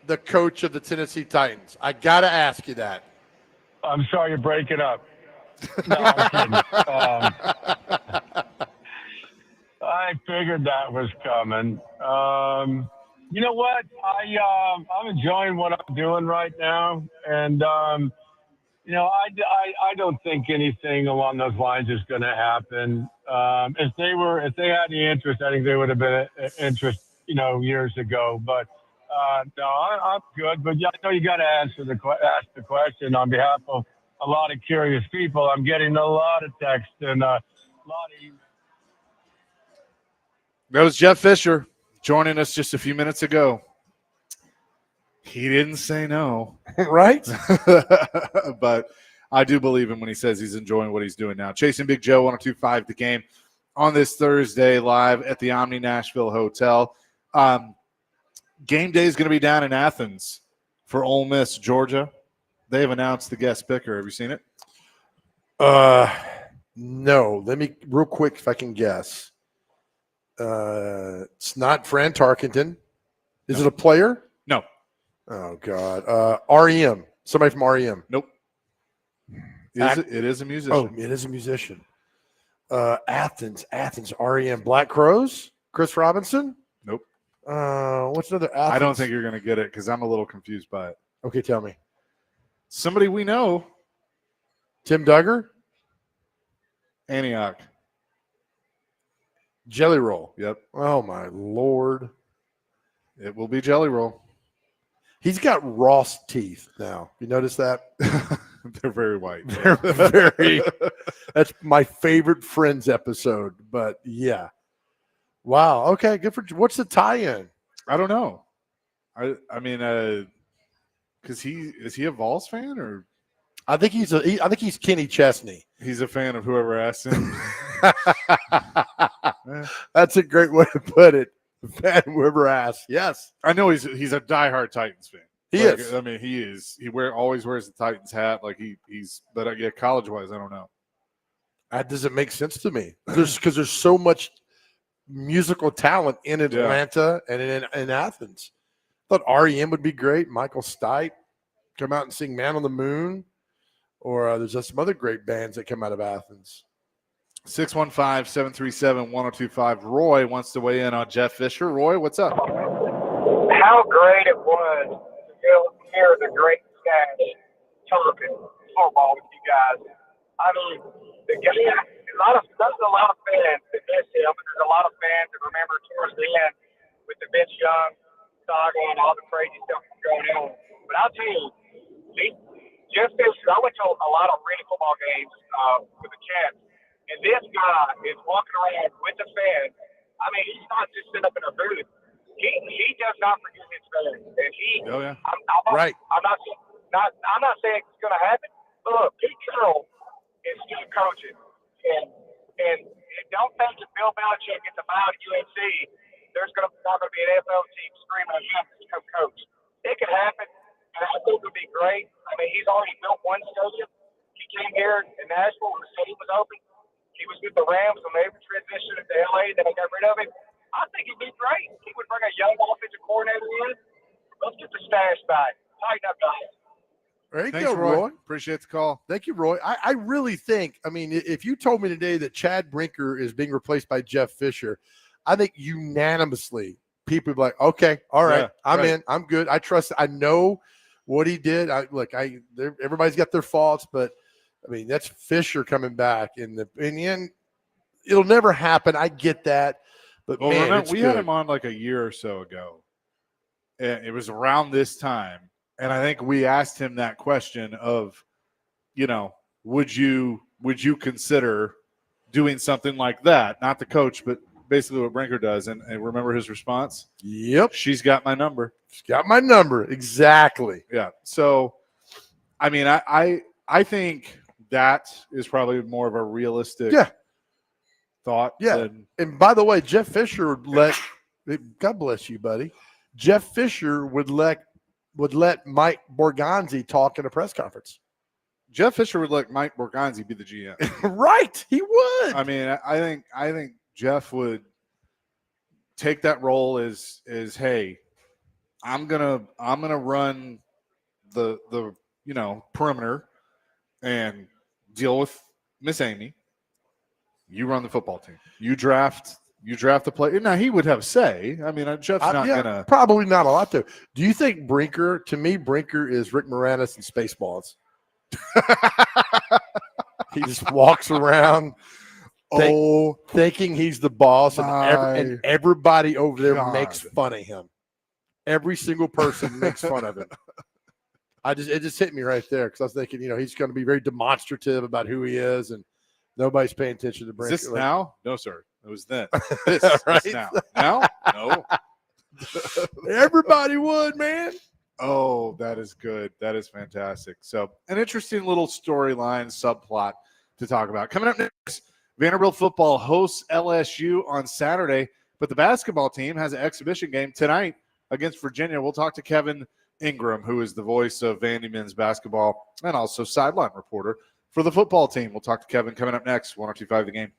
the coach of the Tennessee Titans? I got to ask you that. I'm sorry you're breaking up. No, I'm kidding. I figured that was coming. You know what? I'm enjoying what I'm doing right now, and I don't think anything along those lines is going to happen. If they had the interest, I think they would have been interest, years ago. But no, I'm good. But yeah, I know you got to ask the question on behalf of a lot of curious people. I'm getting a lot of text and a lot of emails. That was Jeff Fisher joining us just a few minutes ago. He didn't say no. Right? But I do believe him when he says he's enjoying what he's doing now. Chasing Big Joe, 102.5 The Game on this Thursday live at the Omni Nashville Hotel. Game day is going to be down in Athens for Ole Miss, Georgia. They have announced the guest picker. Have you seen it? No. Let me real quick if I can guess. It's not Fran Tarkenton. Is it a player? No. Oh God. REM. Somebody from REM. Nope. It is a musician. Oh, it is a musician. Athens. REM. Black Crows. Chris Robinson. Nope. What's another Athens? I don't think you're going to get it because I'm a little confused by it. Okay, tell me. Somebody we know. Tim Duggar. Antioch. Jelly Roll. Yep. Oh my Lord. It will be Jelly Roll. He's got Ross teeth now. You notice that? They're very white. They're very. That's my favorite Friends episode. But yeah. Wow. Okay. Good for. What's the tie-in? I don't know. I mean, because is he a Vols fan or? I think he's Kenny Chesney. He's a fan of whoever asked him. That's a great way to put it. Fan whoever asked. Yes, I know he's a diehard Titans fan. He is. I mean, he is. He always wears the Titans hat. Like he's. But yeah, college wise, I don't know. That doesn't make sense to me. Because there's so much musical talent in Atlanta and in Athens. I thought REM would be great. Michael Stipe come out and sing "Man on the Moon," or there's just some other great bands that come out of Athens. 615-737-1025. Roy wants to weigh in on Jeff Fisher. Roy, what's up? How great it was to hear the great guys talking football with you guys. I mean, there's a lot of fans that miss him, and there's a lot of fans that remember towards the end with the Vince Young saga and all the crazy stuff that's going on. But I'll tell you, Jeff Fisher, I went to a lot of arena football games with the Cats. And this guy is walking around with the fans. I mean, he's not just sitting up in a booth. He does not forget his fans. And oh yeah, right. I'm not saying it's going to happen. But look, Pete Carroll is still coaching, and don't think if Bill Belichick gets a buy to UNC, there's not going to be an NFL team screaming at him to come coach. It could happen, and I think it would be great. I mean, he's already built one stadium. He came here in Nashville when the stadium was open. He was with the Rams when they transitioned to LA, then they got rid of him. I think he'd be great. He would bring a young offensive coordinator in. Let's get the stash back. Tighten up, guys. There you Thanks, go, Roy. Roy. Appreciate the call. Thank you, Roy. I really think, I mean, if you told me today that Chad Brinker is being replaced by Jeff Fisher, I think unanimously people would be like, okay, all right, I'm in. I'm good. I trust. I know what he did. Everybody's got their faults, but I mean, that's Fisher coming back in the end. It'll never happen. I get that. But well, man, remember, we had him on like a year or so ago. And it was around this time. And I think we asked him that question of, would you consider doing something like that? Not the coach, but basically what Brinker does. And remember his response? Yep. She's got my number. She's got my number. Exactly. Yeah. So, I mean, I think that is probably more of a realistic thought. Yeah. And by the way, Jeff Fisher would God bless you, buddy. Jeff Fisher would let Mike Borgonzi talk in a press conference. Jeff Fisher would let Mike Borgonzi be the GM. Right. He would. I mean, I think Jeff would take that role as hey, I'm gonna run the perimeter and deal with Miss Amy. You run the football team. You draft the player. Now he would have say. I mean, Jeff's not gonna. Probably not a lot there. Do you think Brinker? To me, Brinker is Rick Moranis and Spaceballs. He just walks around, thinking he's the boss, and everybody over there makes fun of him. Every single person makes fun of him. It just hit me right there because I was thinking, he's going to be very demonstrative about who he is, and nobody's paying attention to Brinker. Is this now? No, sir. It was then. This right? Now. Now? No. Everybody would, man. Oh, that is good. That is fantastic. So, an interesting little storyline subplot to talk about. Coming up next, Vanderbilt football hosts LSU on Saturday, but the basketball team has an exhibition game tonight against Virginia. We'll talk to Kevin Ingram, who is the voice of Vandy men's basketball and also sideline reporter for the football team. We'll talk to Kevin coming up next. 102.5 The Game.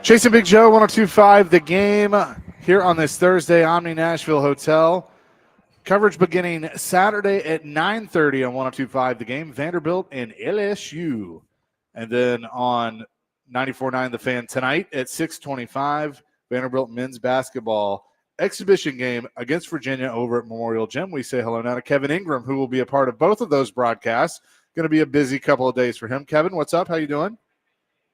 Chase and Big Joe, 102.5 The Game here on this Thursday, Omni Nashville Hotel. Coverage beginning Saturday at 9:30 on 102.5 The Game, Vanderbilt and LSU. And then on 94.9 The Fan tonight at 6:25, Vanderbilt men's basketball exhibition game against Virginia over at Memorial Gym. We say hello now to Kevin Ingram, who will be a part of both of those broadcasts. Going to be a busy couple of days for him. Kevin, what's up? How you doing?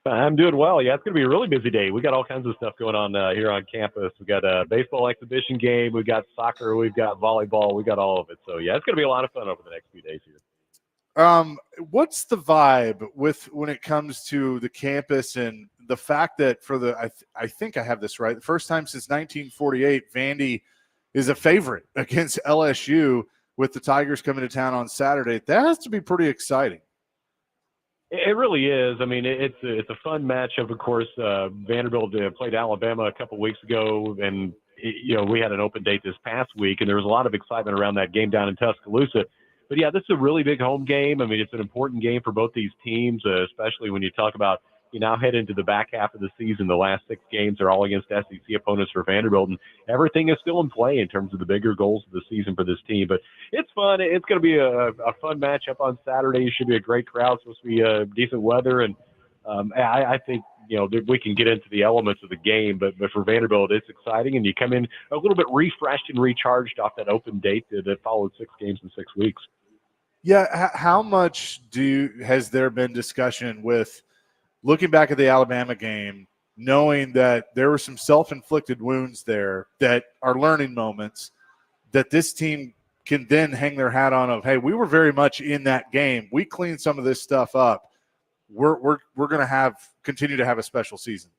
I'm doing well. Yeah, it's going to be a really busy day. We got all kinds of stuff going on here on campus. We got a baseball exhibition game. We got soccer. We've got volleyball. We got all of it. So, yeah, it's going to be a lot of fun over the next few days here. What's the vibe with when it comes to the campus and the fact that for the I think I have this right, the first time since 1948, Vandy is a favorite against LSU with the Tigers coming to town on Saturday. That has to be pretty exciting. It really is. I mean, it's a fun matchup. Of course, Vanderbilt played Alabama a couple weeks ago, and we had an open date this past week, and there was a lot of excitement around that game down in Tuscaloosa. But yeah, this is a really big home game. I mean, it's an important game for both these teams, especially when you talk about you now head into the back half of the season. The last 6 games are all against SEC opponents for Vanderbilt, and everything is still in play in terms of the bigger goals of the season for this team. But it's fun. It's going to be a fun matchup on Saturday. It should be a great crowd. It's supposed to be decent weather, and I think we can get into the elements of the game. But for Vanderbilt, it's exciting, and you come in a little bit refreshed and recharged off that open date that followed 6 games in 6 weeks. Yeah, how much has there been discussion with looking back at the Alabama game, knowing that there were some self-inflicted wounds there that are learning moments that this team can then hang their hat on of, hey, we were very much in that game. We cleaned some of this stuff up. We're going to continue to have a special season.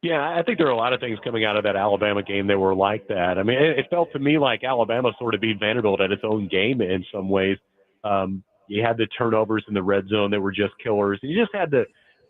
Yeah, I think there are a lot of things coming out of that Alabama game that were like that. I mean, it felt to me like Alabama sort of beat Vanderbilt at its own game in some ways. You had the turnovers in the red zone that were just killers. You just had the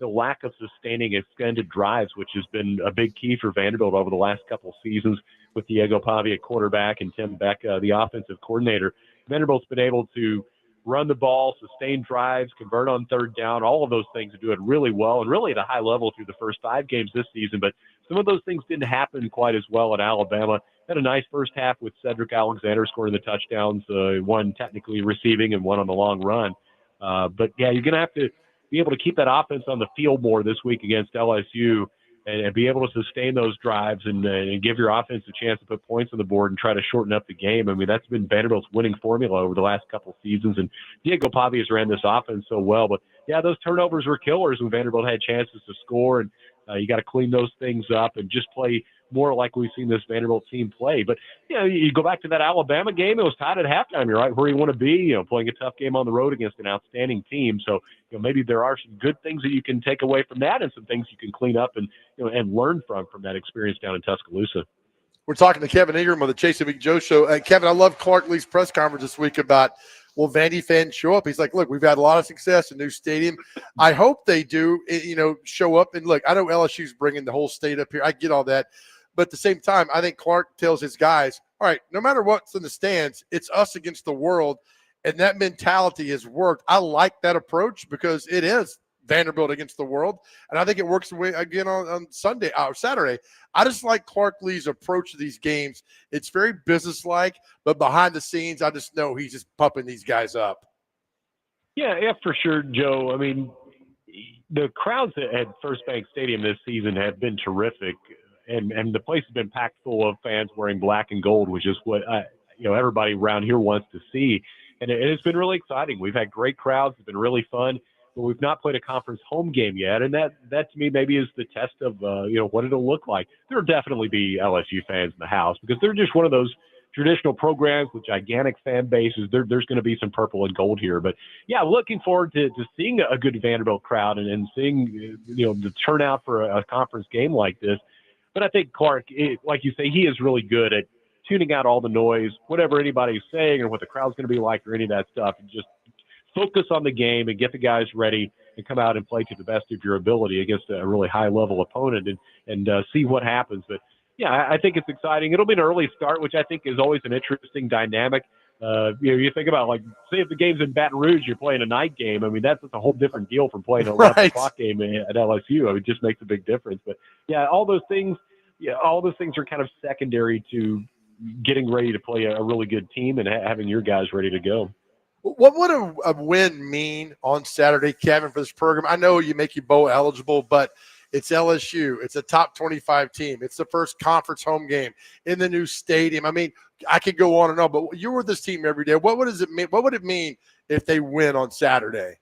lack of sustaining extended drives, which has been a big key for Vanderbilt over the last couple of seasons with Diego Pavia at quarterback and Tim Beck, the offensive coordinator. Vanderbilt's been able to run the ball, sustain drives, convert on third down, all of those things, and do it really well and really at a high level through the first 5 games this season. But some of those things didn't happen quite as well at Alabama. Had a nice first half with Cedric Alexander scoring the touchdowns, one technically receiving and one on the long run. But, yeah, you're going to have to be able to keep that offense on the field more this week against LSU and be able to sustain those drives and give your offense a chance to put points on the board and try to shorten up the game. I mean, that's been Vanderbilt's winning formula over the last couple of seasons, and Diego Pavia's ran this offense so well. But, yeah, those turnovers were killers when Vanderbilt had chances to score, and you got to clean those things up and just play more like we've seen this Vanderbilt team play. But, you go back to that Alabama game, it was tied at halftime. You're right where you want to be, playing a tough game on the road against an outstanding team. So, maybe there are some good things that you can take away from that and some things you can clean up and learn from that experience down in Tuscaloosa. We're talking to Kevin Ingram on the Chase and Big Joe show. Kevin, I love Clark Lee's press conference this week about, will Vandy fans show up? He's like, look, we've had a lot of success in new stadium. I hope they do, show up. And look, I know LSU's bringing the whole state up here. I get all that. But at the same time, I think Clark tells his guys, all right, no matter what's in the stands, it's us against the world. And that mentality has worked. I like that approach because it is Vanderbilt against the world. And I think it works again on Sunday or Saturday. I just like Clark Lee's approach to these games. It's very businesslike, but behind the scenes, I just know he's just pumping these guys up. Yeah, for sure, Joe. I mean, the crowds at First Bank Stadium this season have been terrific. And the place has been packed full of fans wearing black and gold, which is what everybody around here wants to see. And it's been really exciting. We've had great crowds. It's been really fun, but we've not played a conference home game yet. And that to me maybe is the test of what it'll look like. There will definitely be LSU fans in the house because they're just one of those traditional programs with gigantic fan bases. There's going to be some purple and gold here, but yeah, looking forward to seeing a good Vanderbilt crowd and seeing the turnout for a conference game like this. But I think Clark, like you say, he is really good at tuning out all the noise, whatever anybody's saying or what the crowd's going to be like or any of that stuff, and just focus on the game and get the guys ready and come out and play to the best of your ability against a really high-level opponent and see what happens. But, yeah, I think it's exciting. It'll be an early start, which I think is always an interesting dynamic. You think about, like, say if the game's in Baton Rouge, you're playing a night game. I mean, that's a whole different deal from playing an 11 o'clock game at LSU. I mean, it just makes a big difference. But yeah, all those things are kind of secondary to getting ready to play a really good team and having your guys ready to go. What would a win mean on Saturday, Kevin, for this program? I know you make you bowl eligible, but it's LSU. It's a top 25 team. It's the first conference home game in the new stadium. I mean, I could go on and on, but you were this team every day. What does it mean? What would it mean if they win on Saturday?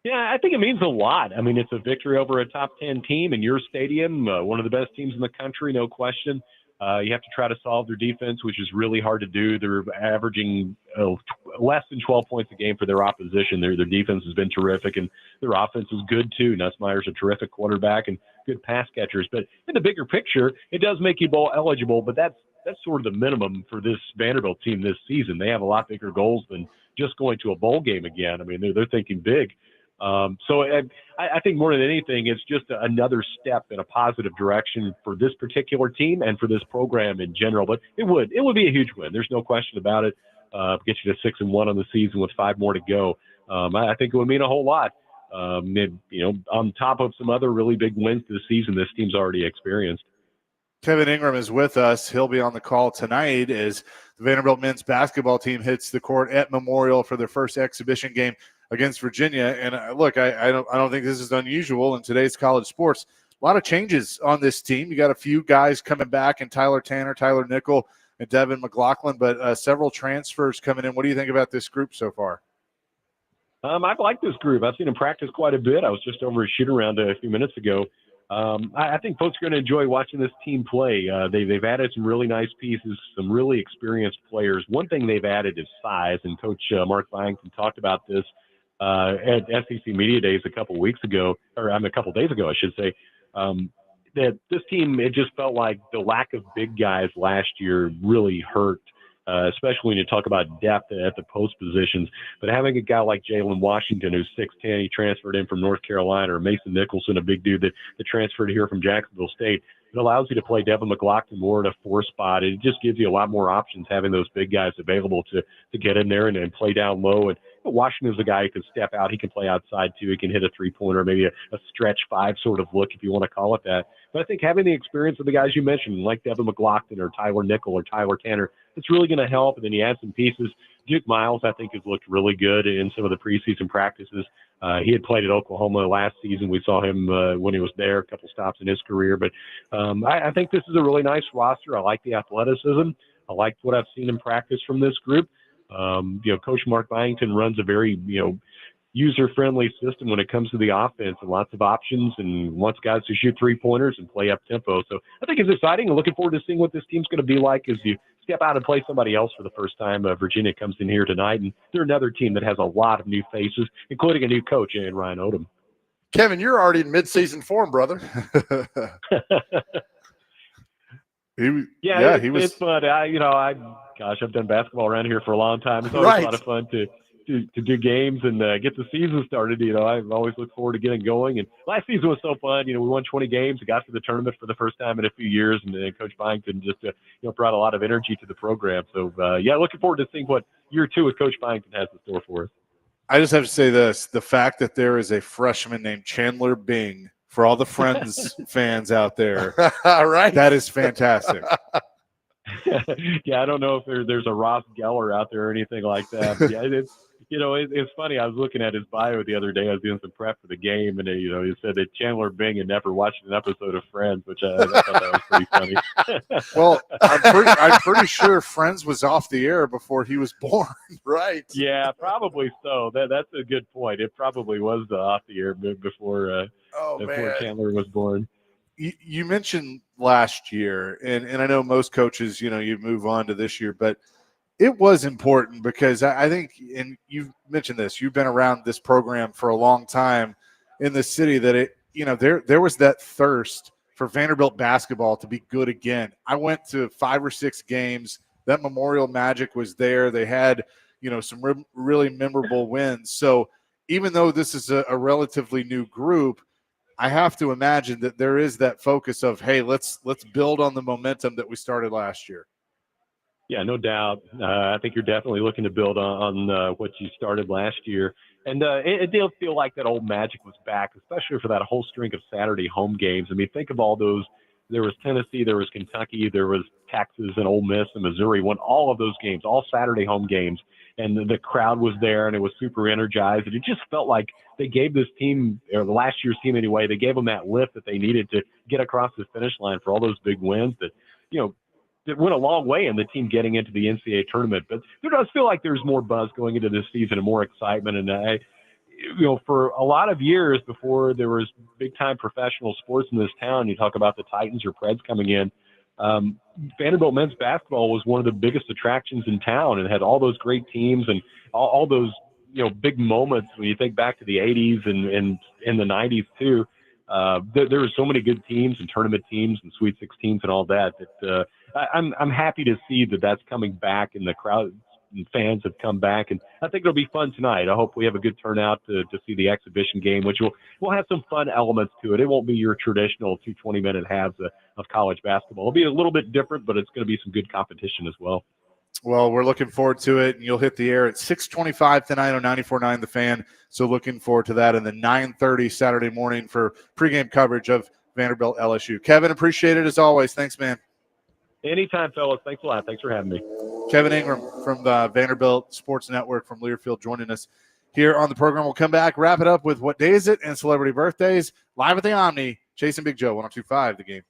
Yeah, I think it means a lot. I mean, it's a victory over a top 10 team in your stadium, one of the best teams in the country, no question. You have to try to solve their defense, which is really hard to do. They're averaging less than 12 points a game for their opposition. Their defense has been terrific, and their offense is good too. Nussmeier's a terrific quarterback and good pass catchers. But in the bigger picture, it does make you bowl eligible, but that's sort of the minimum for this Vanderbilt team this season. They have a lot bigger goals than just going to a bowl game again. I mean, they're thinking big. So I think more than anything, it's just another step in a positive direction for this particular team and for this program in general. But it would be a huge win. There's no question about it. Get you to 6-1 on the season with 5 more to go. I think it would mean a whole lot. On top of some other really big wins this season, this team's already experienced. Kevin Ingram is with us. He'll be on the call tonight as the Vanderbilt men's basketball team hits the court at Memorial for their first exhibition game against Virginia. And look, I don't think this is unusual in today's college sports. A lot of changes on this team. You got a few guys coming back, and Tyler Tanner, Tyler Nickel, and Devin McLaughlin, but several transfers coming in. What do you think about this group so far? I've liked this group. I've seen them practice quite a bit. I was just over a shoot-around a few minutes ago. I think folks are going to enjoy watching this team play. They've added some really nice pieces, some really experienced players. One thing they've added is size, and Coach Mark Byington talked about this at SEC Media Days a couple days ago, I should say, that this team, it just felt like the lack of big guys last year really hurt, especially when you talk about depth at the post positions. But having a guy like Jalen Washington, who's 6'10", he transferred in from North Carolina, or Mason Nicholson, a big dude that transferred here from Jacksonville State, it allows you to play Devin McLaughlin more in a 4 spot. It just gives you a lot more options having those big guys available to get in there and play down low. And Washington's a guy who can step out. He can play outside too. He can hit a 3-pointer, maybe a stretch 5 sort of look, if you want to call it that. But I think having the experience of the guys you mentioned, like Devin McLaughlin or Tyler Nickel or Tyler Tanner, it's really going to help. And then you add some pieces. Duke Miles, I think, has looked really good in some of the preseason practices. He had played at Oklahoma last season. We saw him when he was there, a couple stops in his career. But I think this is a really nice roster. I like the athleticism. I like what I've seen in practice from this group. Coach Mark Byington runs a very, user-friendly system when it comes to the offense, and lots of options, and wants guys to shoot 3-pointers and play up-tempo. So I think it's exciting, and looking forward to seeing what this team's going to be like as you step out and play somebody else for the first time. Virginia comes in here tonight, and they're another team that has a lot of new faces, including a new coach in Ryan Odom. Kevin, you're already in mid-season form, brother. He was. It's fun. I've done basketball around here for a long time. It's always a lot of fun to do games and get the season started. I've always looked forward to getting going. And last season was so fun. We won 20 games. We got to the tournament for the first time in a few years. And then Coach Byington just brought a lot of energy to the program. So, looking forward to seeing what year 2 with Coach Byington has in store for us. I just have to say this. The fact that there is a freshman named Chandler Bing, for all the Friends fans out there, right? That is fantastic. I don't know if there's a Ross Geller out there or anything like that. But it's funny. I was looking at his bio the other day. I was doing some prep for the game, and he said that Chandler Bing had never watched an episode of Friends, which I thought that was pretty funny. Well, I'm pretty sure Friends was off the air before he was born. Right? Yeah, probably so. That's a good point. It probably was off the air before Chandler was born. You mentioned last year, and I know most coaches, you move on to this year, but it was important because I think, and you've mentioned this, you've been around this program for a long time in the city, that there was that thirst for Vanderbilt basketball to be good again. I went to 5 or 6 games. That Memorial Magic was there. They had, some really memorable wins. So even though this is a relatively new group, I have to imagine that there is that focus of, hey, let's build on the momentum that we started last year. Yeah, no doubt. I think you're definitely looking to build on what you started last year. And it did feel like that old magic was back, especially for that whole string of Saturday home games. I mean, think of all those. There was Tennessee, there was Kentucky, there was Texas and Ole Miss and Missouri won all of those games, all Saturday home games. And the crowd was there and it was super energized. And it just felt like they gave this team, or last year's team anyway, they gave them that lift that they needed to get across the finish line for all those big wins that, it went a long way in the team getting into the NCAA tournament. But there does feel like there's more buzz going into this season and more excitement. And for a lot of years before there was big time professional sports in this town, you talk about the Titans or Preds coming in. Vanderbilt men's basketball was one of the biggest attractions in town and had all those great teams and all those, big moments when you think back to the 80s and in the 90s too. There were so many good teams and tournament teams and Sweet 16s and all that. I'm happy to see that that's coming back and the crowd and fans have come back, and I think it'll be fun tonight. I hope we have a good turnout to see the exhibition game, which will have some fun elements to it. It won't be your traditional 20-minute halves of college basketball. It'll be a little bit different, but it's going to be some good competition as well. Well, we're looking forward to it, and you'll hit the air at 6:25 tonight on 94.9 The Fan. So looking forward to that, and then 9:30 Saturday morning for pregame coverage of Vanderbilt LSU. Kevin, appreciate it as always. Thanks, man. Anytime, fellas. Thanks a lot. Thanks for having me. Kevin Ingram from the Vanderbilt Sports Network from Learfield joining us here on the program. We'll come back, wrap it up with What Day Is It and celebrity birthdays live at the Omni. Chasing Big Joe, 102.5 The Game.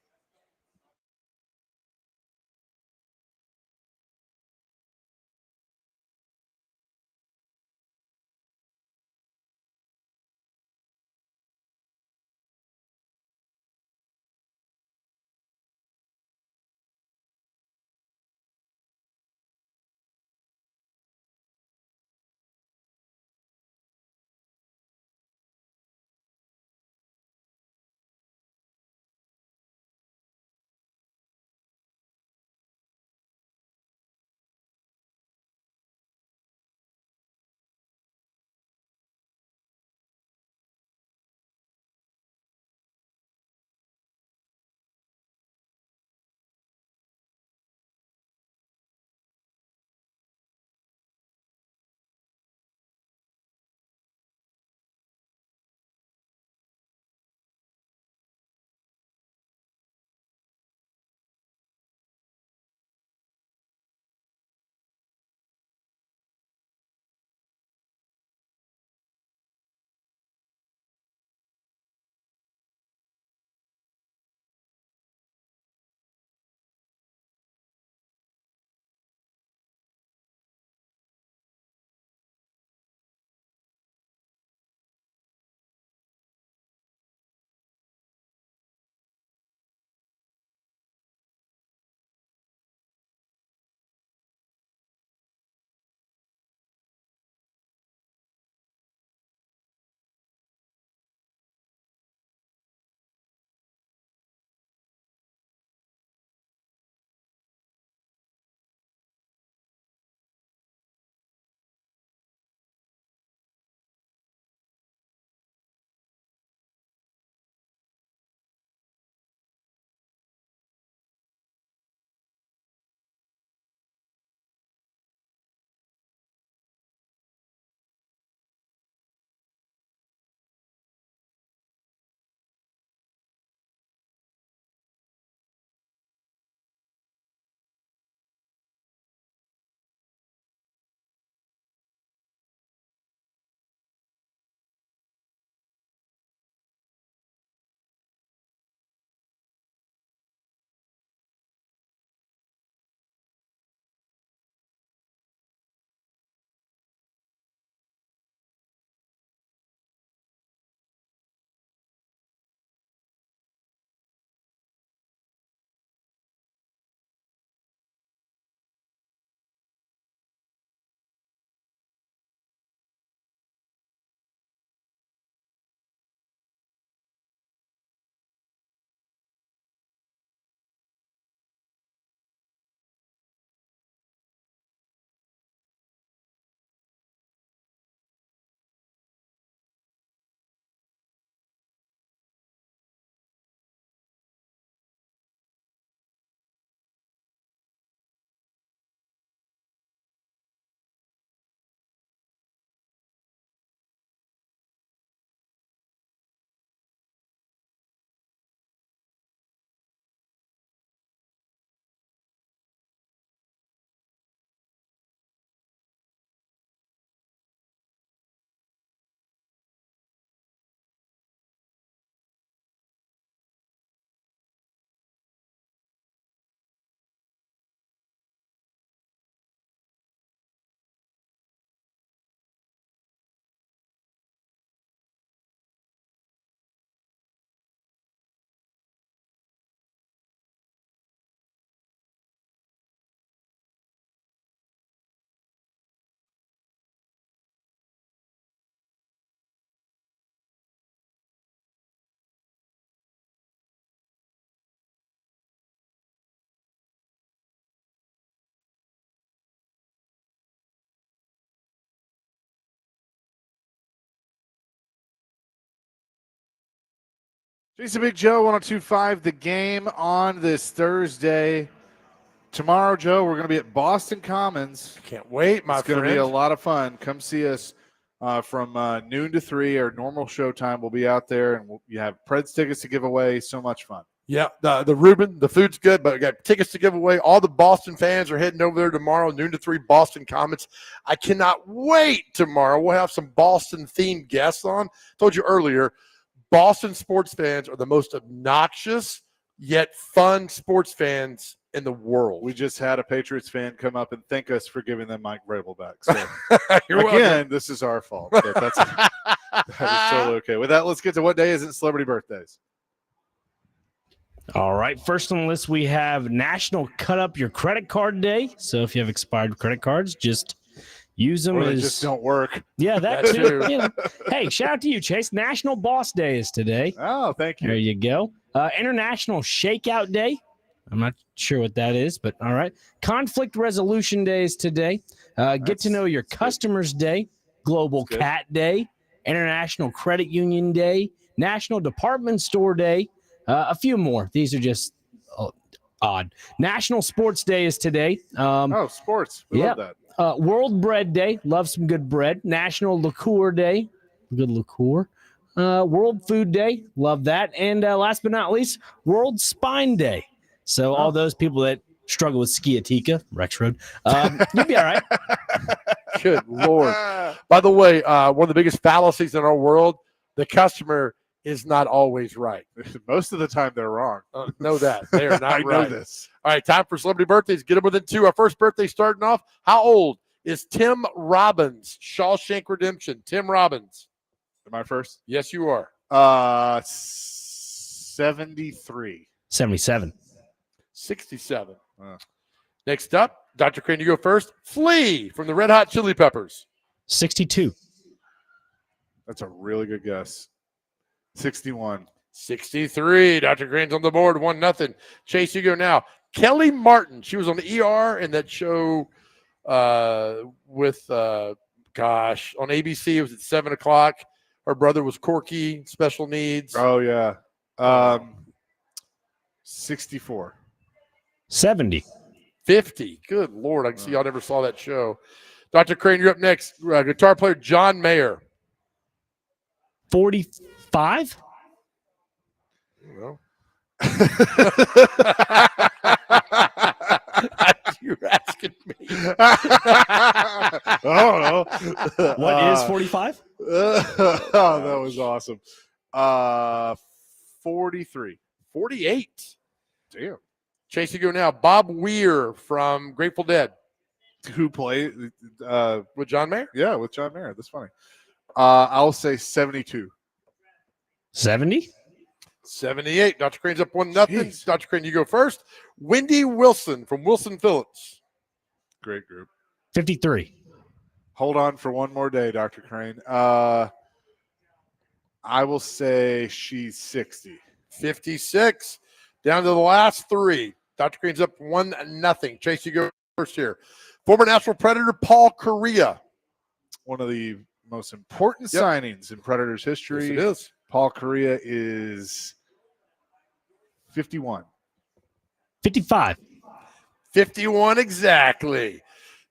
Jason Big Joe, 102.5 The Game on this Thursday. Tomorrow, Joe, we're going to be at Boston Commons. Can't wait, my friend. It's going to be a lot of fun. Come see us from noon to 3. Our normal show time. We'll be out there, and you have Preds tickets to give away. So much fun. Yeah, the Reuben, the food's good, but we got tickets to give away. All the Boston fans are heading over there tomorrow, noon to 3, Boston Commons. I cannot wait tomorrow. We'll have some Boston-themed guests on. Told you earlier, Boston sports fans are the most obnoxious yet fun sports fans in the world. We just had a Patriots fan come up and thank us for giving them Mike Vrabel back. So You're again, welcome. this is our fault. But that is totally okay. With that, let's get to what day is it? Celebrity birthdays. All right. First on the list, we have National Cut Up Your Credit Card Day. So if you have expired credit cards, just use them Or they as just don't work. Yeah, that That too. too. You know. Hey, shout out to you, Chase. National Boss Day is today. Oh, thank you. There you go. International Shakeout Day. I'm not sure what that is, but all right. Conflict Resolution Day is today. Get to know your customers day. Global Cat Day. International Credit Union Day. National Department Store Day. A few more. These are just odd. National Sports Day is today. Sports. We love that. World Bread Day. Love some good bread. National Liqueur Day. Good liqueur. World Food Day. Love that. And last but not least, World Spine Day. So all those people that struggle with sciatica, Rex Road, you'll be all right. Good Lord. By the way, one of the biggest fallacies in our world, the customer is not always right. Most of the time they're wrong. Know that. They are not I right. know this. All right, time for celebrity birthdays. Get them within 2. Our first birthday starting off. How old is Tim Robbins? Shawshank Redemption. Tim Robbins. Am I first? Yes, you are. 73. 77. 67. Next up, Dr. Crane, you go first. Flea from the Red Hot Chili Peppers. 62. That's a really good guess. 61. 63. Dr. Crane's on the board. 1-0. Chase, you go now. Kelly Martin. She was on the ER in that show with, on ABC. It was at 7 o'clock. Her brother was Corky, special needs. Oh, yeah. 64. 70. 50. Good Lord. I can see y'all never saw that show. Dr. Crane, you're up next. Guitar player John Mayer. 45. Well. You're asking me. I don't know. What is 45? That was awesome. 43. 48. Damn. Chase, you go now. Bob Weir from Grateful Dead. Who played with John Mayer? Yeah, with John Mayer. That's funny. I'll say 72. 70. 78. Dr. Crane's up 1-0. Dr. Crane, you go first. Wendy Wilson from Wilson Phillips. Great group. 53. Hold on for one more day, Dr. Crane. I will say she's 60. 56. Down to the last 3. Dr. Crane's up 1-0. Chase, you go first here. Former National Predator Paul Correa. One of the most important signings in Predators history. Yes, it is. Paul Correa is 51. 55. 51 exactly.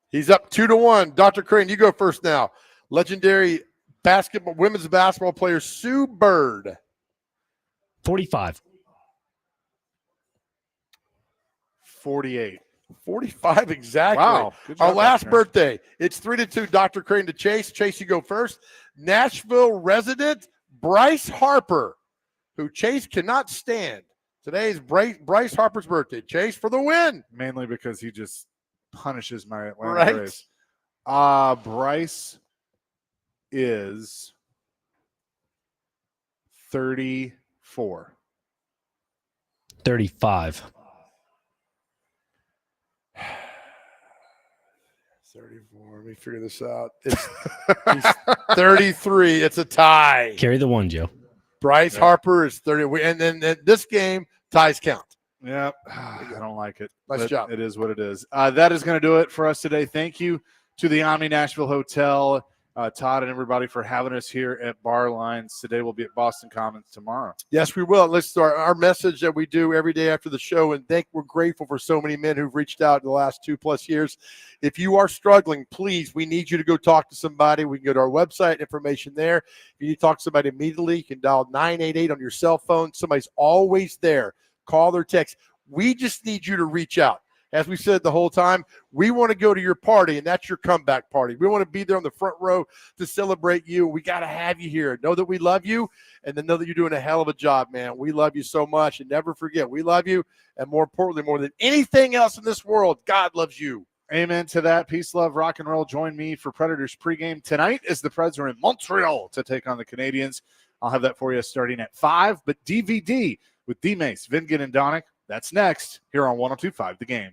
He's up 2-1. Dr. Crane, you go first now. Legendary women's basketball player Sue Bird. 45. 48. 45 exactly. Wow. Good job, Our last Dr. Crane. birthday. It's 3-2. Dr. Crane to Chase. Chase, you go first. Nashville resident Bryce Harper, who Chase cannot stand. Today is Bryce Harper's birthday. Chase for the win. Mainly because he just punishes my Atlanta Right. Braves. Bryce is 34. 35. 34. Let me figure this out. He's 33. It's a tie. Carry the one, Joe. Bryce Harper is 30. And then this game, ties count. Yep. I don't like it. Nice but job. It is what it is. That is going to do it for us today. Thank you to the Omni Nashville Hotel Todd and everybody for having us here at Barlines today. We'll be at Boston Commons tomorrow. Yes, we will. Let's start our message that we do every day after the show. And we're grateful for so many men who've reached out in the last 2+ years. If you are struggling, please, we need you to go talk to somebody. We can go to our website, information there. If you need to talk to somebody immediately, you can dial 988 on your cell phone. Somebody's always there. Call or text. We just need you to reach out. As we said the whole time, we want to go to your party, and that's your comeback party. We want to be there on the front row to celebrate you. We got to have you here. Know that we love you, and then know that you're doing a hell of a job, man. We love you so much, and never forget, we love you, and more importantly, more than anything else in this world, God loves you. Amen to that. Peace, love, rock and roll. Join me for Predators pregame tonight as the Preds are in Montreal to take on the Canadians. I'll have that for you starting at 5, but DVD with D-Mace, Vingan, and Donick. That's next here on 102.5 The Game.